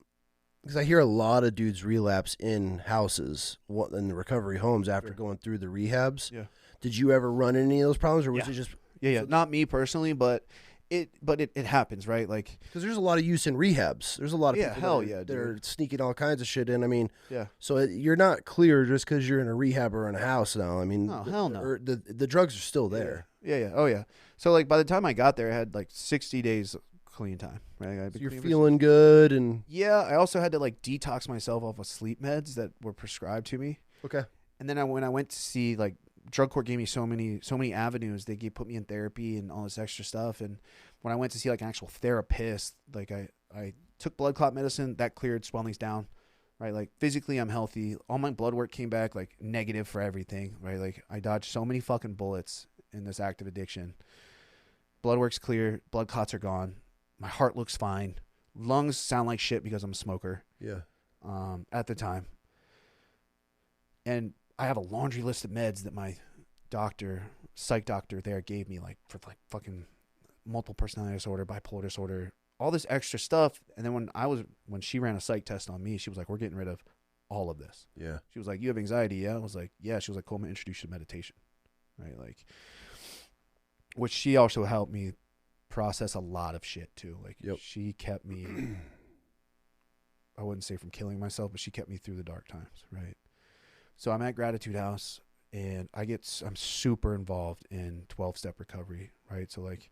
Because I hear a lot of dudes relapse in houses, in the recovery homes after going through the rehabs. Yeah. Did you ever run into any of those problems, or was it just? Yeah. Not me personally, but it happens, right? Like, because there's a lot of use in rehabs. There's a lot of people that are sneaking all kinds of shit in. I mean, so you're not clear just because you're in a rehab or in a house now. I mean, no, hell no. The drugs are still there. Yeah. Oh yeah. So like by the time I got there, I had like 60 days clean time, right? So you're feeling good, and I also had to like detox myself off of sleep meds that were prescribed to me. Okay. And then when I went to see, like, drug court gave me so many avenues. They put me in therapy and all this extra stuff. And when I went to see like an actual therapist, like I took blood clot medicine that cleared swellings down, right? Like physically I'm healthy. All my blood work came back like negative for everything, right? Like I dodged so many fucking bullets in this active addiction. Blood work's clear. Blood clots are gone. My heart looks fine. Lungs sound like shit because I'm a smoker. Yeah. At the time. And I have a laundry list of meds that my psych doctor there gave me, like for like fucking multiple personality disorder, bipolar disorder, all this extra stuff. And then when she ran a psych test on me, she was like, we're getting rid of all of this. Yeah. She was like, you have anxiety? Yeah. I was like, yeah. She was like, cool, I'm gonna introduce you to meditation. Right. Like, which she also helped me process a lot of shit too. Like she kept me, I wouldn't say from killing myself, but she kept me through the dark times. Right. So I'm at Gratitude House and I'm super involved in 12-step recovery. Right. So like,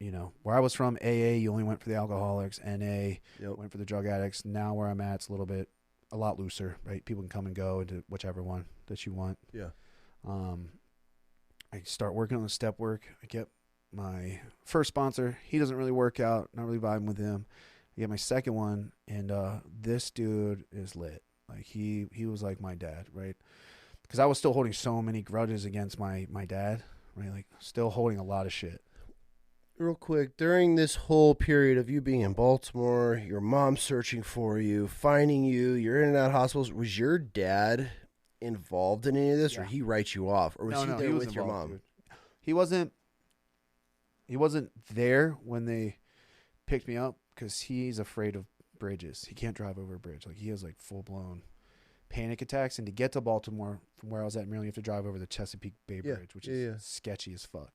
you know, where I was from, AA, you only went for the alcoholics. NA, went for the drug addicts. Now where I'm at, it's a lot looser, right? People can come and go into whichever one that you want. Yeah. I start working on the step work. I get my first sponsor. He doesn't really work out. Not really vibing with him. I get my second one, and this dude is lit. Like he was like my dad, right? Because I was still holding so many grudges against my dad, right? Like still holding a lot of shit. Real quick, during this whole period of you being in Baltimore, your mom searching for you, finding you, you're in and out of hospitals, was your dad involved in any of this, or he writes you off, or was he there with your mom? Dude. He wasn't there when they picked me up because he's afraid of bridges. He can't drive over a bridge. Like he has like full-blown panic attacks, and to get to Baltimore from where I was at in Maryland, you have to drive over the Chesapeake Bay Bridge, which is sketchy as fuck.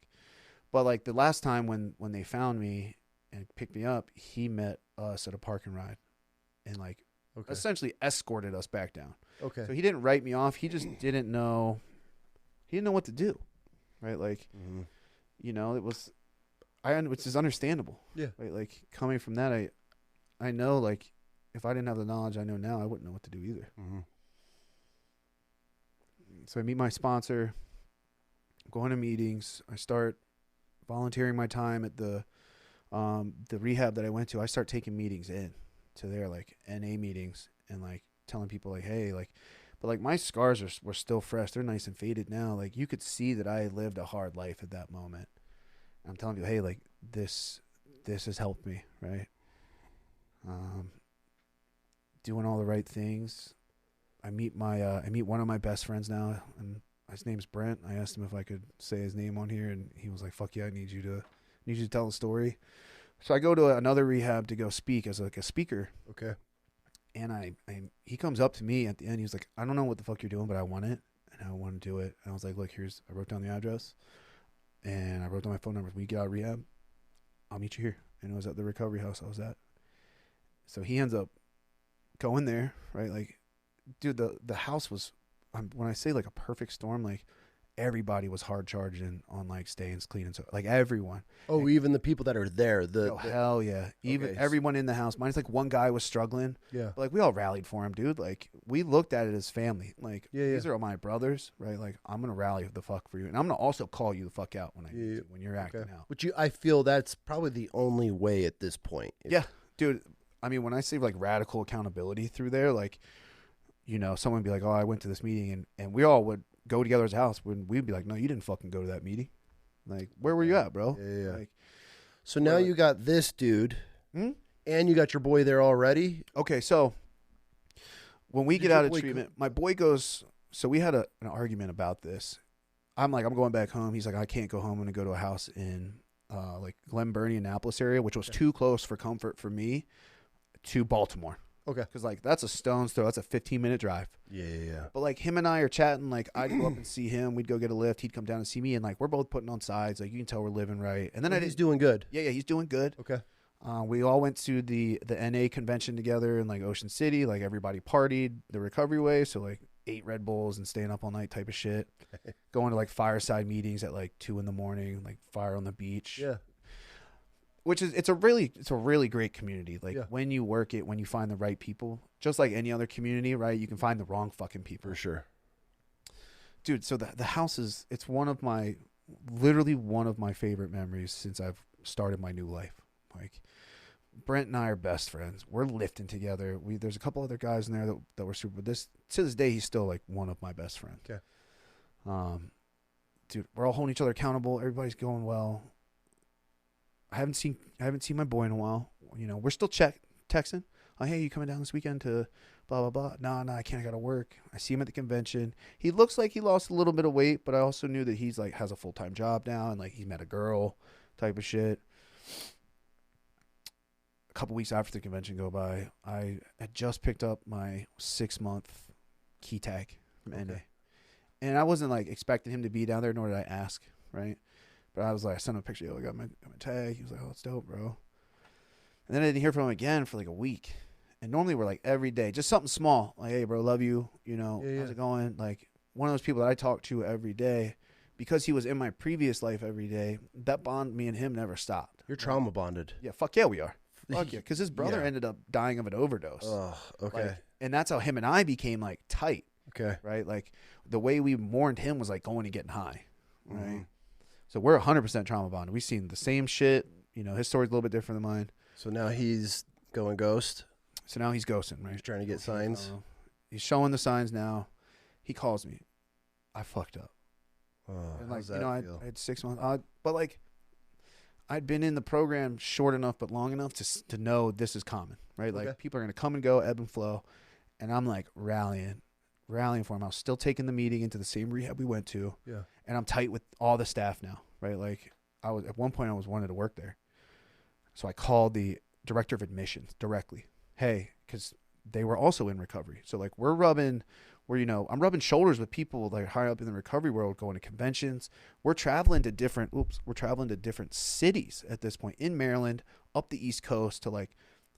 But like the last time when they found me and picked me up, he met us at a park and ride and like essentially escorted us back down. Okay. So he didn't write me off. He just didn't know. He didn't know what to do. Right. Like, you know, which is understandable. Yeah. Right. Like coming from that, I know like if I didn't have the knowledge I know now, I wouldn't know what to do either. So I meet my sponsor, going to meetings. I start volunteering my time at the rehab that I went to. I start taking meetings in to their like NA meetings and like telling people like, hey, like, but like my scars were still fresh. They're nice and faded now. Like you could see that I lived a hard life at that moment. I'm telling you, hey, like this has helped me, right? Doing all the right things. I meet one of my best friends now, and his name's Brent. I asked him if I could say his name on here, and he was like, "Fuck yeah, I need you to tell a story." So I go to another rehab to go speak as like a speaker. Okay. And he comes up to me at the end. He was like, "I don't know what the fuck you're doing, but I want it, and I want to do it." And I was like, "Look, I wrote down the address, and I wrote down my phone number. When you get out of rehab, I'll meet you here." And it was at the recovery house I was at. So he ends up going there, right? Like, dude, the house was. When I say like a perfect storm, like everybody was hard charging on like staying clean and so like everyone. Oh, like, even the people that are there. Hell yeah. Even everyone in the house. Mine's like one guy was struggling. Yeah. But like we all rallied for him, dude. Like we looked at it as family. Like these are all my brothers, right? Like I'm gonna rally the fuck for you, and I'm gonna also call you the fuck out when you're acting out. But I feel that's probably the only way at this point. Yeah, dude. I mean, when I say like radical accountability through there, like. You know, someone would be like, "Oh, I went to this meeting," and we all would go together as a house. When we'd be like, "No, you didn't fucking go to that meeting. Like, where were you at, bro?" Yeah. Like, so now you got this dude, and you got your boy there already. Okay, so when we get out of treatment, my boy goes. So we had an argument about this. I'm like, I'm going back home. He's like, I can't go home. I'm gonna go to a house in like Glen Burnie, Annapolis area, which was too close for comfort for me to Baltimore. Okay. Because, like, that's a stone's throw. That's a 15-minute drive. Yeah. But, like, him and I are chatting. Like, I'd go up and see him. We'd go get a lift. He'd come down and see me. And, like, we're both putting on sides. Like, you can tell we're living right. And then he's doing good. Yeah, he's doing good. Okay. We all went to the NA convention together in, like, Ocean City. Like, everybody partied the recovery way. So, like, 8 Red Bulls and staying up all night type of shit. Going to, like, fireside meetings at, like, 2 in the morning. Like, fire on the beach. Yeah. Which is it's a really great community. Like when you work it, when you find the right people, just like any other community, right? You can find the wrong fucking people. For sure. Dude, so the house it's literally one of my favorite memories since I've started my new life. Like Brent and I are best friends. We're lifting together. There's a couple other guys in there that were super, but to this day he's still like one of my best friends. Okay. Dude, we're all holding each other accountable. Everybody's going well. I haven't seen my boy in a while. You know, we're still texting. Oh, hey, you coming down this weekend to blah, blah, blah. No, I can't. I got to work. I see him at the convention. He looks like he lost a little bit of weight, but I also knew that he's like has a full-time job now and like he met a girl type of shit. a couple weeks after the convention go by, I had just picked up my 6-month key tag from NA. And I wasn't like expecting him to be down there, nor did I ask, right? But I was like, I sent him a picture. Yo, I got my tag. He was like, oh, that's dope, bro. And then I didn't hear from him again for like a week. And normally we're like every day, just something small. Like, hey, bro, love you. You know, how's it going? Like one of those people that I talk to every day, because he was in my previous life every day, that bond, me and him never stopped. You're trauma bonded. Yeah, fuck yeah, we are. Fuck yeah. Because his brother ended up dying of an overdose. Oh, okay. Like, and that's how him and I became like tight. Okay. Right? Like the way we mourned him was like going and getting high. Right? So we're 100% trauma bonded. We've seen the same shit. You know, his story's a little bit different than mine. So now he's going ghost. So now he's ghosting, right? He's trying to get signs. He's showing the signs now. He calls me. I fucked up. Oh, and like, how's that you know, feel? I had 6 months. But like, I'd been in the program short enough but long enough to know this is common, right? Like people are going to come and go, ebb and flow. And I'm like rallying for him. I was still taking the meeting into the same rehab we went to. Yeah. And I'm tight with all the staff now, right? Like at one point I was wanted to work there. So I called the director of admissions directly. Hey, because they were also in recovery. So like I'm rubbing shoulders with people like high up in the recovery world, going to conventions. We're traveling to different cities at this point in Maryland, up the East Coast to like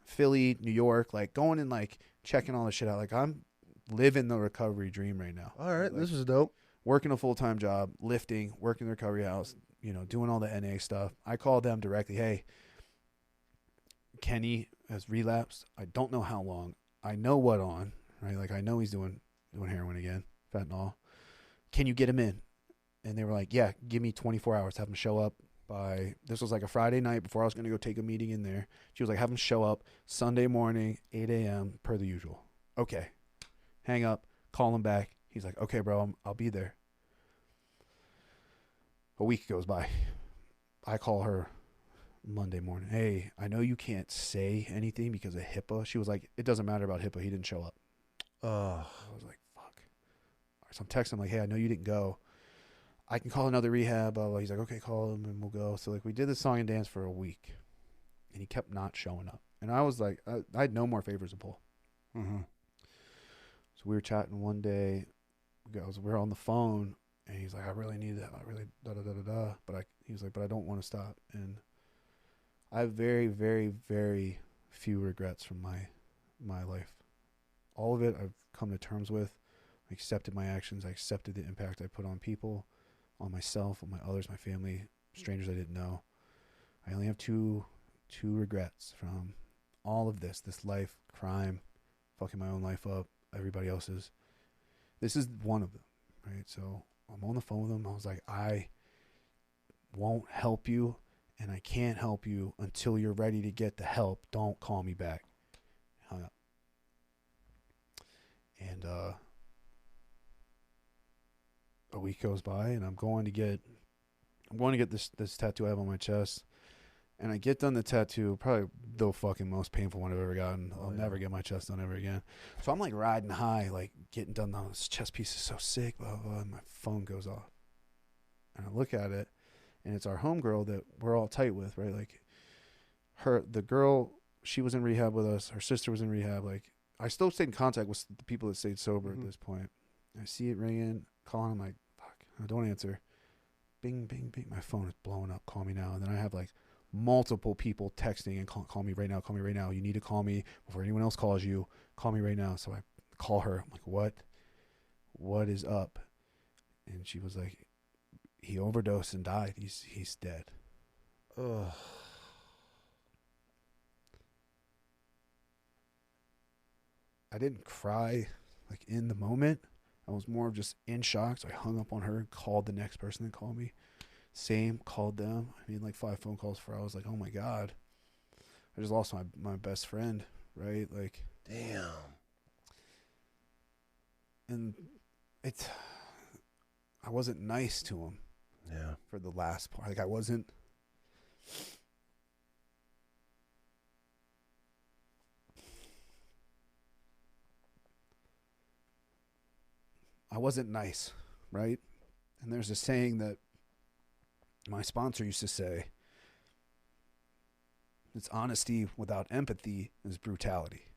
Philly, New York, like going and like checking all this shit out. Like I'm living the recovery dream right now. All right. Like, This is dope. Working a full-time job, lifting, working the recovery house, you know, doing all the NA stuff. I called them directly. Hey, Kenny has relapsed. I don't know how long. I know what on, right? Like I know he's doing heroin again, fentanyl. Can you get him in? And they were like, yeah, give me 24 hours. Have him show up by, this was like a Friday night before I was going to go take a meeting in there. She was like, have him show up Sunday morning, 8 a.m. per the usual. Okay. Hang up, call him back. He's like, okay, bro, I'll be there. A week goes by. I call her Monday morning. Hey, I know you can't say anything because of HIPAA. She was like, it doesn't matter about HIPAA. He didn't show up. I was like, fuck. So I'm texting him like, hey, I know you didn't go. I can call another rehab. He's like, okay, call him and we'll go. So like we did the song and dance for a week and he kept not showing up. And I was like, I had no more favors to pull. Mm-hmm. So we were chatting one day. We're on the phone and he's like, I really need that. I really da-da-da-da-da. But he was like, but I don't want to stop. And I have very, very, very few regrets from my life. All of it I've come to terms with. I accepted my actions. I accepted the impact I put on people, on myself, on my others, my family, strangers I didn't know. I only have two regrets from all of this life, crime, fucking my own life up, everybody else's. This is one of them, right? So I'm on the phone with him. I was like, I won't help you and I can't help you until you're ready to get the help. Don't call me back. Hung up. And a week goes by and I'm going to get this tattoo I have on my chest. And I get done the tattoo, probably the fucking most painful one I've ever gotten. I'll never get my chest done ever again. So I'm like riding high, like getting done. Oh, this chest piece is so sick, blah, blah, blah. And my phone goes off. And I look at it, and it's our homegirl that we're all tight with, right? Like the girl, she was in rehab with us. Her sister was in rehab. Like I still stayed in contact with the people that stayed sober at this point. I see it ringing, calling. I'm like, fuck, I don't answer. Bing, bing, bing. My phone is blowing up. Call me now. And then I have like multiple people texting and call me right now. Call me right now. You need to call me before anyone else calls you. Call me right now. So I call her. I'm like, what is up? And she was like, he overdosed and died. He's dead. Ugh. I didn't cry like in the moment. I was more of just in shock. So I hung up on her and called the next person that called me. Same, called them. I mean, like 5 phone calls before I was like, oh my God, I just lost my best friend, right? Like, damn. And I wasn't nice to him. Yeah. For the last part. Like I wasn't nice, right? And there's a saying that my sponsor used to say, It's honesty without empathy is brutality.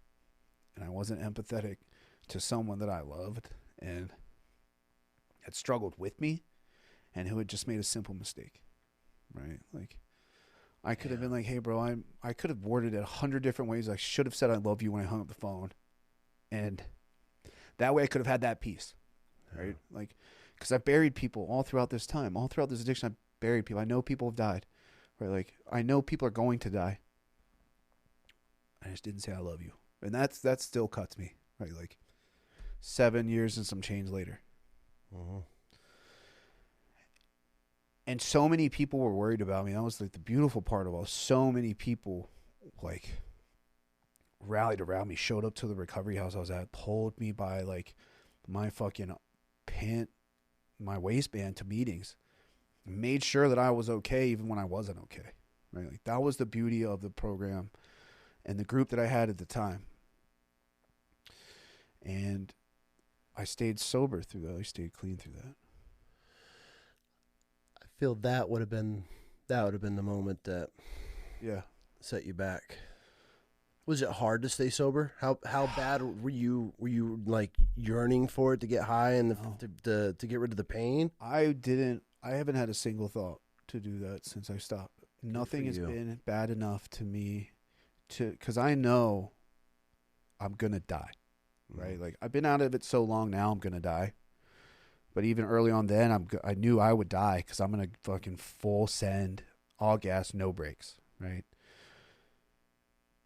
And I wasn't empathetic to someone that I loved and had struggled with me and who had just made a simple mistake, right? Like, I could have been like, hey, bro, I could have worded it 100 different ways. I should have said I love you when I hung up the phone. And that way I could have had that peace, right? Like, because I buried people all throughout this time. All throughout this addiction, I buried people. I know people have died, right? Like, I know people are going to die. I just didn't say I love you. And that still cuts me, right? Like 7 years and some change later. Mm-hmm. And so many people were worried about me. That was like the beautiful part of all. So many people like rallied around me, showed up to the recovery house I was at, pulled me by like my fucking my waistband to meetings, made sure that I was okay even when I wasn't okay, right? Like, that was the beauty of the program and the group that I had at the time. And I stayed sober through that. I stayed clean through that. I feel that would have been the moment that set you back. Was it hard to stay sober? How bad were you like yearning for it to get high and to get rid of the pain? I haven't had a single thought to do that since I stopped. Nothing has been bad enough to me because I know I'm going to die, right? Like, I've been out of it so long now, I'm going to die. But even early on then, I knew I would die because I'm going to fucking full send, all gas, no brakes, right?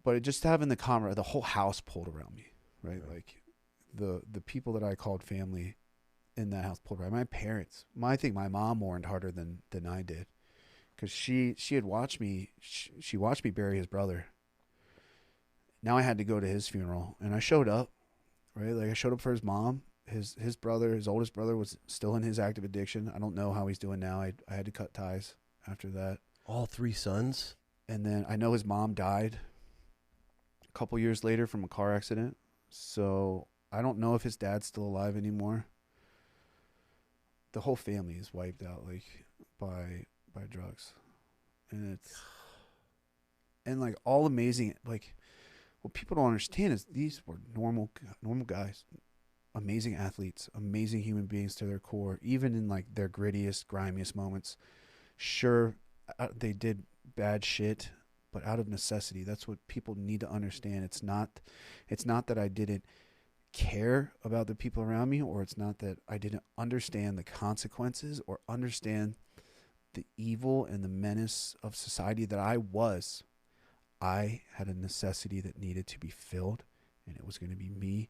But just having the whole house pulled around me, right? Yeah. Like, the people that I called family in that house pulled around. My parents, I think my mom mourned harder than I did because she had watched me, she watched me bury his brother. Now I had to go to his funeral, and I showed up, right? Like, I showed up for his mom. His brother, his oldest brother, was still in his active addiction. I don't know how he's doing now. I had to cut ties after that. All three sons? And then I know his mom died a couple years later from a car accident. So I don't know if his dad's still alive anymore. The whole family is wiped out, like, by drugs. And like, all amazing, like, what people don't understand is these were normal guys, amazing athletes, amazing human beings to their core, even in like their grittiest, grimiest moments. Sure, they did bad shit, but out of necessity. That's what people need to understand. It's not that I didn't care about the people around me, or it's not that I didn't understand the consequences or understand the evil and the menace of society that I was. I had a necessity that needed to be filled, and it was going to be me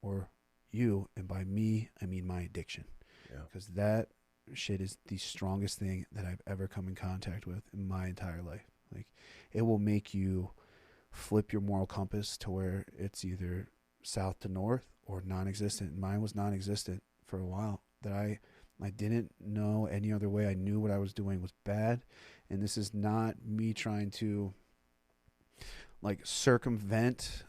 or you. And by me, I mean my addiction. Yeah. Because that shit is the strongest thing that I've ever come in contact with in my entire life. Like, it will make you flip your moral compass to where it's either south to north or non-existent. And mine was non-existent for a while. That I didn't know any other way. I knew what I was doing was bad. And this is not me trying to like circumvent,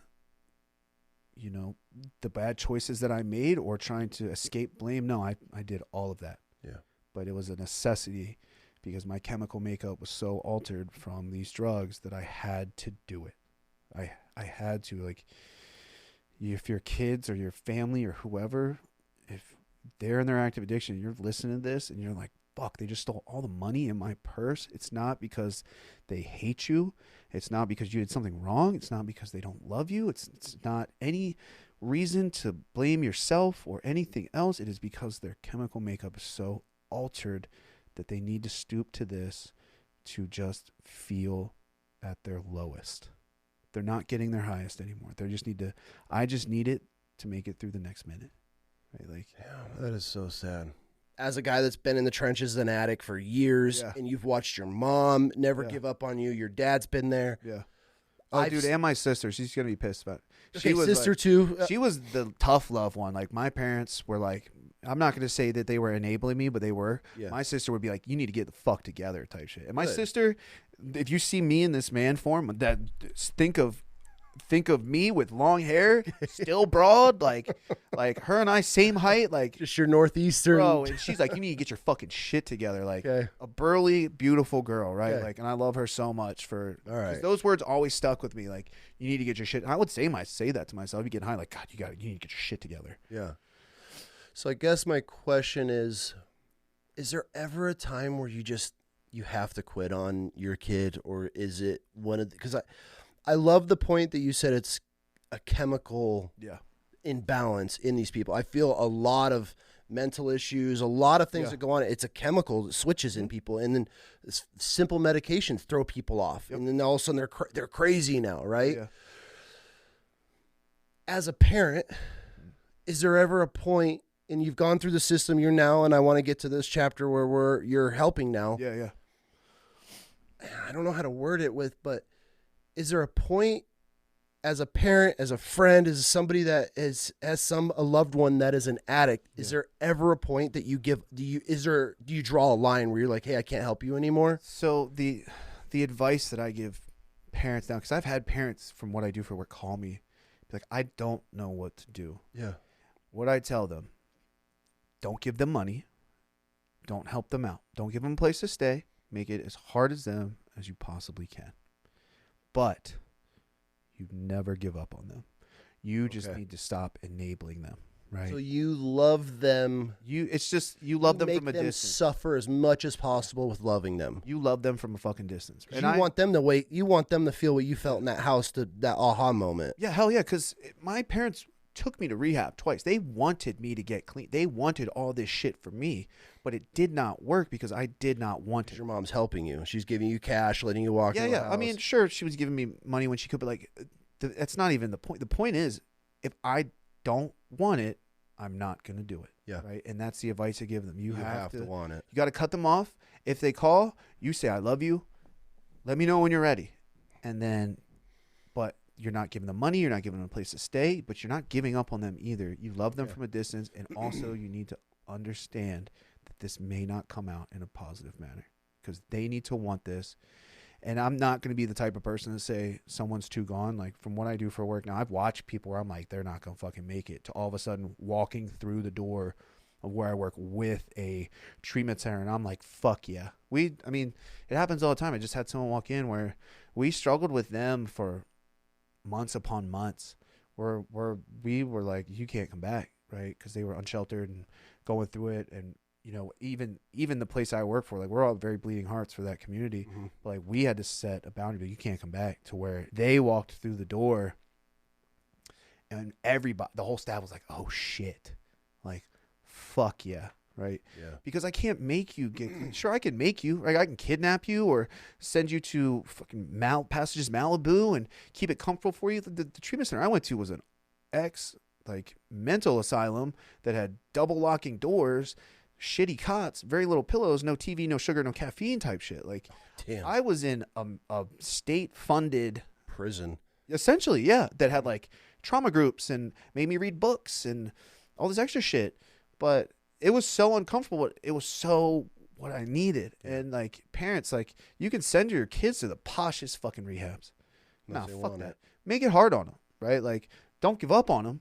you know, the bad choices that I made or trying to escape blame. No, I did all of that. Yeah. But it was a necessity because my chemical makeup was so altered from these drugs that I had to do it. I had to, like, if your kids or your family or whoever, if they're in their active addiction, you're listening to this and you're like, fuck, they just stole all the money in my purse. It's not because they hate you. It's not because you did something wrong. It's not because they don't love you. It's not any reason to blame yourself or anything else. It is because their chemical makeup is so altered that they need to stoop to this to just feel at their lowest. They're not getting their highest anymore. I just need it to make it through the next minute. Right? Like, yeah, that is so sad. As a guy that's been in the trenches as an addict for years, and you've watched your mom never give up on you, your dad's been there. Yeah. Oh, dude, and my sister, she's going to be pissed about it. Okay, sister too. She was the tough love one. Like, my parents were like, I'm not going to say that they were enabling me, but they were. Yeah. My sister would be like, you need to get the fuck together type shit. And my sister, if you see me in this man form, think of think of me with long hair, still broad, like her and I same height, like just your northeastern. Bro, and she's like, you need to get your fucking shit together, like Okay. a burly, beautiful girl, right? Okay. Like, and I love her so much for. All right. Those words always stuck with me. Like, you need to get your shit. And I would say that to myself. You get high, like, God, you need to get your shit together. Yeah. So I guess my question is there ever a time where you have to quit on your kid, or is it one of because I love the point that you said it's a chemical imbalance in these people. I feel a lot of mental issues, a lot of things that go on. It's a chemical that switches in people, and then simple medications throw people off, and then all of a sudden they're crazy now, right? Yeah. As a parent, is there ever a point, and you've gone through the system, you're now, and I want to get to this chapter where you're helping now. Yeah. I don't know how to word it but is there a point as a parent, as a friend, as somebody that has a loved one that is an addict, is there ever a point that do you draw a line where you're like, hey, I can't help you anymore? So the advice that I give parents now, because I've had parents from what I do for work call me, be like, I don't know what to do. Yeah. What I tell them, don't give them money. Don't help them out. Don't give them a place to stay. Make it as hard as them as you possibly can. But you never give up on them. You just need to stop enabling them, right? So you love them. You love them from a make them distance. suffer as much as possible with loving them. You love them from a fucking distance. And you want them to wait. You want them to feel what you felt in that house, that aha moment. Yeah, hell yeah, because my parents took me to rehab twice. They wanted me to get clean. They wanted all this shit for me, but it did not work because I did not want it. Your mom's helping you. She's giving you cash, letting you walk in the house. I mean, sure, she was giving me money when she could, but like, that's not even the point. The point is, if I don't want it, I'm not going to do it. Yeah. Right. And that's the advice I give them. You have to want it. You got to cut them off. If they call, you say, I love you. Let me know when you're ready. And then, but you're not giving them money. You're not giving them a place to stay, but you're not giving up on them either. You love them from a distance. And also you need to understand that this may not come out in a positive manner because they need to want this. And I'm not going to be the type of person to say someone's too gone. Like from what I do for work now, I've watched people where I'm like, they're not going to fucking make it, to all of a sudden walking through the door of where I work with a treatment center. And I'm like, fuck yeah. It happens all the time. I just had someone walk in where we struggled with them for months upon months where we were like, you can't come back, right? Because they were unsheltered and going through it. And you know, even the place I work for, like we're all very bleeding hearts for that community. Mm-hmm. But like we had to set a boundary, but you can't come back, to where they walked through the door and everybody, the whole staff was like, oh shit, like fuck yeah, right? Yeah. Because I can't make you get clean. Sure, I can make you, like I can kidnap you or send you to fucking Passages Malibu and keep it comfortable for you. The treatment center I went to was an mental asylum that had double locking doors, shitty cots, very little pillows, no TV, no sugar, no caffeine type shit. Like, damn. I was in a state-funded prison, essentially, yeah, that had like trauma groups and made me read books and all this extra shit. But it was so uncomfortable, but it was so what I needed. And like parents, like you can send your kids to the poshest fucking rehabs. Nah, fuck that. Make it hard on them, right? Like, don't give up on them.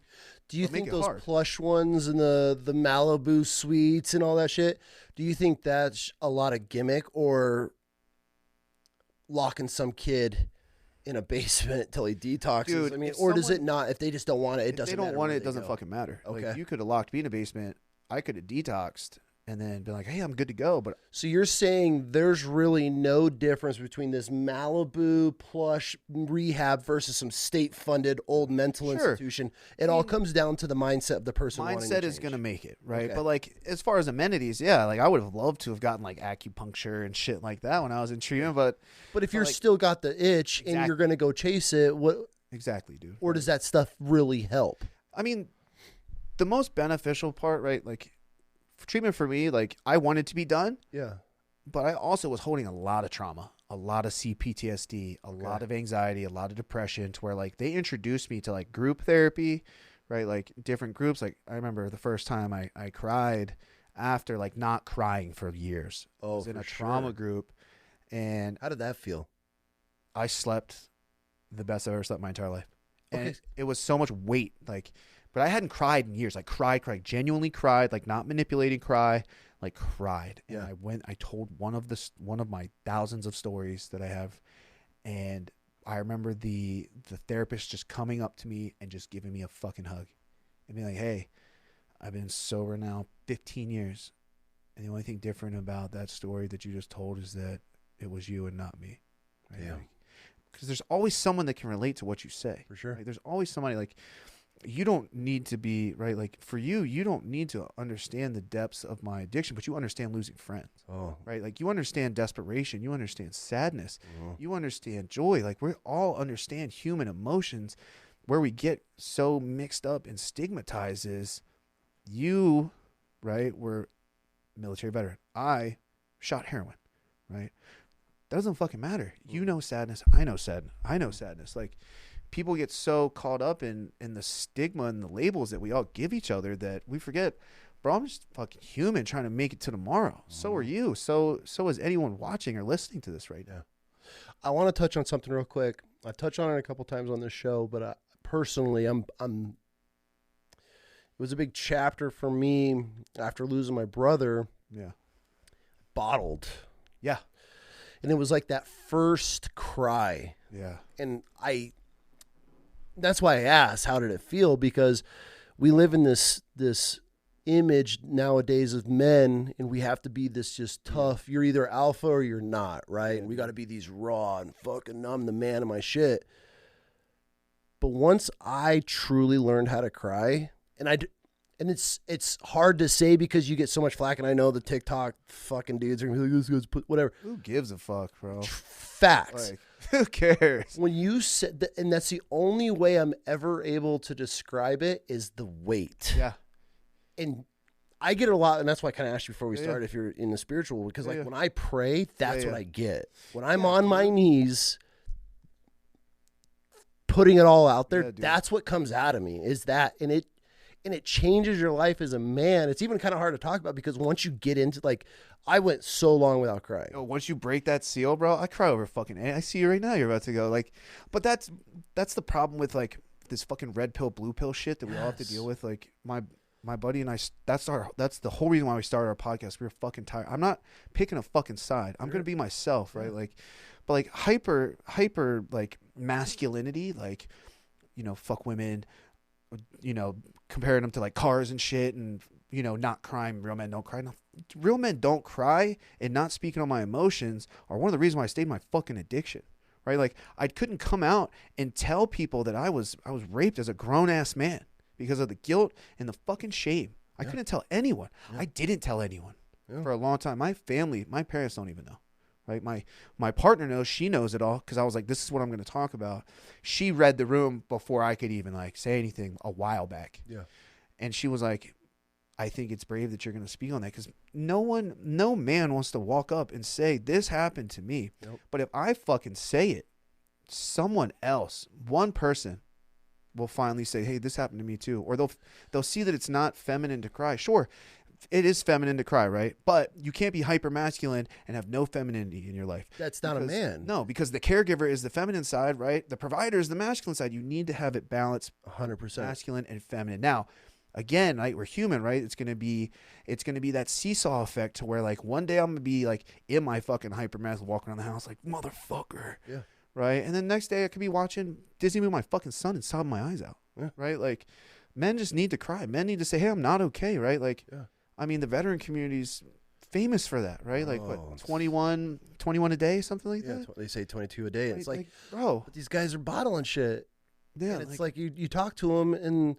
Do you think those plush ones and the Malibu suites and all that shit, do you think that's a lot of gimmick, or locking some kid in a basement till he detoxes? Dude, I mean, or does it not? If they just don't want it, it doesn't matter. If they don't want it, it doesn't fucking matter. Okay. Like, you could have locked me in a basement. I could have detoxed and then been like, hey, I'm good to go. But so you're saying there's really no difference between this Malibu plush rehab versus some state-funded old mental institution. It all comes down to the mindset of the person. Mindset is going to make it, right? Okay. But like, as far as amenities, yeah, like I would have loved to have gotten like acupuncture and shit like that when I was in treatment. But if you're like, still got the itch and you're going to go chase it, what exactly, dude? Or does that stuff really help? I mean, the most beneficial part, right? Like, treatment for me, like I wanted to be done. Yeah. But I also was holding a lot of trauma, a lot of CPTSD, a lot of anxiety, a lot of depression, to where like they introduced me to like group therapy, right? Like different groups. Like I remember the first time I cried after like not crying for years. I was in a trauma group. And how did that feel? I slept the best I've ever slept my entire life. And Okay. it was so much weight. Like, but I hadn't cried in years. Like cried, genuinely cried, like not manipulating cry, like cried. And I told one of my thousands of stories that I have. And I remember the therapist just coming up to me and just giving me a fucking hug and being like, hey, I've been sober now 15 years. And the only thing different about that story that you just told is that it was you and not me. Right? Yeah. Because there's always someone that can relate to what you say. For sure. Right? There's always somebody like, you don't need to be, right? Like for you don't need to understand the depths of my addiction, but you understand losing friends. Oh. Right? Like you understand desperation. You understand sadness. You understand joy. Like we all understand human emotions. Where we get so mixed up and stigmatized is you, right, were military veteran. I shot heroin, right? That doesn't fucking matter. You know sadness. I know sadness. I know sadness. Like people get so caught up in the stigma and the labels that we all give each other that we forget, bro, I'm just fucking human trying to make it to tomorrow. So are you. So is anyone watching or listening to this right now. I want to touch on something real quick. I touched on it a couple times on this show, but personally, it was a big chapter for me after losing my brother. Yeah. Bottled. Yeah. And it was like that first cry. Yeah. And that's why I asked, how did it feel? Because we live in this image nowadays of men, and we have to be this just tough. You're either alpha or you're not, right? And we got to be these raw and fucking, I'm the man of my shit. But once I truly learned how to cry, and it's hard to say because you get so much flack, and I know the TikTok fucking dudes are gonna be like, this guy's whatever. Who gives a fuck, bro? Facts. Like, who cares? When you said that, and that's the only way I'm ever able to describe it is the weight. Yeah. And I get it a lot, and that's why I kind of asked you before we started if you're in the spiritual, because like when I pray, that's what I get. When I'm on my knees, putting it all out there, that's what comes out of me. Is that, and it changes your life as a man. It's even kind of hard to talk about because once you get into, like, I went so long without crying. Once you break that seal, bro, I cry over fucking. I see you right now. You're about to go like, but that's the problem with like this fucking red pill, blue pill shit that we all have to deal with. Like my buddy and I, that's the whole reason why we started our podcast. We were fucking tired. I'm not picking a fucking side. I'm gonna be myself, right? Like, but like hyper like masculinity, like, you know, fuck women, you know, comparing them to like cars and shit, and you know, not crying. Real men don't cry. No, real men don't cry, and not speaking on my emotions are one of the reasons why I stayed in my fucking addiction. Right? Like I couldn't come out and tell people that I was raped as a grown ass man because of the guilt and the fucking shame. I couldn't tell anyone. I didn't tell anyone for a long time. My family, my parents don't even know. Right? My partner knows. She knows it all because I was like, this is what I'm going to talk about. She read the room before I could even like say anything a while back. Yeah. And she was like, I think it's brave that you're going to speak on that, because no man wants to walk up and say, this happened to me. Nope. But if I fucking say it, someone else, one person will finally say, hey, this happened to me too. Or they'll see that it's not feminine to cry. Sure, it is feminine to cry, right? But you can't be hyper masculine and have no femininity in your life. That's not a man. No, because the caregiver is the feminine side, right? The provider is the masculine side. You need to have it balanced, 100%, masculine and feminine. Now, again, right, we're human, right? It's gonna be that seesaw effect to where like one day I'm gonna be like in my fucking hyper masculine walking around the house like motherfucker, right? And then next day I could be watching Disney with my fucking son and sobbing my eyes out, right? Like men just need to cry. Men need to say, hey, I'm not okay, right? Like, I mean, the veteran community's famous for that, right? Like what, 21 a day, something like that? They say 22 a day. It's like, bro, but these guys are bottling shit. Yeah, and it's like you talk to them and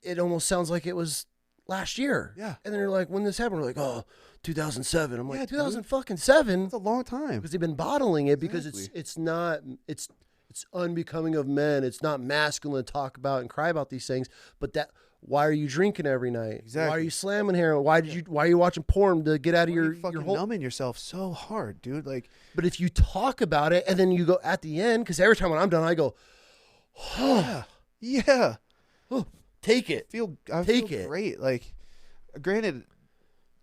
it almost sounds like it was last year. Yeah. And then you're like, when this happened, we're like, oh, 2007. I'm like, 2007? That's a long time. Because they've been bottling it because it's unbecoming of men. It's not masculine to talk about and cry about these things. But why are you drinking every night? Exactly. Why are you slamming heroin? Why are you watching porn to get out of your whole numbing yourself so hard, dude? Like, but if you talk about it and then you go at the end, because every time when I'm done, I go, oh, yeah. Oh, take it. I feel great. Like, granted,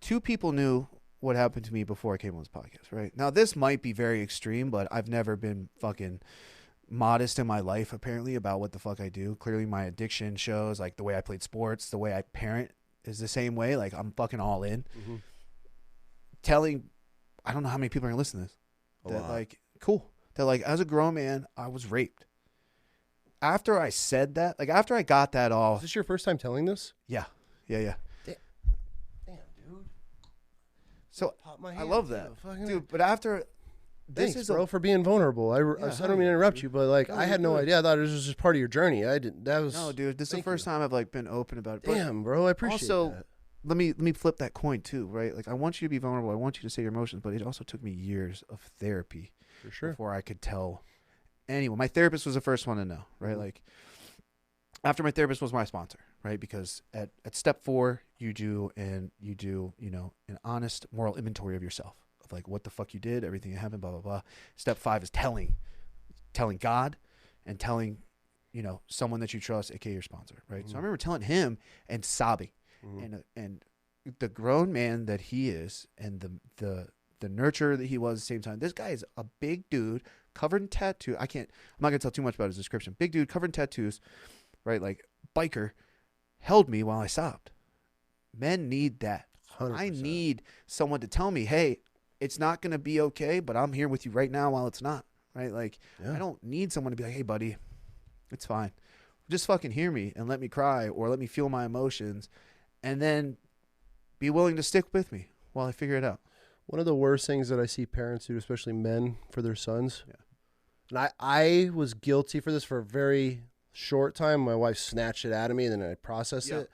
2 people knew what happened to me before I came on this podcast, right? Now, this might be very extreme, but I've never been fucking modest in my life apparently about what the fuck I do. Clearly my addiction shows, like the way I played sports, the way I parent is the same way. Like I'm fucking all in. Telling, I don't know how many people are gonna listen to this. That like, cool. That like as a grown man, I was raped. After I said that, like after I got that all. Is this your first time telling this? Yeah. Damn, dude. So I love that, dude. But after this Thanks, bro, for being vulnerable. I don't mean to interrupt you, but like I had no idea. I thought this was just part of your journey. I didn't. That was no, dude. This is the first time I've like been open about it. But damn, bro, I appreciate also, that. let me flip that coin too, right? Like I want you to be vulnerable. I want you to say your emotions, but it also took me years of therapy For sure. before I could tell anyone. My therapist was the first one to know, right? Like after my therapist was my sponsor, right? Because at step 4, you do, you know, an honest moral inventory of yourself, of like what the fuck you did, everything that happened, blah, blah, blah. Step 5 is telling God and telling, you know, someone that you trust, aka your sponsor, right? So I remember telling him and sobbing, and the grown man that he is, and the nurturer that he was at the same time. This guy is a big dude covered in tattoo. I'm not gonna tell too much about his description. Big dude covered in tattoos, right? Like biker, held me while I sobbed. Men need that. 100%. I need someone to tell me, hey, it's not gonna be okay, but I'm here with you right now while it's not, right? Like I don't need someone to be like, hey buddy, it's fine. Just fucking hear me and let me cry or let me feel my emotions, and then be willing to stick with me while I figure it out. One of the worst things that I see parents do, especially men, for their sons. Yeah. And I was guilty for this for a very short time. My wife snatched it out of me, and then I processed it.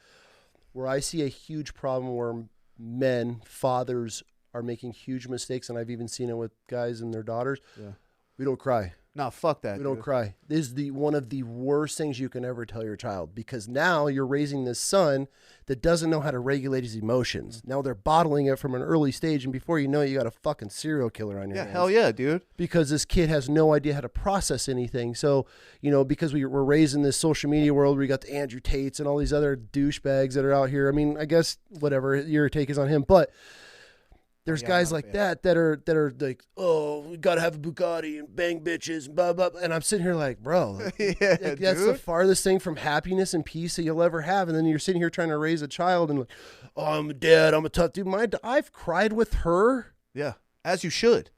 Where I see a huge problem where men, fathers, are making huge mistakes, and I've even seen it with guys and their daughters. Yeah. We don't cry. No, fuck that. We don't cry. This is one of the worst things you can ever tell your child, because now you're raising this son that doesn't know how to regulate his emotions. Now they're bottling it from an early stage, and before you know it, you got a fucking serial killer on your hands. Hell yeah, dude. Because this kid has no idea how to process anything. So, you know, because we're raised in this social media world, we got the Andrew Tates and all these other douchebags that are out here. I mean, I guess whatever your take is on him, but there's guys like that are like, oh, we gotta have a Bugatti and bang bitches and blah blah. And I'm sitting here like, bro, that's the farthest thing from happiness and peace that you'll ever have. And then you're sitting here trying to raise a child and like, oh, I'm a dad, I'm a tough dude. I've cried with her. Yeah, as you should,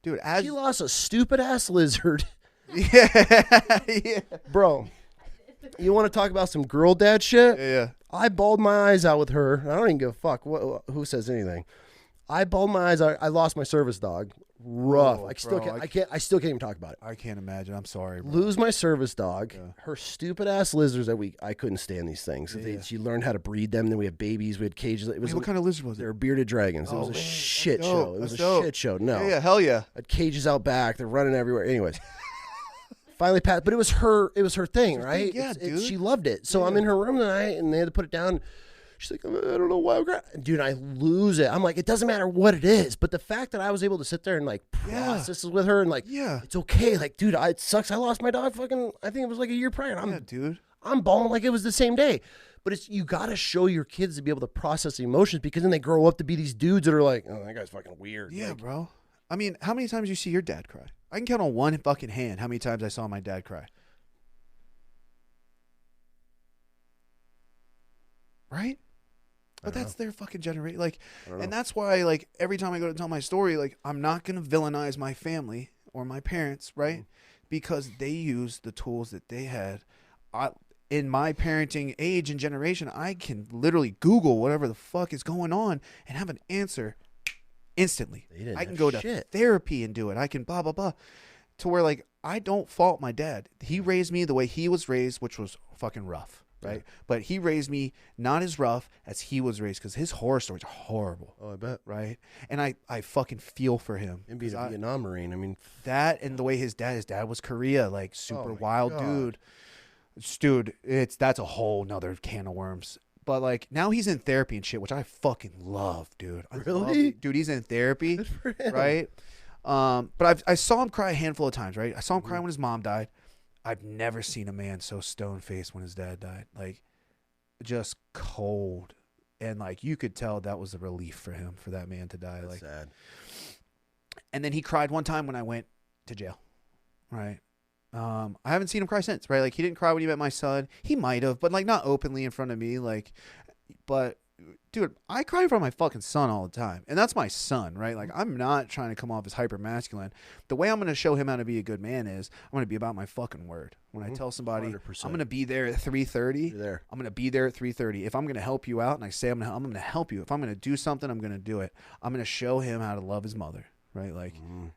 dude. As she lost a stupid ass lizard. Yeah, bro. You want to talk about some girl dad shit? Yeah. I bawled my eyes out with her. I don't even give a fuck who says anything. I bawled my eyes out. I lost my service dog. Rough. I still can't even talk about it. I can't imagine. I'm sorry, bro. Lose my service dog. Yeah. Her stupid ass lizards I couldn't stand these things. Yeah. She learned how to breed them. Then we have babies. We had cages. It was what kind of lizard was it? They were bearded dragons. It was a shit show. It was a shit show. No. Yeah, hell yeah. I had cages out back. They're running everywhere. Anyways. Finally passed, but it was her thing, right? Yeah, dude. She loved it. So I'm in her room tonight, and they had to put it down. She's like, I don't know why. Dude, I lose it. I'm like, it doesn't matter what it is, but the fact that I was able to sit there and like process with her and like, it's okay. Like, dude, it sucks. I lost my dog. Fucking, I think it was like a year prior. I'm bawling like it was the same day. But you got to show your kids to be able to process the emotions, because then they grow up to be these dudes that are like, oh, that guy's fucking weird. Yeah, like, bro. I mean, how many times you see your dad cry? I can count on one fucking hand how many times I saw my dad cry. Right? But that's their fucking generation. Like, and that's why, like, every time I go to tell my story, like, I'm not going to villainize my family or my parents, right? Because they used the tools that they had. In my parenting age and generation, I can literally Google whatever the fuck is going on and have an answer instantly. I can go to therapy and do it. I can blah, blah, blah. To where, like, I don't fault my dad. He raised me the way he was raised, which was fucking rough. Right, yeah. But he raised me not as rough as he was raised, because his horror stories are horrible. Oh, I bet. Right, and I fucking feel for him. And being a Vietnam Marine, I mean, that and the way his dad was Korea, like super wild dude. That's a whole nother can of worms. But like now he's in therapy and shit, which I fucking love, dude. Really, dude, he's in therapy, right? But I saw him cry a handful of times. Right, I saw him cry when his mom died. I've never seen a man so stone-faced when his dad died. Like, just cold. And, like, you could tell that was a relief for him, for that man to die. That's like sad. And then he cried one time when I went to jail. Right? I haven't seen him cry since, right? Like, he didn't cry when he met my son. He might have, but like not openly in front of me. Like, but dude, I cry in front of my fucking son all the time. And that's my son, right? Like, I'm not trying to come off as hyper masculine. The way I'm going to show him how to be a good man is I'm going to be about my fucking word. When I tell somebody 100%. I'm going to be there at 3:30, I'm going to be there at 3:30. If I'm going to help you out and I say I'm going to help you. If I'm going to do something, I'm going to do it. I'm going to show him how to love his mother, right? Like,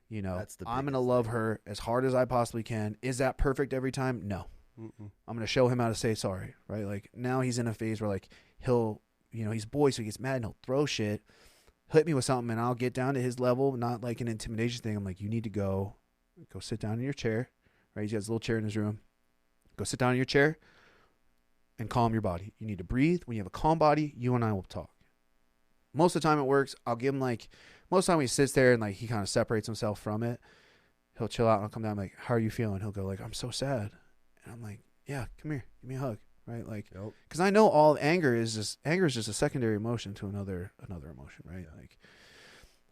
you know, I'm going to love her as hard as I possibly can. Is that perfect every time? No. I'm going to show him how to say sorry, right? Like, now he's in a phase where like he'll, you know, he's a boy, so he gets mad and he'll throw shit, hit me with something, and I'll get down to his level, not like an intimidation thing. I'm like, you need to go sit down in your chair, right? He has a little chair in his room. Go sit down in your chair and calm your body. You need to breathe. When you have a calm body, you and I will talk. Most of the time it works. I'll give him like, most of the time he sits there and like he kind of separates himself from it. He'll chill out and I'll come down. I'm like, how are you feeling? He'll go like, I'm so sad. And I'm like, yeah, come here, give me a hug. Right, like, because I know all anger is just a secondary emotion to another emotion, right? Like,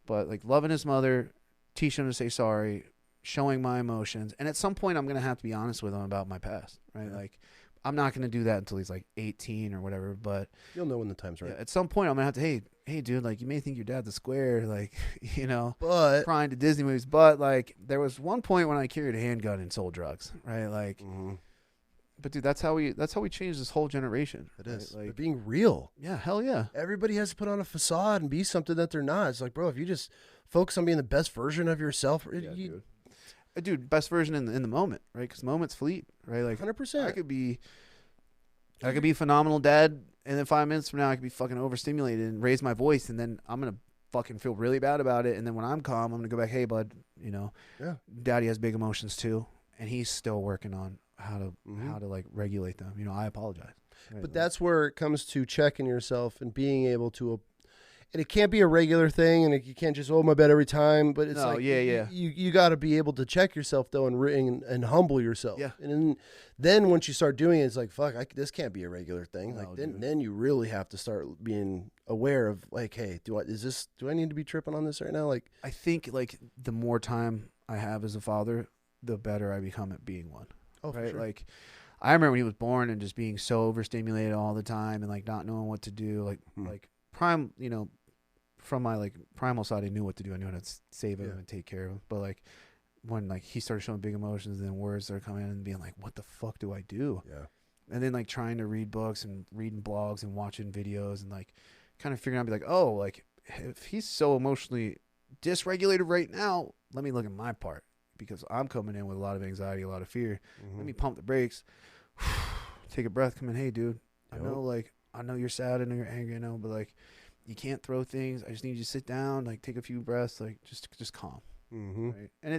but like loving his mother, teaching him to say sorry, showing my emotions, and at some point I'm gonna have to be honest with him about my past, right? Like, I'm not gonna do that until he's like 18 or whatever, but you'll know when the time's right. At some point I'm gonna have to, hey, dude, like, you may think your dad's a square, like, you know, but crying to Disney movies, but like, there was one point when I carried a handgun and sold drugs, right? Like. But dude, that's how we change this whole generation. It is. Like, they're being real. Yeah, hell yeah. Everybody has to put on a facade and be something that they're not. It's like, bro, if you just focus on being the best version of yourself, dude, best version in the moment, right? Because moments fleet, right? Like 100%. I could be a phenomenal dad, and then 5 minutes from now I could be fucking overstimulated and raise my voice, and then I'm gonna fucking feel really bad about it. And then when I'm calm, I'm gonna go back, hey bud, you know, daddy has big emotions too, and he's still working on how to like regulate them. You know, I apologize. Right? But that's where it comes to checking yourself and being able to, and it can't be a regular thing, and you can't just my bed every time. But it's you got to be able to check yourself though, and humble yourself. Yeah. And then once you start doing it, it's like, fuck, this can't be a regular thing. No, like then you really have to start being aware of like, hey, do I need to be tripping on this right now? Like, I think like the more time I have as a father, the better I become at being one. Oh, right. Sure. Like, I remember when he was born and just being so overstimulated all the time and like not knowing what to do. Like prime, you know, from my like primal side, I knew what to do. I knew how to save him and take care of him. But like when like he started showing big emotions, and then words started coming in and being like, what the fuck do I do? Yeah. And then like trying to read books and reading blogs and watching videos and like kind of figuring out, be like, oh, like if he's so emotionally dysregulated right now, let me look at my part. Because I'm coming in with a lot of anxiety, a lot of fear. Let me pump the brakes, take a breath, come in. Hey, dude, I know you're sad, I know you're angry, I know, but like, you can't throw things. I just need you to sit down, like take a few breaths, like just calm. Right? And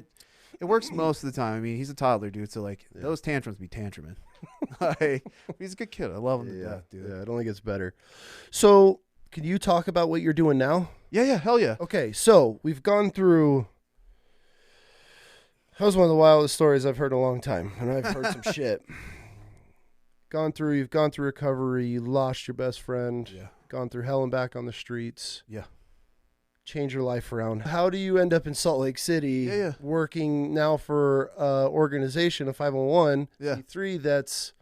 it works most of the time. I mean, he's a toddler, dude, so like those tantrums be tantruming. Like, he's a good kid. I love him to death, dude. Yeah, it only gets better. So, can you talk about what you're doing now? Yeah, hell yeah. Okay, so we've gone through. That was one of the wildest stories I've heard in a long time, and I've heard some shit. You've gone through recovery, you lost your best friend, gone through hell and back on the streets. Yeah. Change your life around. How do you end up in Salt Lake City working now for an organization, a 501c3 that's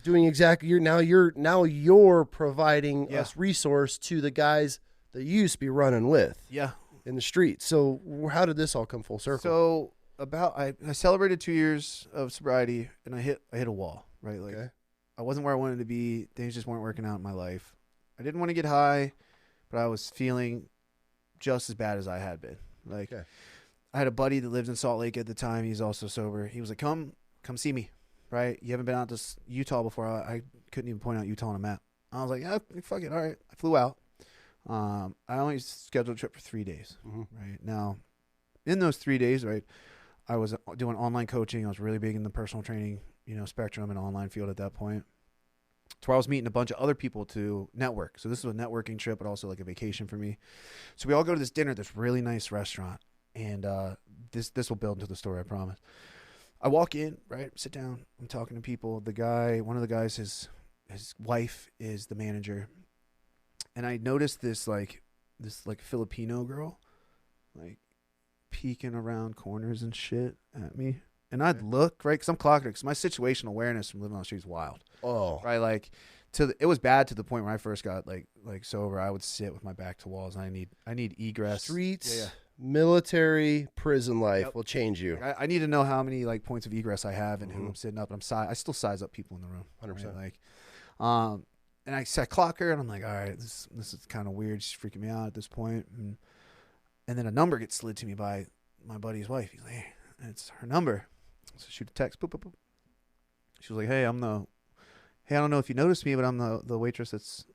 doing exactly you're providing us resource to the guys that you used to be running with. Yeah. In the streets. So how did this all come full circle? So I celebrated 2 years of sobriety, and I hit a wall, right? Like, I wasn't where I wanted to be. Things just weren't working out in my life. I didn't want to get high, but I was feeling just as bad as I had been. Like, I had a buddy that lived in Salt Lake at the time. He's also sober. He was like, come see me, right? You haven't been out to Utah before. I couldn't even point out Utah on a map. I was like, yeah, fuck it. All right. I flew out. I only scheduled a trip for 3 days, right? Now, in those 3 days, right, I was doing online coaching. I was really big in the personal training, you know, spectrum and online field at that point. So I was meeting a bunch of other people to network. So this was a networking trip, but also like a vacation for me. So we all go to this dinner at this really nice restaurant, and this will build into the story, I promise. I walk in, right, sit down. I'm talking to people. One of the guys, his wife is the manager. And I noticed this Filipino girl, like, peeking around corners and shit at me. And I'd look, right, because I'm clocking it, because my situational awareness from living on the street is wild. Oh. Right, like, it was bad to the point where I first got, like sober. I would sit with my back to walls, and I need egress. Streets, military, prison life will change you. Like, I need to know how many, like, points of egress I have and who I'm sitting up. And I still size up people in the room. 100%. Right? Like, and I set clock her, and I'm like, all right, this is kind of weird. She's freaking me out at this point. And then a number gets slid to me by my buddy's wife. He's like, hey, it's her number. So shoot a text. Boop, boop, boop. She was like, hey, I don't know if you noticed me, but I'm the waitress that's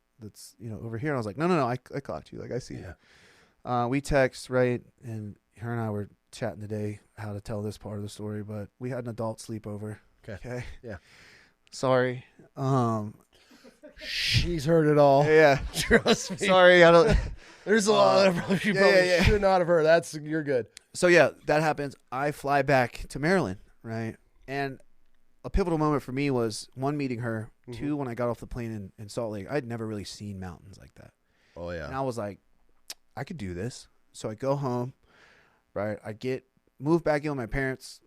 over here. And I was like, no, I clocked you. Like, I see you. We text, right? And her and I were chatting today how to tell this part of the story, but we had an adult sleepover. Okay. Yeah. Sorry. She's heard it all. Yeah. Trust me. Sorry, I don't. There's a lot of you probably should not have heard. You're good. So yeah, that happens. I fly back to Maryland, right? And a pivotal moment for me was, one, meeting her. Two, when I got off the plane in Salt Lake. I'd never really seen mountains like that. Oh yeah. And I was like, I could do this. So I go home, right? I moved back in with my parents.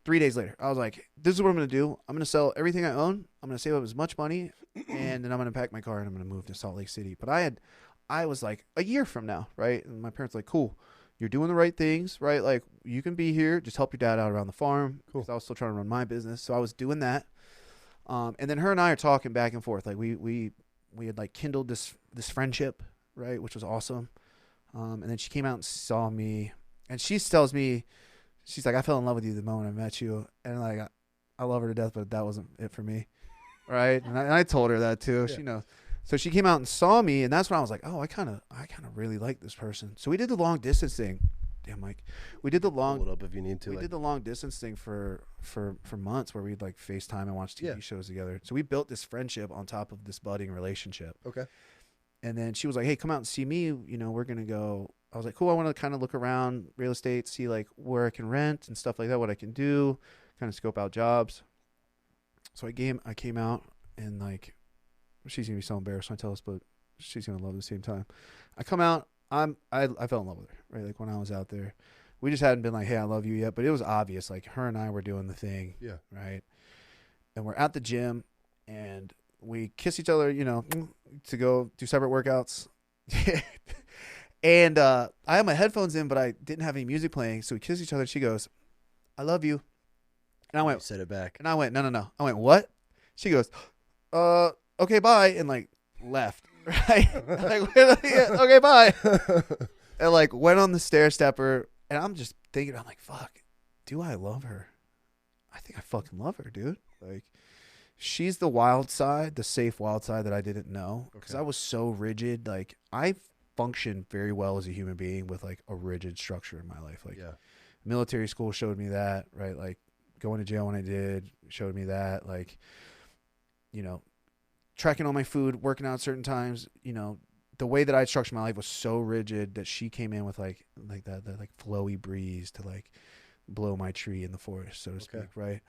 3 days later, I was like, this is what I'm going to do. I'm going to sell everything I own. I'm going to save up as much money, and then I'm going to pack my car and I'm going to move to Salt Lake City. But I was like, a year from now, right? And my parents were like, cool, you're doing the right things, right? Like, you can be here, just help your dad out around the farm. Cool. Because I was still trying to run my business. So I was doing that. And then her and I are talking back and forth. Like, we had, like, kindled this friendship, right? Which was awesome. And then she came out and saw me, and she tells me, she's like, I fell in love with you the moment I met you. And, like, I love her to death, but that wasn't it for me. Right. And I told her that too. Yeah. She knows. So she came out and saw me, and that's when I was like, oh, I kind of really like this person. So we did the long distance thing. Damn, Mike. We did the long. Pull it up if you need to. We did the long distance thing for months, where we'd, like, FaceTime and watch TV shows together. So we built this friendship on top of this budding relationship. Okay. And then she was like, hey, come out and see me. We're going to go. I was like, cool. I want to kind of look around real estate, see, like, where I can rent and stuff like that, what I can do, kind of scope out jobs. So I came out, and, like, she's going to be so embarrassed when I tell us, but she's going to love it at the same time. I come out, I fell in love with her, right? Like, when I was out there, we just hadn't been like, hey, I love you yet, but it was obvious, like, her and I were doing the thing. Yeah. Right. And we're at the gym, and we kiss each other, to go do separate workouts. And I had my headphones in, but I didn't have any music playing. So we kissed each other. She goes, I love you. And I went, you said it back. And I went, no. I went, what? She goes, okay, bye. And, like, left. Right? Like, okay, bye. And, like, went on the stair stepper. And I'm just thinking, I'm like, fuck, do I love her? I think I fucking love her, dude. Like, she's the wild side, the safe wild side that I didn't know. Because I was so rigid. Like, I function very well as a human being with, like, a rigid structure in my life. Like, military school showed me that, right? Like, going to jail when I did showed me that. Like, tracking all my food, working out at certain times, the way that I structured my life was so rigid that she came in with, like that like flowy breeze to, like, blow my tree in the forest, so to speak, right?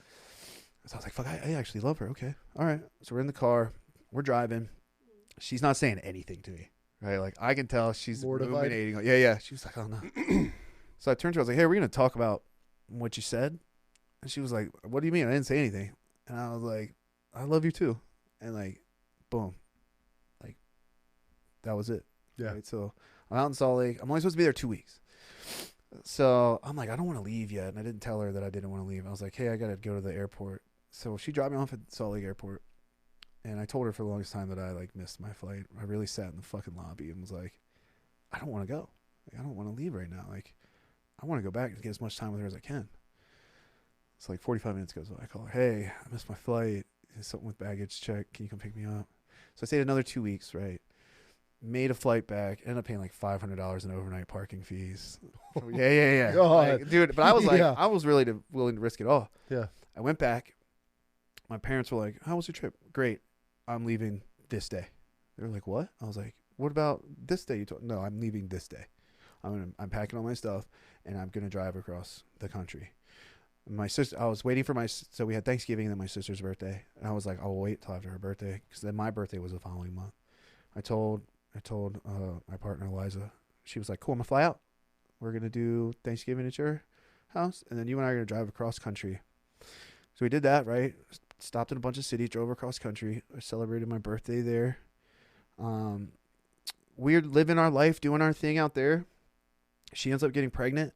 So I was like, fuck, I actually love her. Okay. All right. So we're in the car, we're driving. She's not saying anything to me. Right, like, I can tell she's ruminating. Yeah. She was like, oh no. So I turned to her, I was like, hey, we're gonna talk about what you said. And she was like, what do you mean? I didn't say anything. And I was like, I love you too. And, like, boom, like, that was it. Yeah. Right? So I'm out in Salt Lake. I'm only supposed to be there 2 weeks. So I'm like, I don't want to leave yet. And I didn't tell her that I didn't want to leave. I was like, hey, I gotta go to the airport. So she dropped me off at Salt Lake Airport. And I told her for the longest time that I, like, missed my flight. I really sat in the fucking lobby and was like, I don't want to go. Like, I don't want to leave right now. Like, I want to go back and get as much time with her as I can. It's like 45 minutes goes by. I call her, hey, I missed my flight. There's something with baggage check. Can you come pick me up? So I stayed another 2 weeks, right? Made a flight back. Ended up paying like $500 in overnight parking fees. Yeah. Like, dude, but I was like, I was really willing to risk it all. Yeah. I went back. My parents were like, how was your trip? Great. I'm leaving this day. They were like, what? I was like, what about this day? No, I'm leaving this day. I'm packing all my stuff, and I'm going to drive across the country. My sister, I was waiting for so we had Thanksgiving and then my sister's birthday. And I was like, I'll wait till after her birthday, because then my birthday was the following month. I told my partner, Eliza. She was like, cool, I'm going to fly out. We're going to do Thanksgiving at your house, and then you and I are going to drive across country So we did that, right? Stopped in a bunch of cities, drove across country. I celebrated my birthday there. We're living our life, doing our thing out there. She ends up getting pregnant.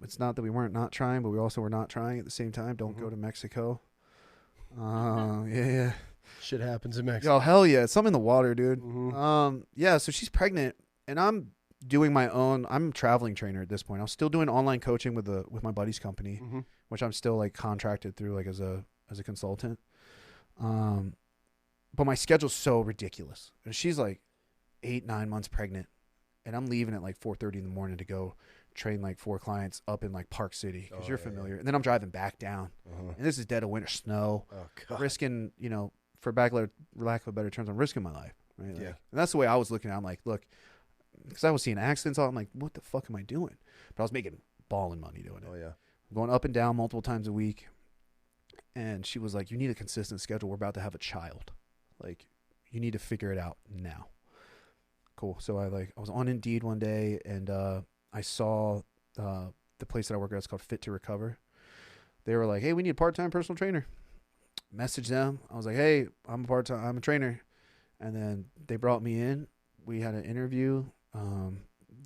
It's not that we weren't not trying, but we also were not trying at the same time. Don't go to Mexico. Yeah. Shit happens in Mexico. Oh, hell yeah. It's something in the water, dude. Mm-hmm. Yeah, so she's pregnant, and I'm doing my own. I'm a traveling trainer at this point. I'm still doing online coaching with my buddy's company, which I'm still like contracted through like as a consultant. But my schedule's so ridiculous. And she's like 8-9 months pregnant, and I'm leaving at like 4:30 in the morning to go train like 4 clients up in like Park City, because you're familiar. Yeah. And then I'm driving back down, and this is dead of winter snow. Oh, God. Risking, for lack of a better terms, I'm risking my life. Right? Like, and that's the way I was looking at it. I'm like, look, because I was seeing accidents. I'm like, what the fuck am I doing? But I was making balling money doing it. Oh yeah, going up and down multiple times a week. And she was like, you need a consistent schedule. We're about to have a child. Like, you need to figure it out now. Cool. So I was on Indeed one day, and I saw the place that I work at. It's called Fit to Recover. They were like, hey, we need a part-time personal trainer. Message them. I was like, hey, I'm a trainer. And then they brought me in. We had an interview.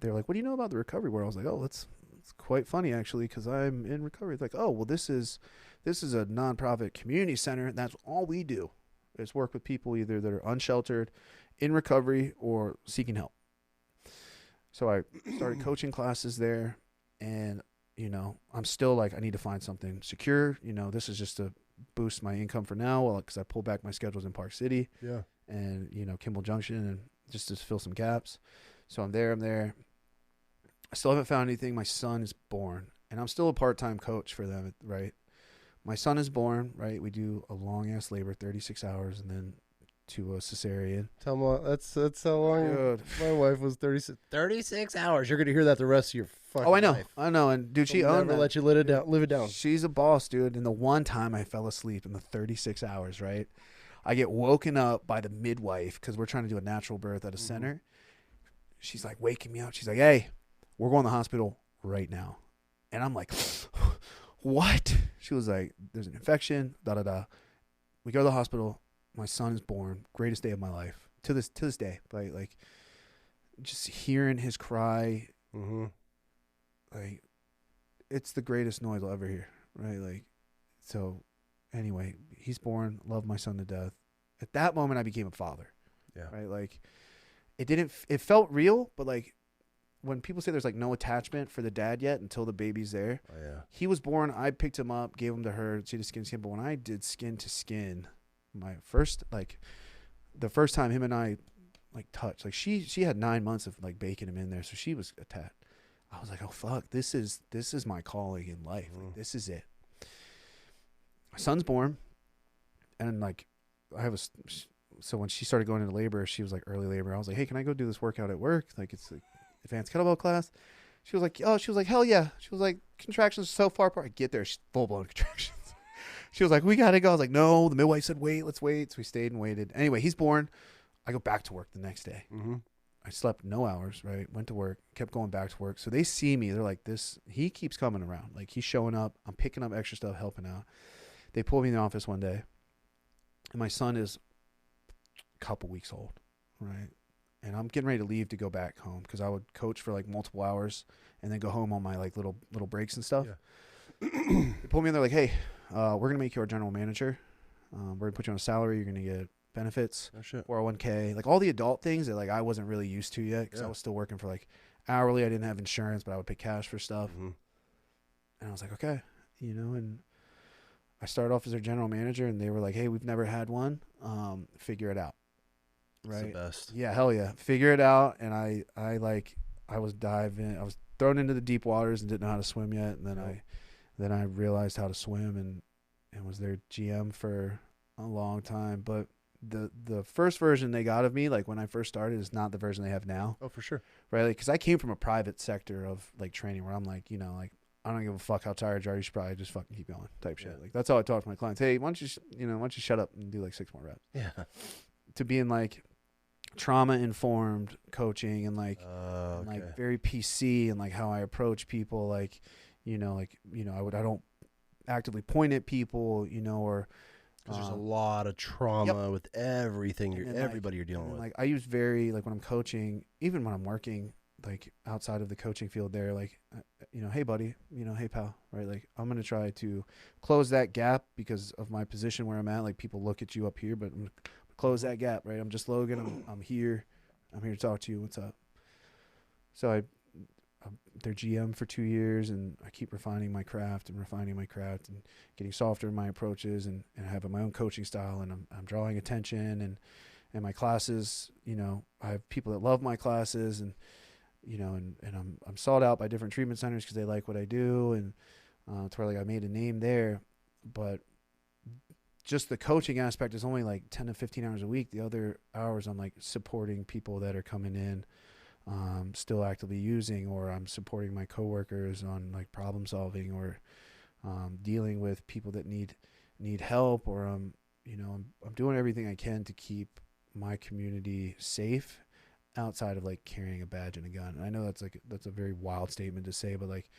They're like, what do you know about the recovery world? I was like, oh, it's quite funny actually, because I'm in recovery. It's like, oh, well, this is a nonprofit community center, and that's all we do is work with people either that are unsheltered, in recovery, or seeking help. So I started coaching classes there, and I'm still like, I need to find something secure. This is just to boost my income for now, because I pulled back my schedules in Park City, and Kimball Junction, and just to fill some gaps. So I'm there. I still haven't found anything. My son is born, and I'm still a part-time coach for them, right? My son is born, right? We do a long-ass labor, 36 hours, and then to a cesarean. Tell me, that's how long. Dude. My wife was 36 hours. You're going to hear that the rest of your fucking life. I know. And dude, she owned never let you live it down. She's a boss, dude. And the one time I fell asleep in the 36 hours, right? I get woken up by the midwife, because we're trying to do a natural birth at a center. She's like waking me up. She's like, hey, we're going to the hospital right now. And I'm like, what? She was like, there's an infection, da-da-da. We go to the hospital. My son is born. Greatest day of my life. To this day. Like just hearing his cry, like, it's the greatest noise I'll ever hear, right? Like, so anyway, he's born. Love my son to death. At that moment, I became a father. Yeah. Right? Like, it felt real, but like, when people say there's like no attachment for the dad yet until the baby's there. Oh yeah. He was born. I picked him up, gave him to her. She did skin to skin. But when I did skin to skin, the first time him and I like touched, like she had 9 months of like baking him in there, so she was attached. I was like, oh fuck, this is my calling in life. Like, this is it. My son's born, and like so when she started going into labor, she was like early labor. I was like, hey, can I go do this workout at work? Like, it's like advanced kettlebell class. She was like, hell yeah. She was like, contractions are so far apart. I get there, she's full blown contractions. She was like, we gotta go. I was like, no. The midwife said, wait, let's wait. So we stayed and waited. Anyway, he's born. I go back to work the next day. I slept no hours, right? Went to work, kept going back to work. So they see me. They're like, he keeps coming around. Like, he's showing up. I'm picking up extra stuff, helping out. They pulled me in the office one day, and my son is a couple weeks old, right? And I'm getting ready to leave to go back home, because I would coach for like multiple hours and then go home on my like little breaks and stuff. Yeah. They pulled me in. They're like, hey, we're going to make you our general manager. We're going to put you on a salary. You're going to get benefits, 401k, like all the adult things that like I wasn't really used to yet, because I was still working for like hourly. I didn't have insurance, but I would pay cash for stuff. And I was like, okay, and I started off as their general manager, and they were like, hey, we've never had one. Figure it out. Right. It's the best. Yeah. Hell yeah. Figure it out. And I was diving. I was thrown into the deep waters and didn't know how to swim yet. And then I realized how to swim, and was their GM for a long time. But the first version they got of me, like when I first started, is not the version they have now. Oh, for sure. Right. Like, 'cause I came from a private sector of like training where I'm like, like, I don't give a fuck how tired you are. You should probably just fucking keep going type shit. Like, that's how I talk to my clients. Hey, why don't you shut up and do like 6 more reps? Yeah. To being like trauma informed coaching, and like, and like very PC, and like how I approach people. Like, I don't actively point at people, you know, or because there's a lot of trauma with everything everybody you're dealing with. Like I use very, like when I'm coaching, even when I'm working like outside of the coaching field there, like, you know, hey buddy, you know, hey pal, right? Like I'm going to try to close that gap because of my position where I'm at. Like people look at you up here, but I'm going to close that gap, right? I'm just Logan. I'm here. I'm here to talk to you. What's up? So I'm their GM for 2 years, and I keep refining my craft and getting softer in my approaches and having my own coaching style. And I'm drawing attention and my classes, you know, I have people that love my classes and, you know, and I'm sought out by different treatment centers because they like what I do. And it's where like I made a name there, but just the coaching aspect is only like 10 to 15 hours a week. The other hours I'm like supporting people that are coming in, still actively using, or I'm supporting my coworkers on like problem solving, or dealing with people that need help, or I'm doing everything I can to keep my community safe outside of like carrying a badge and a gun. And I know that's a very wild statement to say, but like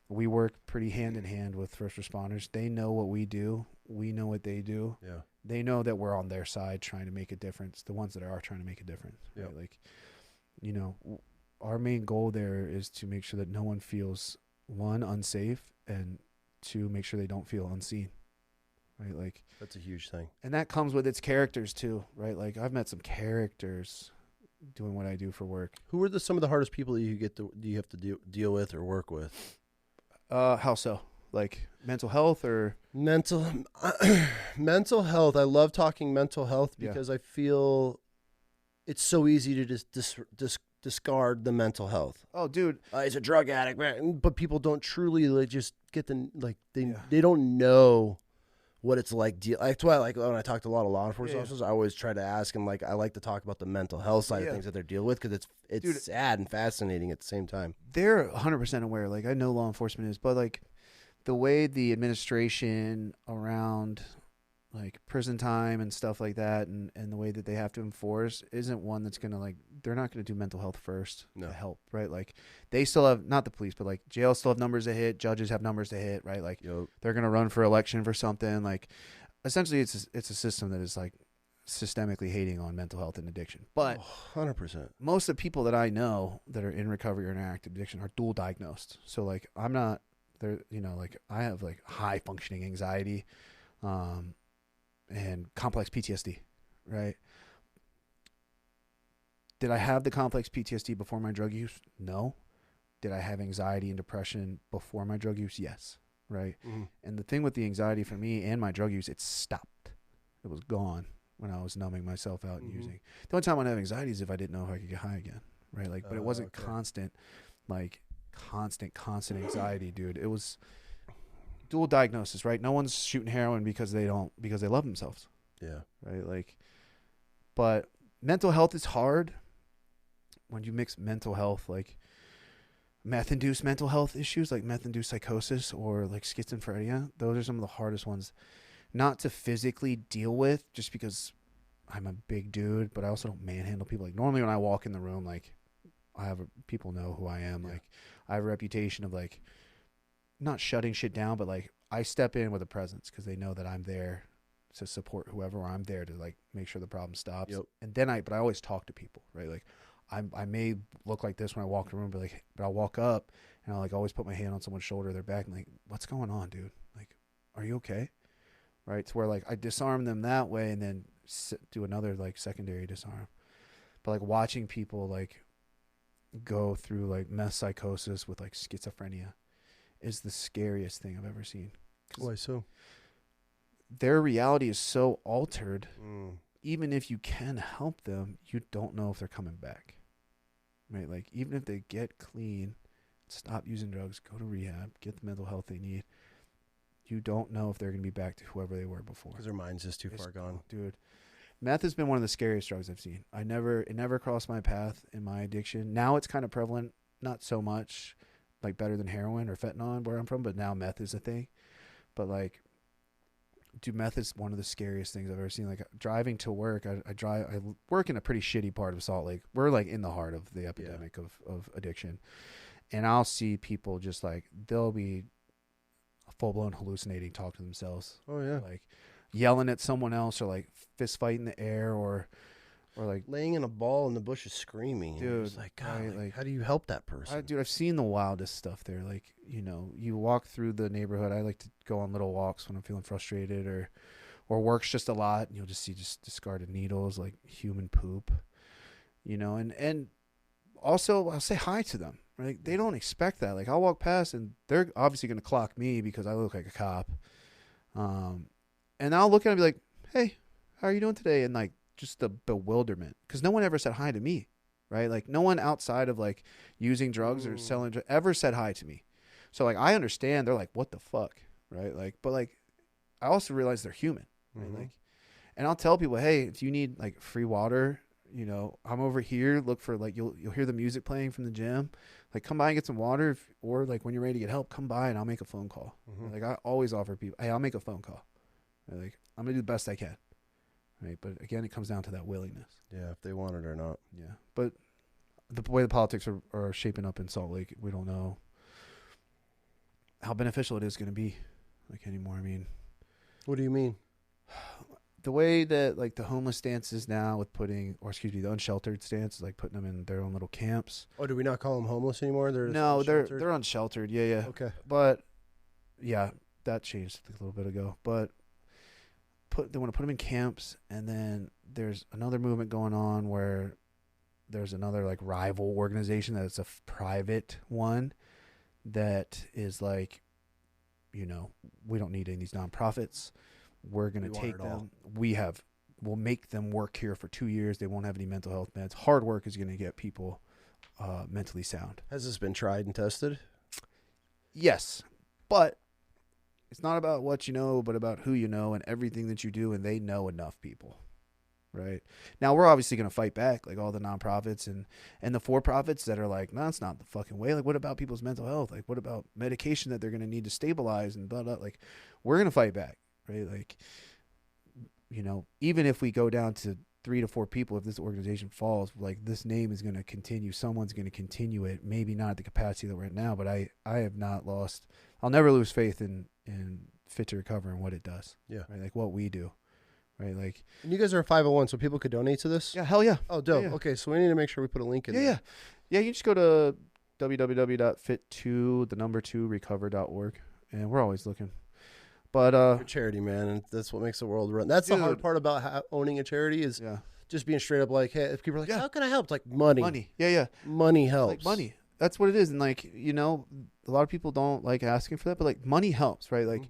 we work pretty hand in hand with first responders. They know what we do. We know what they do. Yeah. They know that we're on their side trying to make a difference. The ones that are trying to make a difference. Yeah. Right? Like, you know, our main goal there is to make sure that no one feels, one, unsafe, and two, make sure they don't feel unseen. Right? Like that's a huge thing. And that comes with its characters too, right? Like I've met some characters doing what I do for work. Who are some of the hardest people that you have to deal with or work with? How so? Like mental health or mental health. I love talking mental health because I feel it's so easy to just discard the mental health. Oh, dude, he's a drug addict, man. But people don't truly like just get they don't know what it's like. That's why, like, when I talk to a lot of law enforcement officers, I always try to ask them, like, I like to talk about the mental health side of things that they're dealing with, because it's dude, sad and fascinating at the same time. They're 100% aware. Like, I know law enforcement is, but like the way the administration around like prison time and stuff like that, and the way that they have to enforce isn't one that's gonna, like, they're not gonna do mental health first to help, right? Like they still have, not the police, but like jails still have numbers to hit, judges have numbers to hit, right? Like they're gonna run for election for something. Like essentially it's a system that is like systemically hating on mental health and addiction. But 100%. most of the people that I know that are in recovery or in active addiction are dual diagnosed. So like I'm not there, you know, like I have like high functioning anxiety, and complex PTSD, right? Did I have the complex PTSD before my drug use? No. Did I have anxiety and depression before my drug use? Yes, right? Mm-hmm. And the thing with the anxiety for me and my drug use, it stopped. It was gone when I was numbing myself out and using. The only time I'd have anxiety is if I didn't know if I could get high again, right? Like, but it wasn't constant, like constant anxiety, dude. It was dual diagnosis, right? No one's shooting heroin because they love themselves. Yeah. Right. Like, but mental health is hard when you mix mental health, like meth-induced mental health issues, like meth-induced psychosis or like schizophrenia. Those are some of the hardest ones not to physically deal with, just because I'm a big dude, but I also don't manhandle people. Like normally when I walk in the room, like people know who I am. Yeah. Like I have a reputation of like, not shutting shit down, but like I step in with a presence because they know that I'm there to support whoever, or I'm there to like make sure the problem stops. Yep. And then I always talk to people, right? Like I may look like this when I walk in the room, but I'll walk up and I'll like always put my hand on someone's shoulder, their back, and like, what's going on, dude? Like, are you okay? Right? To where like I disarm them that way and then do another like secondary disarm. But like watching people like go through like meth psychosis with like schizophrenia is the scariest thing I've ever seen. Why so? Their reality is so altered. Even if you can help them, you don't know if they're coming back. Right? Like even if they get clean, stop using drugs, go to rehab, get the mental health they need, you don't know if they're going to be back to whoever they were before. Because their mind's just too far gone. Dude, meth has been one of the scariest drugs I've seen. It never crossed my path in my addiction. Now it's kind of prevalent, not so much, like better than heroin or fentanyl where I'm from, but now meth is a thing. But like, dude, meth is one of the scariest things I've ever seen. Like driving to work, I work in a pretty shitty part of Salt Lake. We're like in the heart of the epidemic of addiction. And I'll see people just like, they'll be full blown hallucinating, talk to themselves. Oh yeah. Like yelling at someone else, or like fist fight in the air, or like laying in a ball in the bushes screaming. Dude, it's like, God, right, like, how do you help that person? Dude, I've seen the wildest stuff there. Like, you know, you walk through the neighborhood. I like to go on little walks when I'm feeling frustrated, or works just a lot. And you'll just see just discarded needles, like human poop, you know, and also I'll say hi to them. Right? They don't expect that. Like, I'll walk past and they're obviously going to clock me because I look like a cop. And I'll look at them and be like, hey, how are you doing today? And like, just the bewilderment, because no one ever said hi to me, right? Like, no one outside of like using drugs or selling ever said hi to me. So like, I understand they're like, what the fuck, right? Like, but like, I also realize they're human, right? Like, and I'll tell people, hey, if you need like free water, you know, I'm over here. Look for like, you'll hear the music playing from the gym. Like, come by and get some water, or like when you're ready to get help, come by and I'll make a phone call. Like, I always offer people, hey, I'll make a phone call. Like, I'm gonna do the best I can. Right, but again, it comes down to that willingness. Yeah, if they want it or not. Yeah, but the way the politics are shaping up in Salt Lake, we don't know how beneficial it is going to be, like, anymore. I mean, what do you mean? The way that like the homeless stance is now, with the unsheltered stance is like putting them in their own little camps. Oh, do we not call them homeless anymore? They're unsheltered. Yeah. Okay. But yeah, that changed a little bit ago. But they want to put them in camps, and then there's another movement going on where there's another like rival organization that's a private one that is like, you know, we don't need any of these nonprofits. We're going to take them. We'll make them work here for 2 years. They won't have any mental health meds. Hard work is going to get people mentally sound. Has this been tried and tested? Yes, but it's not about what you know, but about who you know and everything that you do, and they know enough people, right? Now, we're obviously going to fight back, like all the nonprofits and the for-profits that are like, no, it's not the fucking way. Like, what about people's mental health? Like, what about medication that they're going to need to stabilize and blah, blah. Like, we're going to fight back, right? Like, you know, even if we go down to 3 to 4 people, if this organization falls, like, this name is going to continue. Someone's going to continue it. Maybe not at the capacity that we're at now, but I have not lost. I'll never lose faith in Fit to Recover and what it does. Yeah. Right. Like, what we do. Right. Like, and you guys are a 501, so people could donate to this? Yeah. Hell yeah. Oh, dope. Yeah. Okay. So we need to make sure we put a link in there. Yeah. You just go to www.fit2recover.org, and we're always looking. But you're a charity, man, and that's what makes the world run. That's the hard part about owning a charity is just being straight up like, hey, if people are like, how can I help? It's like money. Yeah. Money helps. Like, money. That's what it is. And like, you know, a lot of people don't like asking for that, but like, money helps, right? Like,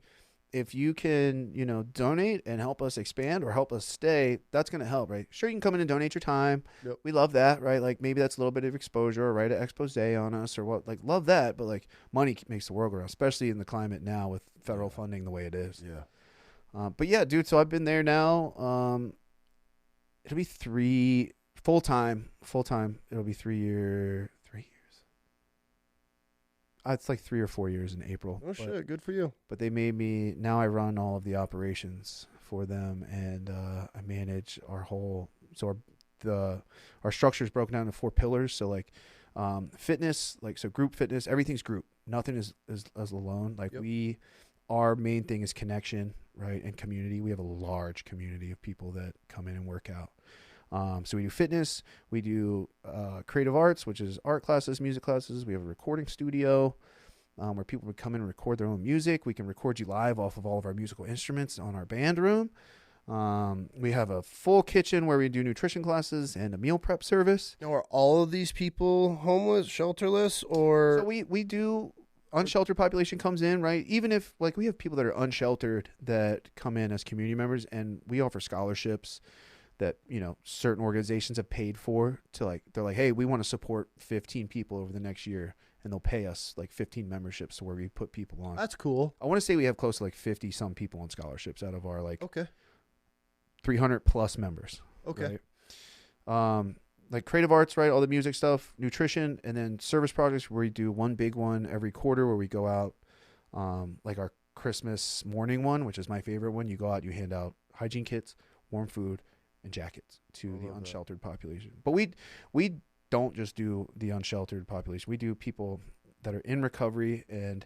if you can, you know, donate and help us expand or help us stay, that's going to help, right? Sure, you can come in and donate your time. Yep. We love that, right? Like, maybe that's a little bit of exposure, or write an expose on us or what. Like, love that. But like, money makes the world go around, especially in the climate now with federal funding the way it is. Yeah. But yeah, dude, so I've been there now. It'll be 3 full-time. It'll be 3 years. It's like 3 or 4 years in April. Oh, shit. Good for you. But they made me, now I run all of the operations for them, and I manage our whole, so our structure is broken down into 4 pillars. So like fitness, like, so group fitness, everything's group. Nothing is alone. Like, our main thing is connection, right? And community. We have a large community of people that come in and work out. So we do fitness, we do creative arts, which is art classes, music classes. We have a recording studio where people would come in and record their own music. We can record you live off of all of our musical instruments on our band room. We have a full kitchen where we do nutrition classes and a meal prep service. Now, are all of these people homeless, shelterless, or? So we do, unsheltered population comes in, right? Even if, like, we have people that are unsheltered that come in as community members, and we offer scholarships that, you know, certain organizations have paid for, to like, they're like, hey, we want to support 15 people over the next year, and they'll pay us like 15 memberships to where we put people on. That's cool. I want to say we have close to like 50 some people on scholarships out of our like 300 plus members. Okay. Right? Like creative arts, right? All the music stuff, nutrition, and then service projects where we do one big one every quarter where we go out, like our Christmas morning one, which is my favorite one. You go out, you hand out hygiene kits, warm food, and jackets to the unsheltered population. But we don't just do the unsheltered population. We do people that are in recovery, and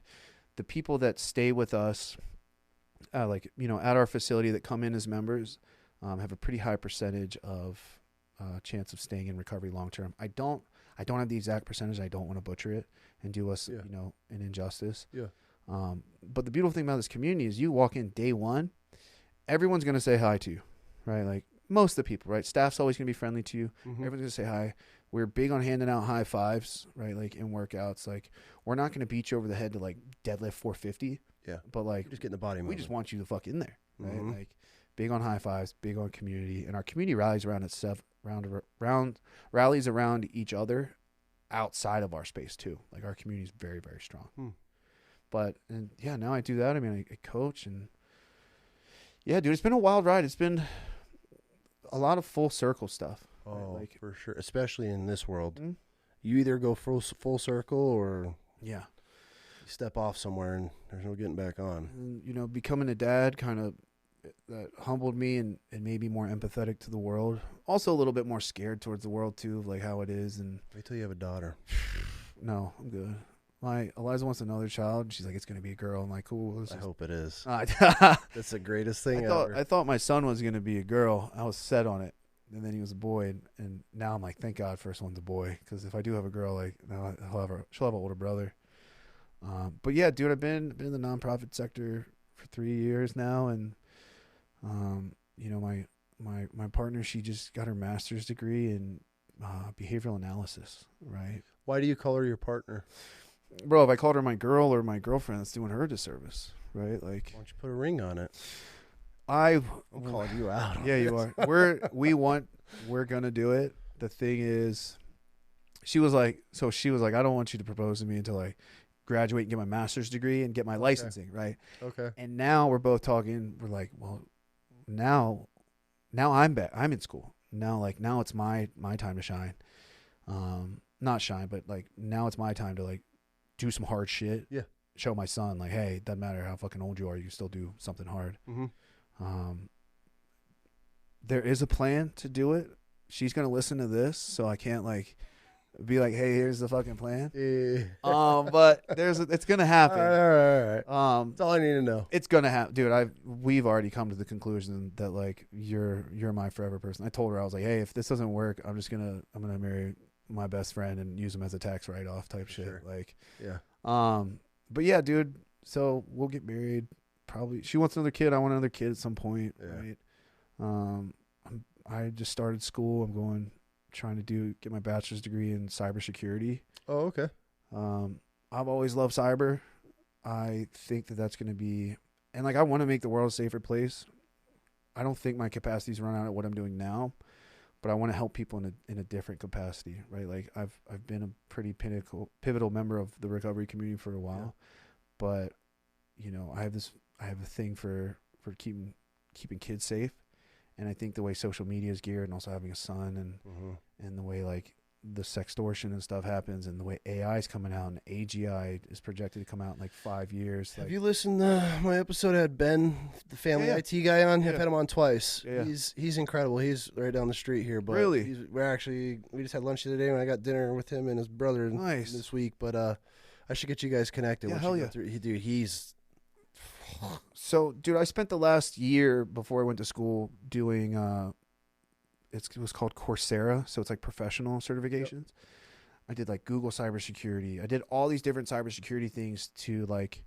the people that stay with us, like, you know, at our facility that come in as members, have a pretty high percentage of chance of staying in recovery long term. I don't have the exact percentage. I don't want to butcher it and do us, you know, an injustice. Yeah. But the beautiful thing about this community is you walk in day one, everyone's going to say hi to you, right? Like most of the people, right? Staff's always going to be friendly to you. Mm-hmm. Everyone's going to say hi. We're big on handing out high fives, right? Like in workouts, like we're not going to beat you over the head to like deadlift 450. Yeah. But like, Just getting the body moving. we just want you to fuck in there, right? Mm-hmm. Like big on high fives, big on community, and our community rallies around itself, rallies around each other outside of our space too. Like our community is very, very strong. But and yeah, now I do that. I mean, I coach, and yeah, dude, it's been a wild ride. It's been a lot of full circle stuff. Oh, right? Like, for sure. Especially in this world, mm-hmm. you either go full circle or yeah, you step off somewhere and there's no getting back on. and, you know, becoming a dad kind of that humbled me and made me more empathetic to the world. Also a little bit more scared towards the world too, of like how it is. And Wait till you have a daughter. no, I'm good. My Eliza wants another child. She's like, it's gonna be a girl. I'm like, cool. I hope it is. I That's the greatest thing ever. thought my son was gonna be a girl. I was set on it, and then he was a boy, and now I'm like, thank God, first one's a boy, because if I do have a girl, like, now she'll have an older brother. But yeah, dude, I've been in the nonprofit sector for 3 years now, and you know, my partner, she just got her master's degree in behavioral analysis, right? Why do you call her your partner? Bro, if I called her my girl or my girlfriend, that's doing her a disservice, right? Like, Why don't you put a ring on it? I'm calling you out. Yeah, you are. We're gonna do it. The thing is, she was like, I don't want you to propose to me until I graduate and get my master's degree and get my licensing, right? Okay. And now we're both talking. We're like, well, now I'm back. I'm in school now. Like now it's my time to shine. Not shine, but like now it's my time to like do some hard shit. Yeah. Show my son like, hey, it doesn't matter how fucking old you are, you can still do something hard. Mm-hmm. There is a plan to do it. She's gonna listen to this, so I can't like be like, hey, here's the fucking plan. Yeah. But it's gonna happen. All right. That's all I need to know. It's gonna happen, dude. We've already come to the conclusion that like you're my forever person. I told her, I was like, hey, if this doesn't work, I'm gonna marry my best friend and use him as a tax write-off type shit. Sure. Like, yeah. But yeah, dude. So we'll get married. Probably she wants another kid. I want another kid at some point. Yeah. Right. I just started school. I'm trying to get my bachelor's degree in cybersecurity. Oh, okay. I've always loved cyber. I think that's going to be, and like I want to make the world a safer place. I don't think my capacities run out at what I'm doing now, but I want to help people in a different capacity, right? Like I've been a pretty pivotal member of the recovery community for a while, but you know, I have a thing for keeping kids safe. And I think the way social media is geared, and also having a son, and the way like the sextortion and stuff happens, and the way AI is coming out, and AGI is projected to come out in like 5 years. Have you listened to my episode? I had Ben, the family IT guy, on. I've had him on twice. Yeah. He's incredible. He's right down the street here. But really, we just had lunch the other day when I got dinner with him and his brother this week. But I should get you guys connected. Yeah, hell yeah. Dude, he's. So, dude, I spent the last year before I went to school doing it was called Coursera, so it's like professional certifications. Yep. I did like Google cybersecurity. I did all these different cybersecurity things to like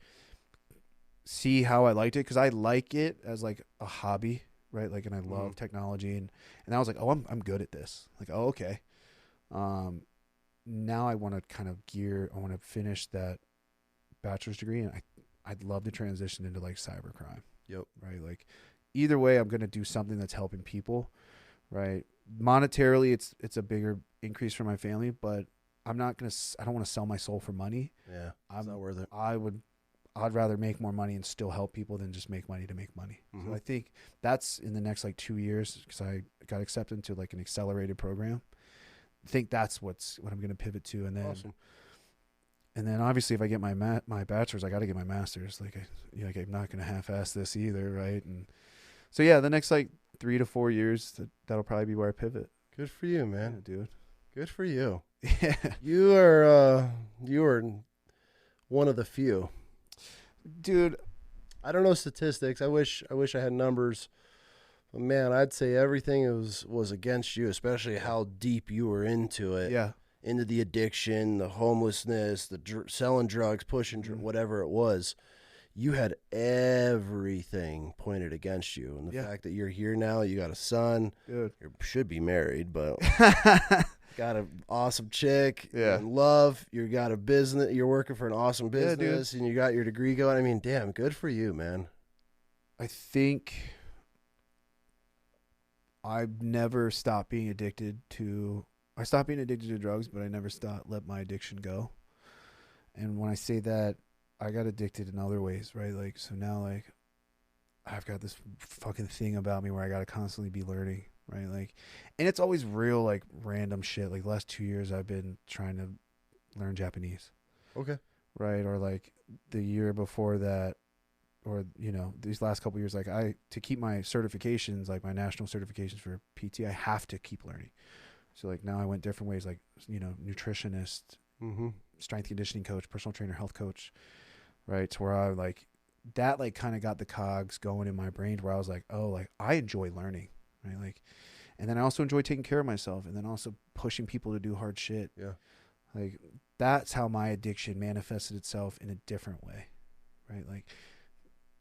see how I liked it, because I like it as like a hobby, right? Like, and I love technology, and I was like, oh, I'm good at this. Like, oh, okay. Now I want to finish that bachelor's degree, and I'd love to transition into like cybercrime. Yep. Right. Like either way, I'm going to do something that's helping people. Right. Monetarily, it's a bigger increase for my family, but I don't want to sell my soul for money. Yeah. It's not worth it. I'd rather make more money and still help people than just make money to make money. So I think that's in the next like 2 years, because I got accepted into like an accelerated program. I think that's what I'm going to pivot to. And then, awesome. And then obviously if I get my bachelor's, I got to get my master's. Like I'm not going to half-ass this either. Right. And so, yeah, the next like 3 to 4 years, that'll probably be where I pivot. Good for you, man. Yeah, dude. Good for you. Yeah. You are one of the few. Dude, I don't know statistics. I wish I had numbers. But man, I'd say everything was against you, especially how deep you were into it. yeah. Into the addiction, the homelessness, the selling drugs, pushing whatever it was. You had everything pointed against you. And the fact that you're here now, you got a son. Dude. You should be married, but got an awesome chick. Yeah. In love. You got a business. You're working for an awesome business, and you got your degree going. I mean, damn, good for you, man. I think I've never stopped being addicted to... I stopped being addicted to drugs, but I never let my addiction go. And when I say that, I got addicted in other ways, right? Like, so now, like, I've got this fucking thing about me where I got to constantly be learning, right? Like, and it's always real, like, random shit. Like, the last 2 years, I've been trying to learn Japanese. Okay. Right? Or, like, the year before that, or, you know, these last couple of years, like, to keep my certifications, like, my national certifications for PT, I have to keep learning. So, like, now I went different ways, like, you know, nutritionist, strength conditioning coach, personal trainer, health coach, right? To where I, like, that, like, kind of got the cogs going in my brain where I was like, oh, like, I enjoy learning, right? Like, and then I also enjoy taking care of myself, and then also pushing people to do hard shit. Yeah. Like, that's how my addiction manifested itself in a different way, right? Like,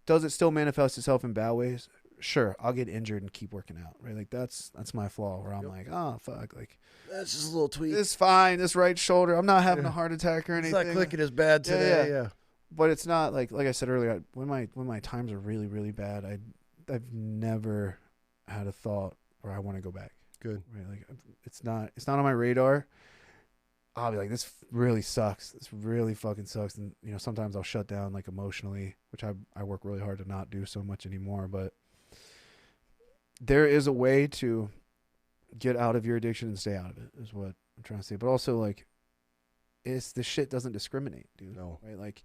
does it still manifest itself in bad ways? Sure, I'll get injured and keep working out, right? Like, that's my flaw where I'm like, oh, fuck, like, that's just a little tweak. It's fine, this right shoulder. I'm not having a heart attack or anything. It's not clicking as bad today, yeah. But it's not like I said earlier, when my times are really, really bad, I've never had a thought where I want to go back. Good. Right? Like, it's not on my radar. I'll be like, this really sucks. This really fucking sucks. And, you know, sometimes I'll shut down, like, emotionally, which I work really hard to not do so much anymore. But there is a way to get out of your addiction and stay out of it, is what I'm trying to say. But also, like, this shit doesn't discriminate, dude. No. Right? Like,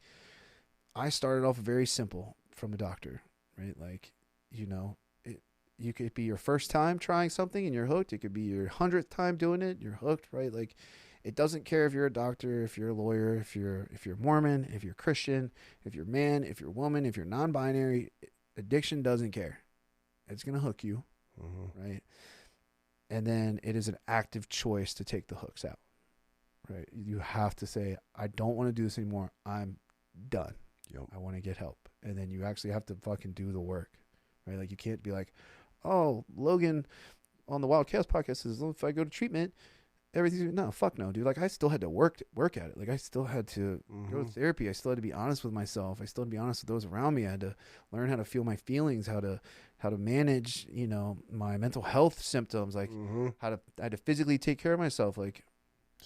I started off very simple from a doctor, right? Like, you know, you could be your first time trying something and you're hooked. It could be your 100th time doing it. You're hooked, right? Like, it doesn't care if you're a doctor, if you're a lawyer, if you're Mormon, if you're Christian, if you're man, if you're woman, if you're non-binary. Addiction doesn't care. It's going to hook you, right? And then it is an active choice to take the hooks out, right? You have to say, I don't want to do this anymore. I'm done. Yep. I want to get help. And then you actually have to fucking do the work, right? Like, you can't be like, oh, Logan on the Wild Chaos podcast says, if I go to treatment, everything's... No, fuck no, dude. Like, I still had to work at it. Like, I still had to go to therapy. I still had to be honest with myself. I still had to be honest with those around me. I had to learn how to feel my feelings, how to manage, you know, my mental health symptoms. Like, I had to physically take care of myself. Like,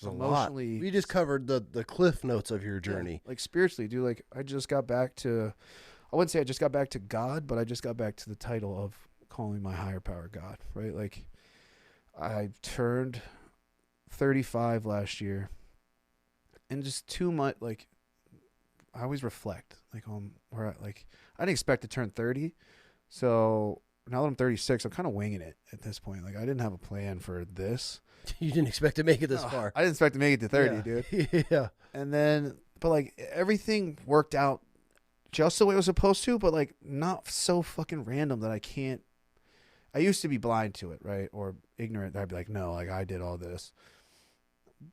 emotionally. We just covered the cliff notes of your journey. Yeah, like, spiritually, dude. Like, I just got back to... I wouldn't say I just got back to God, but I just got back to the title of calling my higher power God, right? Like, I turned 35 last year, and just too much, like, I always reflect, like, on where I didn't expect to turn 30, so now that I'm 36, I'm kind of winging it at this point. Like, I didn't have a plan for this. You didn't expect to make it this far. I didn't expect to make it to 30, dude. Yeah. And then, but, like, everything worked out just the way it was supposed to, but, like, not so fucking random that I used to be blind to it, right? Or ignorant. I'd be like, no, like, I did all this.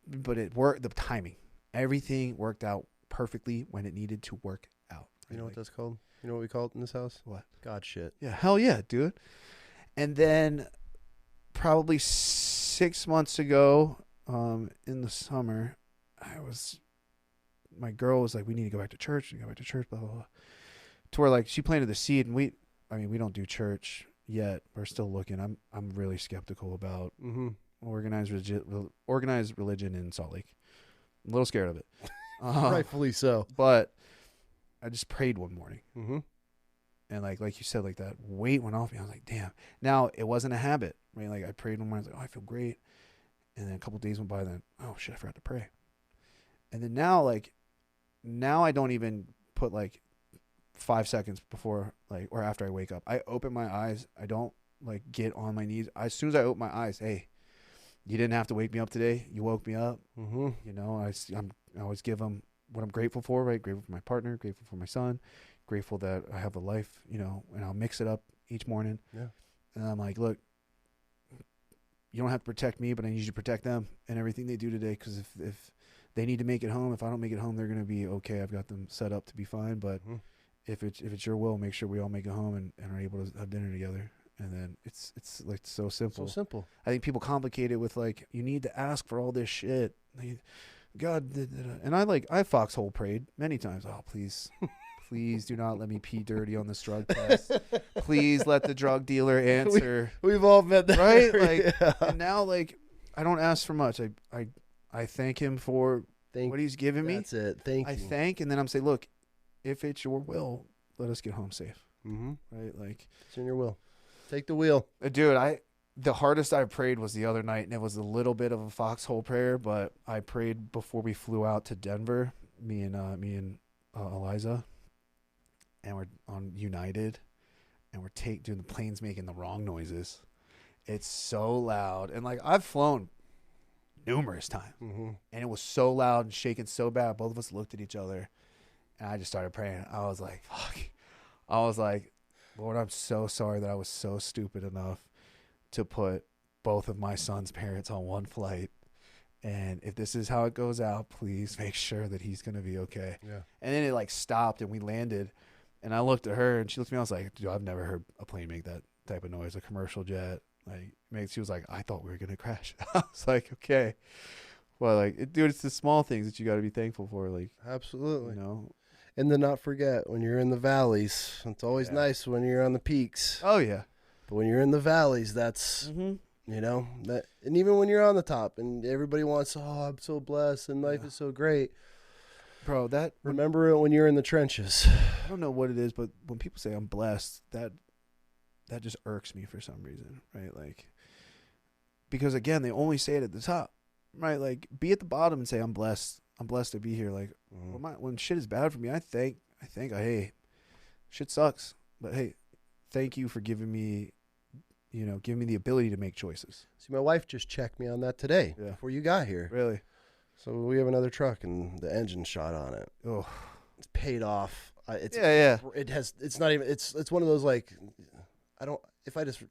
But it worked. The timing, everything worked out perfectly when it needed to work out. You know what that's called? You know what we call it in this house? What? God shit. Yeah, hell yeah, dude. And then probably 6 months ago, in the summer, my girl was like, we need to go back to church. Blah, blah, blah. To where, like, she planted the seed, and we don't do church yet. We're still looking. I'm really skeptical about organized religion in Salt Lake. I'm a little scared of it. Rightfully so. But I just prayed one morning. And like you said, like, that weight went off me. I was like, damn. Now, it wasn't a habit, right? Like, I prayed one morning. I was like, oh, I feel great. And then a couple of days went by. Then, oh, shit, I forgot to pray. And then now I don't even put, like, 5 seconds before, like, or after I wake up. I open my eyes. I don't, like, get on my knees. As soon as I open my eyes, hey, you didn't have to wake me up today. You woke me up. You know, I always give them what I'm grateful for, right? Grateful for my partner, grateful for my son, grateful that I have a life, you know, and I'll mix it up each morning. Yeah. And I'm like, look, you don't have to protect me, but I need you to protect them and everything they do today. Because if they need to make it home, if I don't make it home, they're going to be okay. I've got them set up to be fine. But if it's your will, make sure we all make it home and are able to have dinner together. And then it's like so simple. So simple. I think people complicate it with like, you need to ask for all this shit. God, and I foxhole prayed many times. Oh, please. Please do not let me pee dirty on this drug test. Please let the drug dealer answer. We've all met that. Right? Like, and now, like, I don't ask for much. I thank him for what he's given me. That's it. Thank you. I thank, and then I'm saying, look, if it's your will, let us get home safe. Mm-hmm. Right? Like, it's in your will. Take the wheel. Dude, the hardest I prayed was the other night, and it was a little bit of a foxhole prayer, but I prayed before we flew out to Denver, me and Eliza. And we're on United, and we're doing the planes making the wrong noises. It's so loud. And, like, I've flown numerous times, and it was so loud and shaking so bad. Both of us looked at each other, and I just started praying. I was like, fuck. I was like, Lord, I'm so sorry that I was so stupid enough to put both of my son's parents on one flight. And if this is how it goes out, please make sure that he's going to be okay. Yeah. And then it, like, stopped, and we landed. And I looked at her, and she looked at me. I was like, dude, I've never heard a plane make that type of noise, a commercial jet. She was like, I thought we were going to crash. I was like, okay. Well, like, dude, it's the small things that you got to be thankful for. Like, absolutely. You know? And to not forget, when you're in the valleys, it's always nice when you're on the peaks. Oh, yeah. But when you're in the valleys, that's, you know, that. And even when you're on the top and everybody wants, I'm so blessed and life is so great. Bro, remember it when you're in the trenches. I don't know what it is, but when people say I'm blessed, that just irks me for some reason, right? Like, because again, they only say it at the top, right? Like, be at the bottom and say I'm blessed. I'm blessed to be here. Like, when shit is bad for me, I think, hey, shit sucks, but hey, thank you for giving me the ability to make choices. See, my wife just checked me on that today before you got here. Really? So we have another truck and the engine shot on it. Oh, it's paid off. It's one of those, like, if I just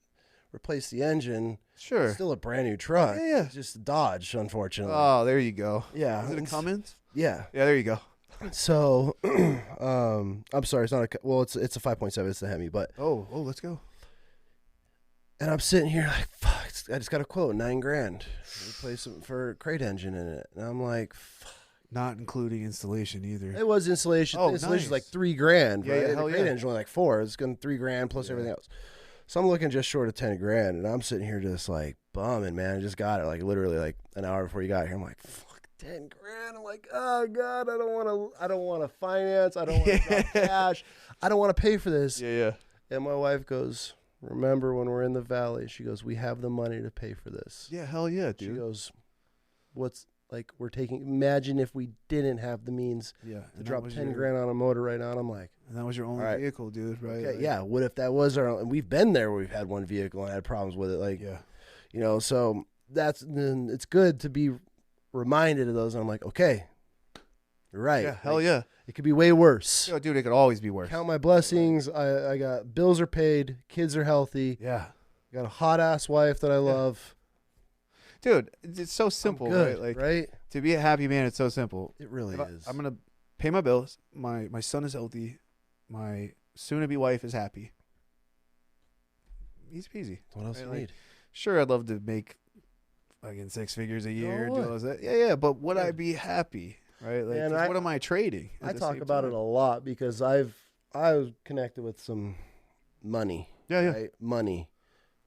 replace the engine, sure, it's still a brand new truck. Yeah. It's just a Dodge, unfortunately. Oh, there you go. Yeah. Is it a Cummins? Yeah. Yeah, there you go. So, I'm sorry, it's not it's a 5.7, it's the Hemi, but. Oh, let's go. And I'm sitting here like, fuck, I just got a quote, $9,000. Replace it for a crate engine in it. And I'm like, fuck. Not including installation either. It was installation. Oh, installation's nice. like $3,000. Yeah, right? hell the crate engine was like $4,000. It's going to $3,000 plus everything else. So I'm looking just short of $10,000, and I'm sitting here just like bumming, man. I just got it like literally like an hour before you got here. I'm like, fuck, $10,000. I'm like, oh God, I don't want to finance. I don't want to drop cash. I don't want to pay for this. Yeah. And my wife goes, remember when we're in the valley? She goes, we have the money to pay for this. Yeah, hell yeah, dude. She goes, imagine if we didn't have the means to drop $10,000 on a motor right now. And I'm like, and that was your only vehicle, dude, right? Okay, yeah. What if that was and we've been there where we've had one vehicle and had problems with it. Like, you know, so it's good to be reminded of those. And I'm like, okay, you're right. Yeah, hell yeah. It could be way worse. Yo, dude, it could always be worse. Count my blessings. I got bills are paid. Kids are healthy. Yeah. I got a hot ass wife that I love. Dude, it's so simple, good, right? Like, right? To be a happy man, it's so simple. It really is. I'm gonna pay my bills. My son is healthy. My soon-to-be wife is happy. Easy peasy. What else right? you need? Like, sure, I'd love to make fucking 6 figures a year. Do all that. Yeah, but would I be happy? Right? Like, and what am I trading? I talk about it a lot because I was connected with some money. Yeah. Right? Money.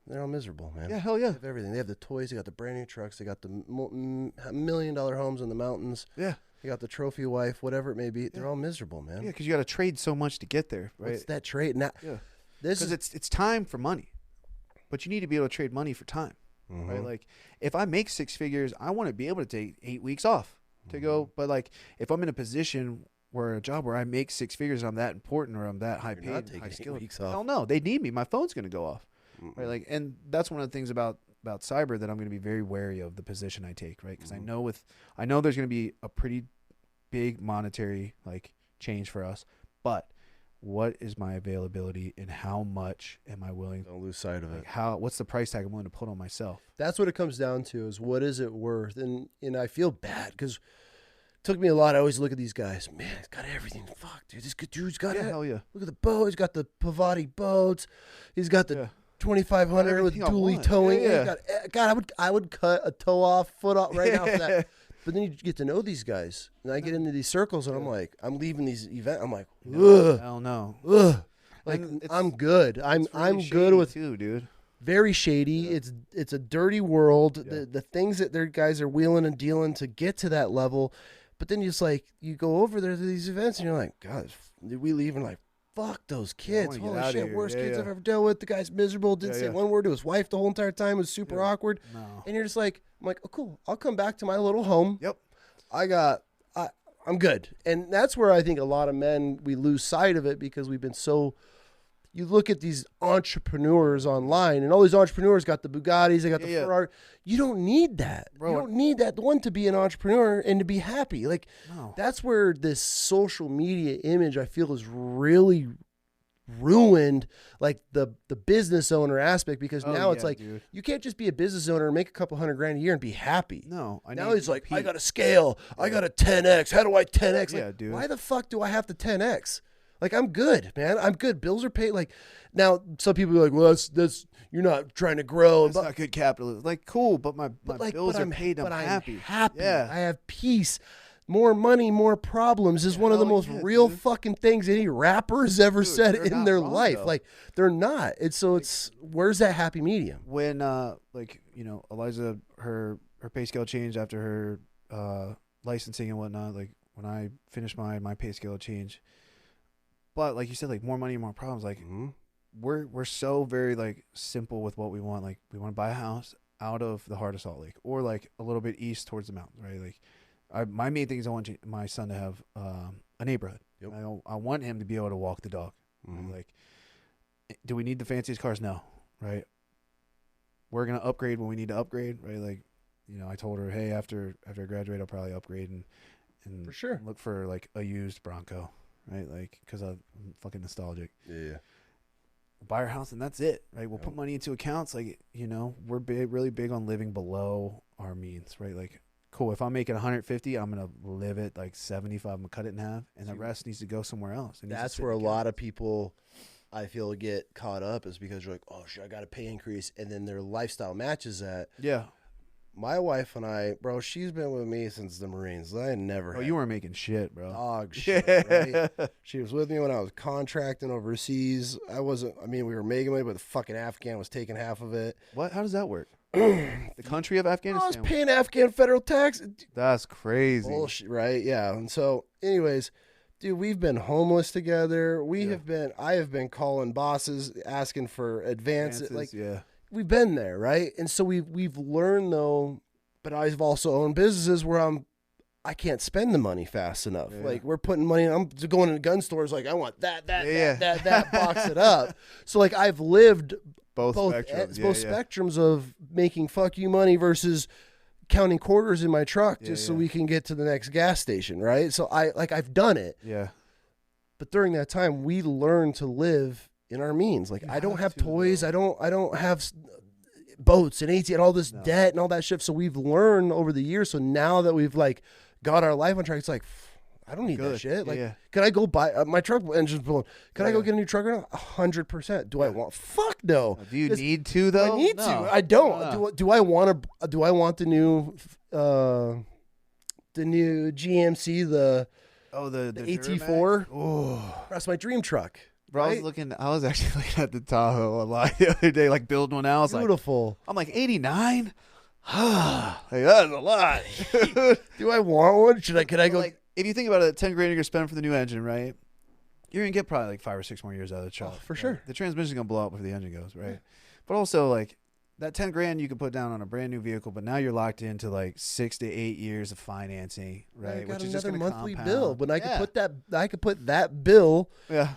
They're all miserable, man. Yeah, hell yeah. They have everything. They have the toys. They got the brand new trucks. They got the $1 million homes in the mountains. Yeah. They got the trophy wife, whatever it may be. They're all miserable, man. Yeah, because you got to trade so much to get there, right? What's that trade? Now, because it's time for money, but you need to be able to trade money for time, right? Like, if I make 6 figures, I want to be able to take 8 weeks off to go. But like, if I'm in a position where a job where I make 6 figures and I'm that important or I'm that high paid, high skilled, hell no, they need me. My phone's going to go off. Right, like, and that's one of the things about cyber that I'm going to be very wary of the position I take, right? Because I know there's going to be a pretty big monetary like change for us, but what is my availability and how much am I willing? Don't lose sight of it. What's the price tag I'm willing to put on myself? That's what it comes down to, is what is it worth? And I feel bad because it took me a lot. I always look at these guys. Man, he's got everything. Fuck, dude. This good dude's got it. Hell yeah. Look at the boat. He's got the Pavati boats. He's got the 2,500 with dually towing. Yeah. God, I would cut a toe off, foot off right now for that. But then you get to know these guys, and I get into these circles, and I'm like, I'm leaving these events. I'm like, ugh, hell no, ugh. Like I'm good. I'm good with too, dude. Very shady. Yeah. It's a dirty world. Yeah. The things that their guys are wheeling and dealing to get to that level, but then it's like you go over there to these events, and you're like, God, we leave and like, fuck those kids. Holy shit, worst kids I've ever dealt with. The guy's miserable. Didn't say one word to his wife the whole entire time. It was super awkward. No. And you're just like, I'm like, oh, cool. I'll come back to my little home. Yep. I'm good. And that's where I think a lot of men, we lose sight of it because we've been so, you look at these entrepreneurs online and all these entrepreneurs got the Bugattis, they got the Ferrari. You don't need that. Bro, you don't need that one to be an entrepreneur and to be happy. Like that's where this social media image I feel is really ruined, like the business owner aspect, because now it's like, dude, you can't just be a business owner and make a couple $100,000 a year and be happy. No, now he's like, I got to scale. I got to 10x. How do I 10x? Like, dude. Why the fuck do I have to 10x? Like, I'm good, man. I'm good. Bills are paid. Like, now some people are like, well, that's you're not trying to grow. That's not good capitalism. Like, cool, but my bills are paid. I'm happy. Yeah, I have peace. More money, more problems is one of the most real fucking things any rapper has ever said in their life. Though. Like, they're not. It's where's that happy medium? When Eliza, her pay scale changed after her licensing and whatnot. Like, when I finished my pay scale change. But like you said, like more money, more problems. Like we're so very like simple with what we want. Like, we want to buy a house out of the heart of Salt Lake, or like a little bit east towards the mountains, right? Like, my main thing is I want my son to have a neighborhood. Yep. I want him to be able to walk the dog. Mm-hmm. Like, do we need the fanciest cars? No, right? We're gonna upgrade when we need to upgrade, right? Like, I told her, hey, after I graduate, I'll probably upgrade and for sure look for like a used Bronco, right? Like, because I'm fucking nostalgic. Yeah. Buy our house and that's it, right? We'll put money into accounts. Like, we're really big on living below our means, right? Like, cool, if I'm making 150, I'm going to live it like 75. I'm going to cut it in half, and the rest needs to go somewhere else. That's where a lot of people, I feel, get caught up, is because you're like, oh, shit, I got a pay increase, and then their lifestyle matches that. Yeah. My wife and I, bro, she's been with me since the Marines. I never you weren't making shit, bro. Dog shit, right? She was with me when I was contracting overseas. We were making money, but the fucking Afghan was taking half of it. What? How does that work? The country of Afghanistan? I was paying Afghan federal tax. That's crazy. Bullshit, right? Yeah. And so, anyways, dude, we've been homeless together. I have been calling bosses, asking for advances. Like, we've been there, right? And so we've learned, though, but I've also owned businesses where I can't spend the money fast enough. Yeah. Like, we're putting money, I'm going into gun stores like, I want that, box it up. So, like, I've lived both spectrums of making fuck you money versus counting quarters in my truck so we can get to the next gas station, right? So I've done it. Yeah. But during that time, we learned to live in our means. Like, I don't have toys. Though. I don't have boats and AT and all this debt and all that shit. So we've learned over the years. So now that we've like got our life on track, it's like, I don't need that shit. Like, can I go buy my truck engine's blowing? Can I go get a new truck right now? 100%. Do I want? Fuck no. Do you need to though? I need to. I don't. Do I want to? Do I want the new GMC the AT4? Oh, that's my dream truck. Bro, right? I was actually looking at the Tahoe a lot the other day, like building one out. Beautiful. I'm like 89. Like, that's a lot. Do I want one? Can I go? Like, if you think about it, $10,000 you're gonna spend for the new engine, right? You're gonna get probably like 5 or 6 more years out of the truck. For sure. The transmission's gonna blow up if the engine goes, right? But also, like, that $10,000 you can put down on a brand new vehicle, but now you're locked into like 6 to 8 years of financing, right? Which is just another monthly bill. But I could put that bill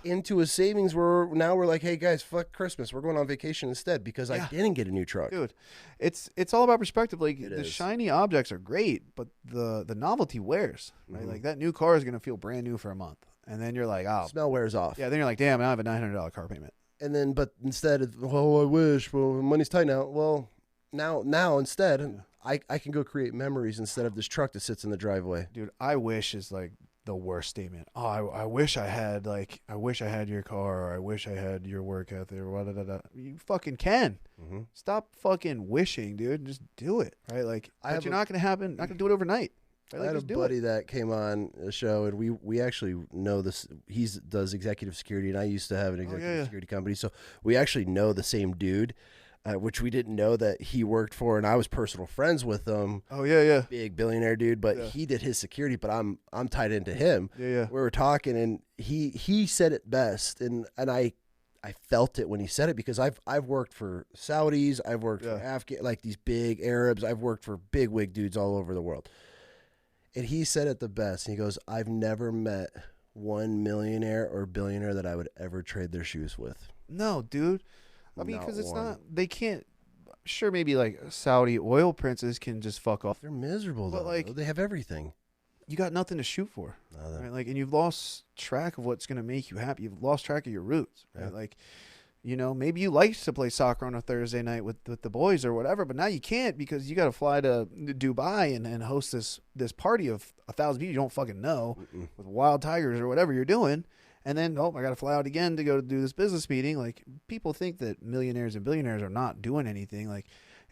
into a savings where now we're like, hey guys, fuck Christmas, we're going on vacation instead because I didn't get a new truck. Dude, it's all about perspective. Like, the shiny objects are great, but the novelty wears, right? Like, that new car is gonna feel brand new for a month. And then you're like, oh. Smell wears off. Yeah, then you're like, damn, I have a $900 car payment. And then, but instead of, oh, I wish, well, money's tight now. Well, now instead, I can go create memories instead of this truck that sits in the driveway. Dude, I wish is like the worst statement. Oh, I wish I had your car, or I wish I had your work ethic, or da. You fucking can. Mm-hmm. Stop fucking wishing, dude. Just do it, right? Like, you're not gonna happen. Not gonna do it overnight. Right? I had a buddy that came on a show, and we actually know this. He does executive security, and I used to have an executive security company, so we actually know the same dude, which we didn't know that he worked for, and I was personal friends with him. Oh yeah. Big billionaire dude, but he did his security, but I'm tied into him. Yeah. We were talking, and he said it best, and I felt it when he said it, because I've worked for Saudis, I've worked for Afghan, like these big Arabs, I've worked for big wig dudes all over the world. And he said it the best. He goes, I've never met one millionaire or billionaire that I would ever trade their shoes with. No, dude. I mean, because it's not, they can't, sure, maybe like Saudi oil princes can just fuck off. They're miserable, though. Like, they have everything. You got nothing to shoot for. Right? Like, and you've lost track of what's going to make you happy. You've lost track of your roots, right? Yeah. Like, you know, maybe you liked to play soccer on a Thursday night with the boys or whatever, but now you can't because you got to fly to Dubai and host this party of 1,000 people you don't fucking know with wild tigers or whatever you're doing. And then, I got to fly out again to go do this business meeting. Like, people think that millionaires and billionaires are not doing anything. Like,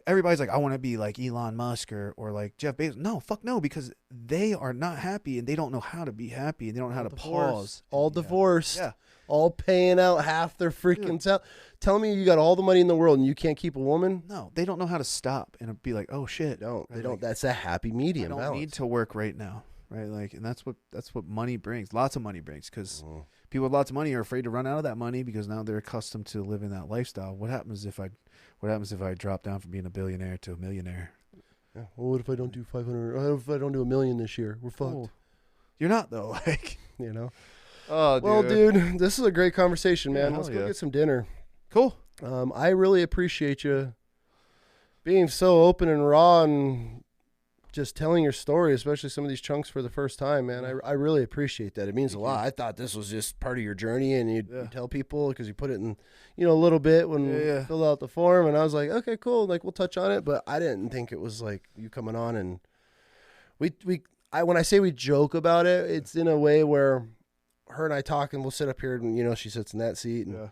everybody's like, I want to be like Elon Musk or like Jeff Bezos. No, fuck no, because they are not happy and they don't know how to be happy and they don't know how to pause. All divorced. Yeah. All paying out half their freaking Tell me you got all the money in the world and you can't keep a woman? No, they don't know how to stop and be like, oh shit. They don't. That's a happy medium. I don't need to work right now, right? Like, and that's what money brings. Lots of money brings, because people with lots of money are afraid to run out of that money because now they're accustomed to living that lifestyle. What happens if I drop down from being a billionaire to a millionaire? Yeah. Well, what if I don't do 500? What if I don't do $1 million this year? We're fucked. Oh, you're not though. Like, you know. Oh, dude. Well, dude, this is a great conversation, man. Let's go get some dinner. Cool. I really appreciate you being so open and raw and just telling your story, especially some of these chunks for the first time, man. I really appreciate that. It means a lot. I thought this was just part of your journey, and you'd tell people because you put it in, a little bit when you filled out the form, and I was like, okay, cool, like we'll touch on it, but I didn't think it was like you coming on, and when I say we joke about it, it's in a way where her and I talk, and we'll sit up here, and she sits in that seat, and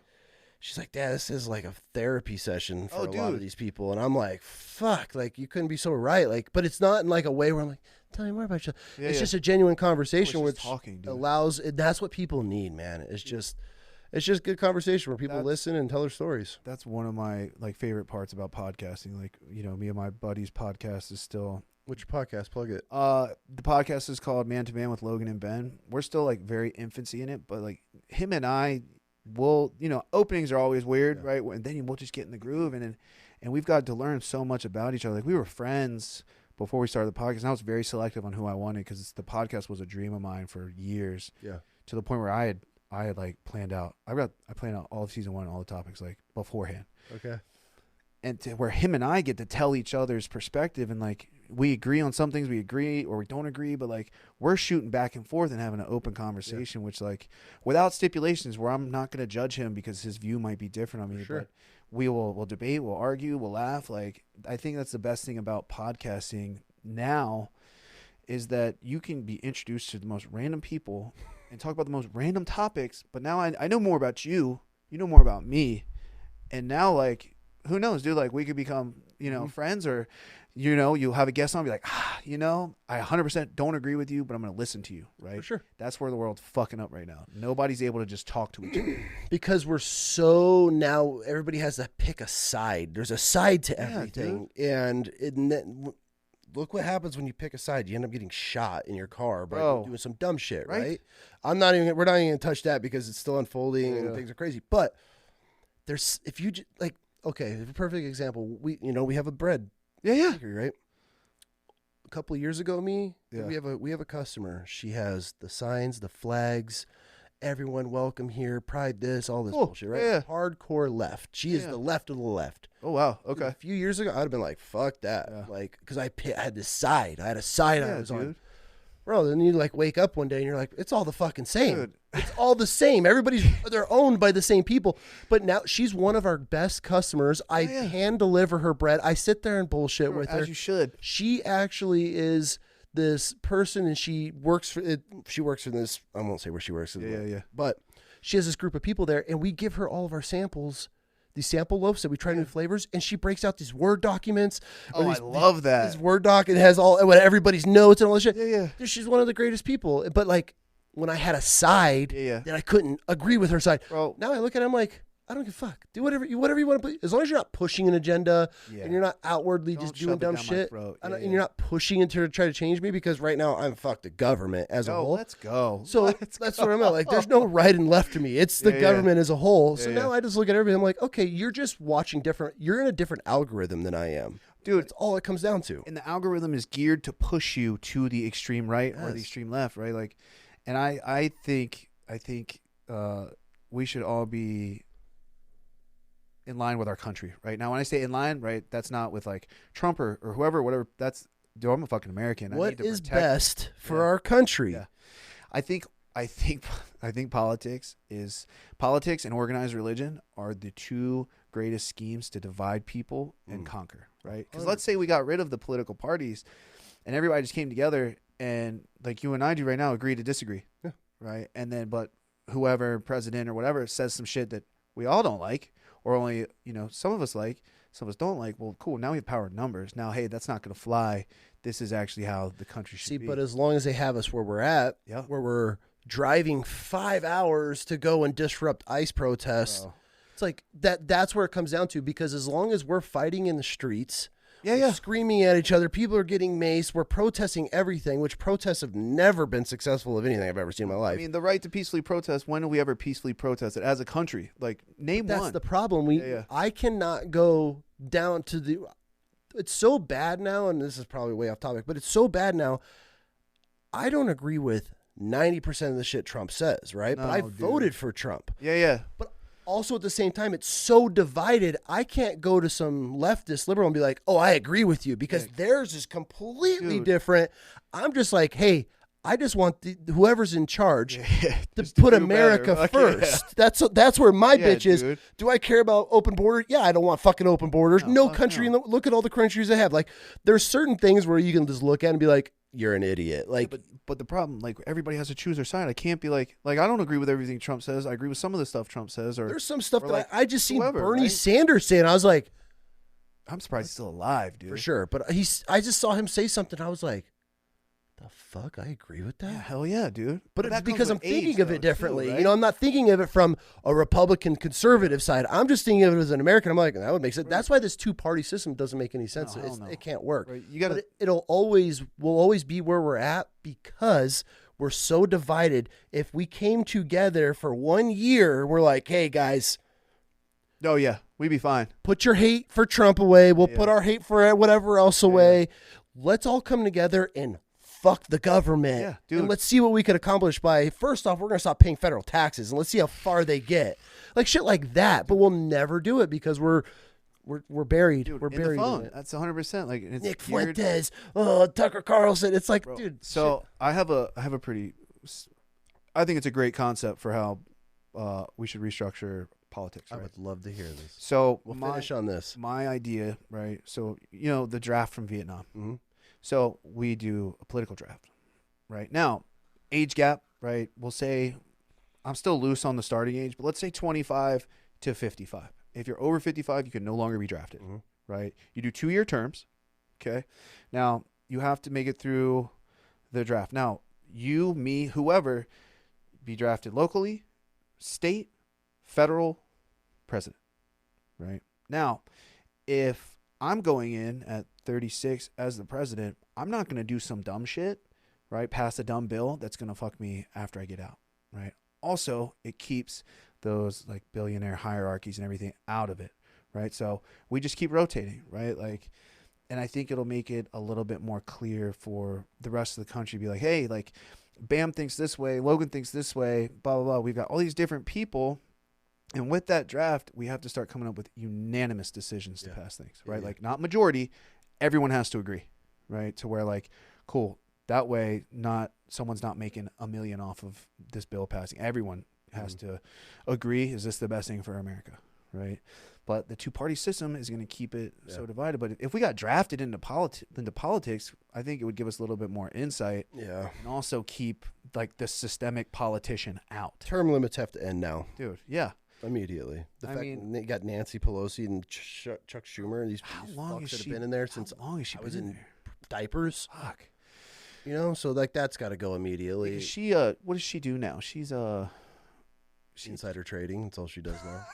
she's like, Dad, this is like a therapy session for a lot of these people. And I'm like, fuck, like you couldn't be so right. Like, but it's not in like a way where I'm like, tell me more about you. It's just a genuine conversation which allows, and that's what people need, man. It's just good conversation where people listen and tell their stories. That's one of my like favorite parts about podcasting. Like, me and my buddy's podcast is still. What's your podcast? Plug it. The podcast is called Man to Man with Logan and Ben. We're still like very infancy in it, but like him and I will, openings are always weird, right? And then we'll just get in the groove, and we've got to learn so much about each other. Like, we were friends before we started the podcast, and I was very selective on who I wanted because the podcast was a dream of mine for years. Yeah. To the point where I had like planned out. I planned out all of season 1, all the topics like beforehand. Okay. And where him and I get to tell each other's perspective, and like we agree on some things, we agree or we don't agree, but like we're shooting back and forth and having an open conversation, which like without stipulations, where I'm not going to judge him because his view might be different on me, but we'll debate, we'll argue, we'll laugh. Like, I think that's the best thing about podcasting now is that you can be introduced to the most random people and talk about the most random topics. But now I know more about you, you know more about me. And now, like, who knows, dude? Like, we could become, friends, or, you'll have a guest on and be like, I 100% don't agree with you, but I'm going to listen to you, right? For sure. That's where the world's fucking up right now. Nobody's able to just talk to each other. Because now everybody has to pick a side. There's a side to everything. And look what happens when you pick a side. You end up getting shot in your car by doing some dumb shit, right? We're not even going to touch that because it's still unfolding and things are crazy. But okay, a perfect example. We have a bread bakery, right? A couple of years ago, we have a customer. She has the signs, the flags, everyone welcome here, pride this, all this bullshit, right? Yeah. Hardcore left. She is the left of the left. Oh wow, okay. A few years ago, I'd have been like, fuck that, like, because I had this side. I had a side I was on. Bro, then you like wake up one day and you're like, it's all the fucking same. Dude. It's all the same. They're owned by the same people. But now she's one of our best customers. I hand deliver her bread. I sit there and bullshit with her. As you should. She actually is this person, and she works for this. I won't say where she works. Yeah. But she has this group of people there, and we give her all of our samples. These sample loaves that we try new flavors, and she breaks out these Word documents. Oh, I love that. This Word doc, it has all everybody's notes and all this shit. Yeah. Dude, she's one of the greatest people. But like when I had a side that I couldn't agree with her side, bro. Now I look at it, I'm like, I don't give a fuck. Do whatever you want to. As long as you're not pushing an agenda and you're not outwardly just doing dumb shit, and you're not pushing it to try to change me, because right now I'm fucked the government as a whole. Let's go. So that's what I'm at. Like, there's no right and left to me. It's the government as a whole. So now I just look at everything. I'm like, okay, you're just watching different. You're in a different algorithm than I am. Dude, that's all it comes down to. And the algorithm is geared to push you to the extreme right or the extreme left, right? Like, and I think we should all be in line with our country right now. When I say in line, right, that's not with like Trump or whoever, whatever. That's, dude, I'm a fucking American. What is best for our country? Yeah. I think politics and organized religion are the two greatest schemes to divide people and conquer, right? Because let's say we got rid of the political parties and everybody just came together and like you and I do right now, agree to disagree, right? And then, but whoever president or whatever says some shit that we all don't like, or only, some of us like, some of us don't like. Well, cool. Now we have power in numbers. Now, hey, that's not going to fly. This is actually how the country should be. But as long as they have us where we're at, where we're driving 5 hours to go and disrupt ICE protests, it's like that's where it comes down to. Because as long as we're fighting in the streets, screaming at each other, people are getting maced, we're protesting everything, which protests have never been successful of anything I've ever seen in my life. I mean, the right to peacefully protest, when have we ever peacefully protested as a country? Like, name one. That's the problem. I cannot go down to the... It's so bad now, and this is probably way off topic, but it's so bad now, I don't agree with 90% of the shit Trump says, right? No, but I voted for Trump. Yeah. But also at the same time, it's so divided. I can't go to some leftist liberal and be like, oh, I agree with you, because theirs is completely different. I'm just like, hey, I just want whoever's in charge to put America first. That's where my bitch is. Dude. Do I care about open borders? Yeah, I don't want fucking open borders. No country. Look at all the countries they have. Like, there's certain things where you can just look at and be like, you're an idiot. Like, but the problem, like, everybody has to choose their side. I can't be like I don't agree with everything Trump says. I agree with some of the stuff Trump says. Or there's some stuff that like I just seen Bernie Sanders say, and I was like, I'm surprised he's still alive, dude. For sure. But I just saw him say something. I was like, the fuck? I agree with that. Yeah, hell yeah, dude. But it's because I'm thinking of it differently. Too, right? I'm not thinking of it from a Republican conservative side. I'm just thinking of it as an American. I'm like, that would make sense. Right. That's why this two-party system doesn't make any sense. It can't work. Right. You gotta. We'll always be where we're at because we're so divided. If we came together for 1 year, we're like, hey guys. Oh yeah, we'd be fine. Put your hate for Trump away. We'll put our hate for whatever else away. Let's all come together and fuck the government. Yeah, dude. And let's see what we could accomplish by, first off, we're going to stop paying federal taxes and let's see how far they get. Like shit like that. But we'll never do it because we're buried. Dude, we're buried in it. That's 100%. Like, it's Nick Fuentes, Tucker Carlson. It's like, dude. So shit. I have a pretty, I think it's a great concept for how we should restructure politics. Right? I would love to hear this. So we'll finish on this. My idea, right? So, the draft from Vietnam. Mm-hmm. So we do a political draft, right? Now, age gap, right? We'll say, I'm still loose on the starting age, but let's say 25 to 55. If you're over 55, you can no longer be drafted, right? You do 2-year terms, okay? Now, you have to make it through the draft. Now, you, me, whoever, be drafted locally, state, federal, president, right? Now, if I'm going in at 36 as the president, I'm not going to do some dumb shit, right? Pass a dumb bill that's going to fuck me after I get out, right? Also, it keeps those like billionaire hierarchies and everything out of it, right? So we just keep rotating, right? Like, and I think it'll make it a little bit more clear for the rest of the country to be like, hey, like Bam thinks this way, Logan thinks this way, blah, blah, blah. We've got all these different people. And with that draft, we have to start coming up with unanimous decisions to pass things, right? Like not majority, everyone has to agree, right? To where like, cool, That way, someone's not making $1 million off of this bill passing. Everyone has to agree, is this the best thing for America, right? But the two-party system is going to keep it so divided. But if we got drafted into politics, I think it would give us a little bit more insight. Yeah. And also keep like the systemic politician out. Term limits have to end now. Dude, yeah. Immediately. I mean, they got Nancy Pelosi and Chuck Schumer, and these fucks that have been in there since how long has she I was been in there? diapers. Fuck. You know, so like that's got to go immediately. Is she what does she do now? She's insider trading. That's all she does now.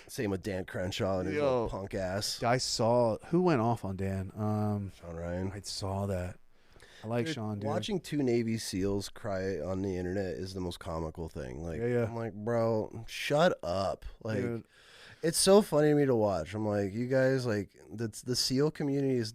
Same with Dan Crenshaw and his little punk ass. I saw who went off on Dan. Sean Ryan. I saw that. I like Sean, dude. Watching two Navy SEALs cry on the internet is the most comical thing. Like, Yeah. I'm like, bro, shut up. Like, Dude. It's so funny to me to watch. I'm like, you guys, like, the SEAL community is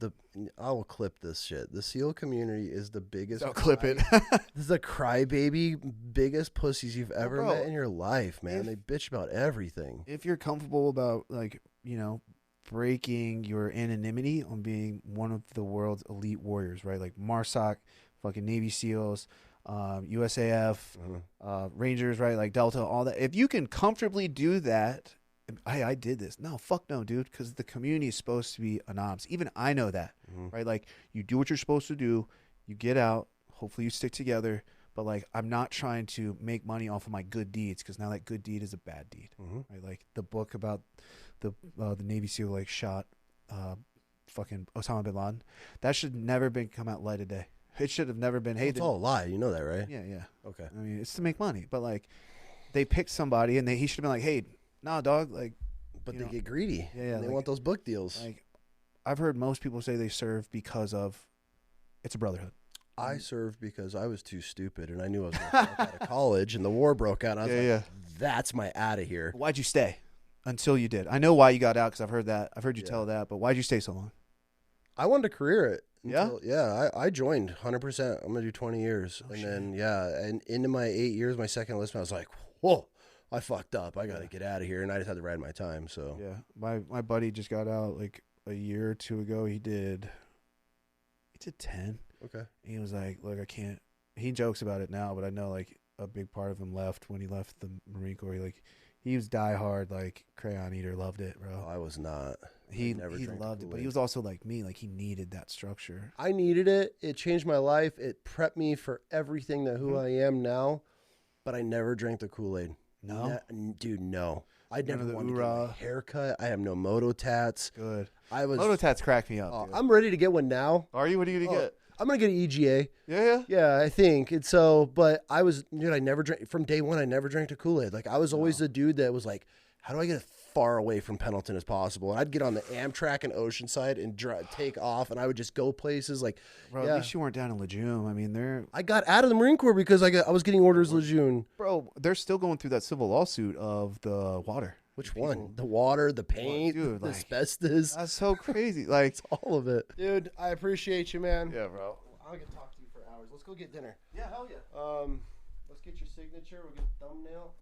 I will clip this shit. The SEAL community is the biggest. I'll clip it. This is the crybaby, biggest pussies you've ever bro, met in your life, man. They bitch about everything. If you're comfortable about, like, you know, breaking your anonymity on being one of the world's elite warriors, right? Like MARSOC, fucking Navy SEALs, USAF, Rangers, right? Like Delta, all that. If you can comfortably do that, I did this. No, fuck no, dude, because the community is supposed to be anonymous. Even I know that, right? Like, you do what you're supposed to do, you get out, hopefully you stick together, but, like, I'm not trying to make money off of my good deeds, because now that good deed is a bad deed, right? Like, the book about the Navy SEAL, like, shot fucking Osama bin Laden, that should never been come out light of day. It should have never been, hey, it's all a lie. You know that, right? Yeah. Okay. I mean, it's to make money, but, like, they picked somebody, and he should have been like, hey, nah, dog, like, but they get greedy. Yeah, they like, want those book deals. Like, I've heard most people say they serve because of it's a brotherhood. I served because I was too stupid, and I knew I was going to walk out of college, and the war broke out. And I was like, that's my out of here. Why'd you stay until you did? I know why you got out because I've heard that. I've heard you tell that, but why'd you stay so long? I wanted to career it. Yeah? I joined 100%. I'm going to do 20 years. Then, and into my 8 years, my second enlistment, I was like, whoa. I fucked up. I got to get out of here, and I just had to ride my time. So my buddy just got out like a year or two ago. He did 10. Okay. And he was like, "Look, I can't." He jokes about it now, but I know like a big part of him left when he left the Marine Corps. He was diehard, like crayon eater, loved it, bro. I was not. He loved it, but he was also like me. Like, he needed that structure. I needed it. It changed my life. It prepped me for everything that who I am now. But I never drank the Kool-Aid. No, dude, no. I never wanted to get a a haircut. I have no moto tats. Good. Moto tats crack me up. I'm ready to get one now. Are you? What are you gonna get? I'm gonna get an EGA. Yeah, I think. And so, but I never drank from day one. I never drank the Kool-Aid. Like, I was always the dude that was like, how do I get as far away from Pendleton as possible? And I'd get on the Amtrak in Oceanside and take off, and I would just go places like. Bro, at least you weren't down in Lejeune. I mean, I got out of the Marine Corps because I was getting orders Lejeune. Bro, they're still going through that civil lawsuit of the water. Which one? The water, the paint, dude, the like, asbestos. That's so crazy. Like, it's all of it. Dude, I appreciate you, man. Yeah, bro. I can talk to you for hours. Let's go get dinner. Yeah, hell yeah. Let's get your signature. We'll get the thumbnail.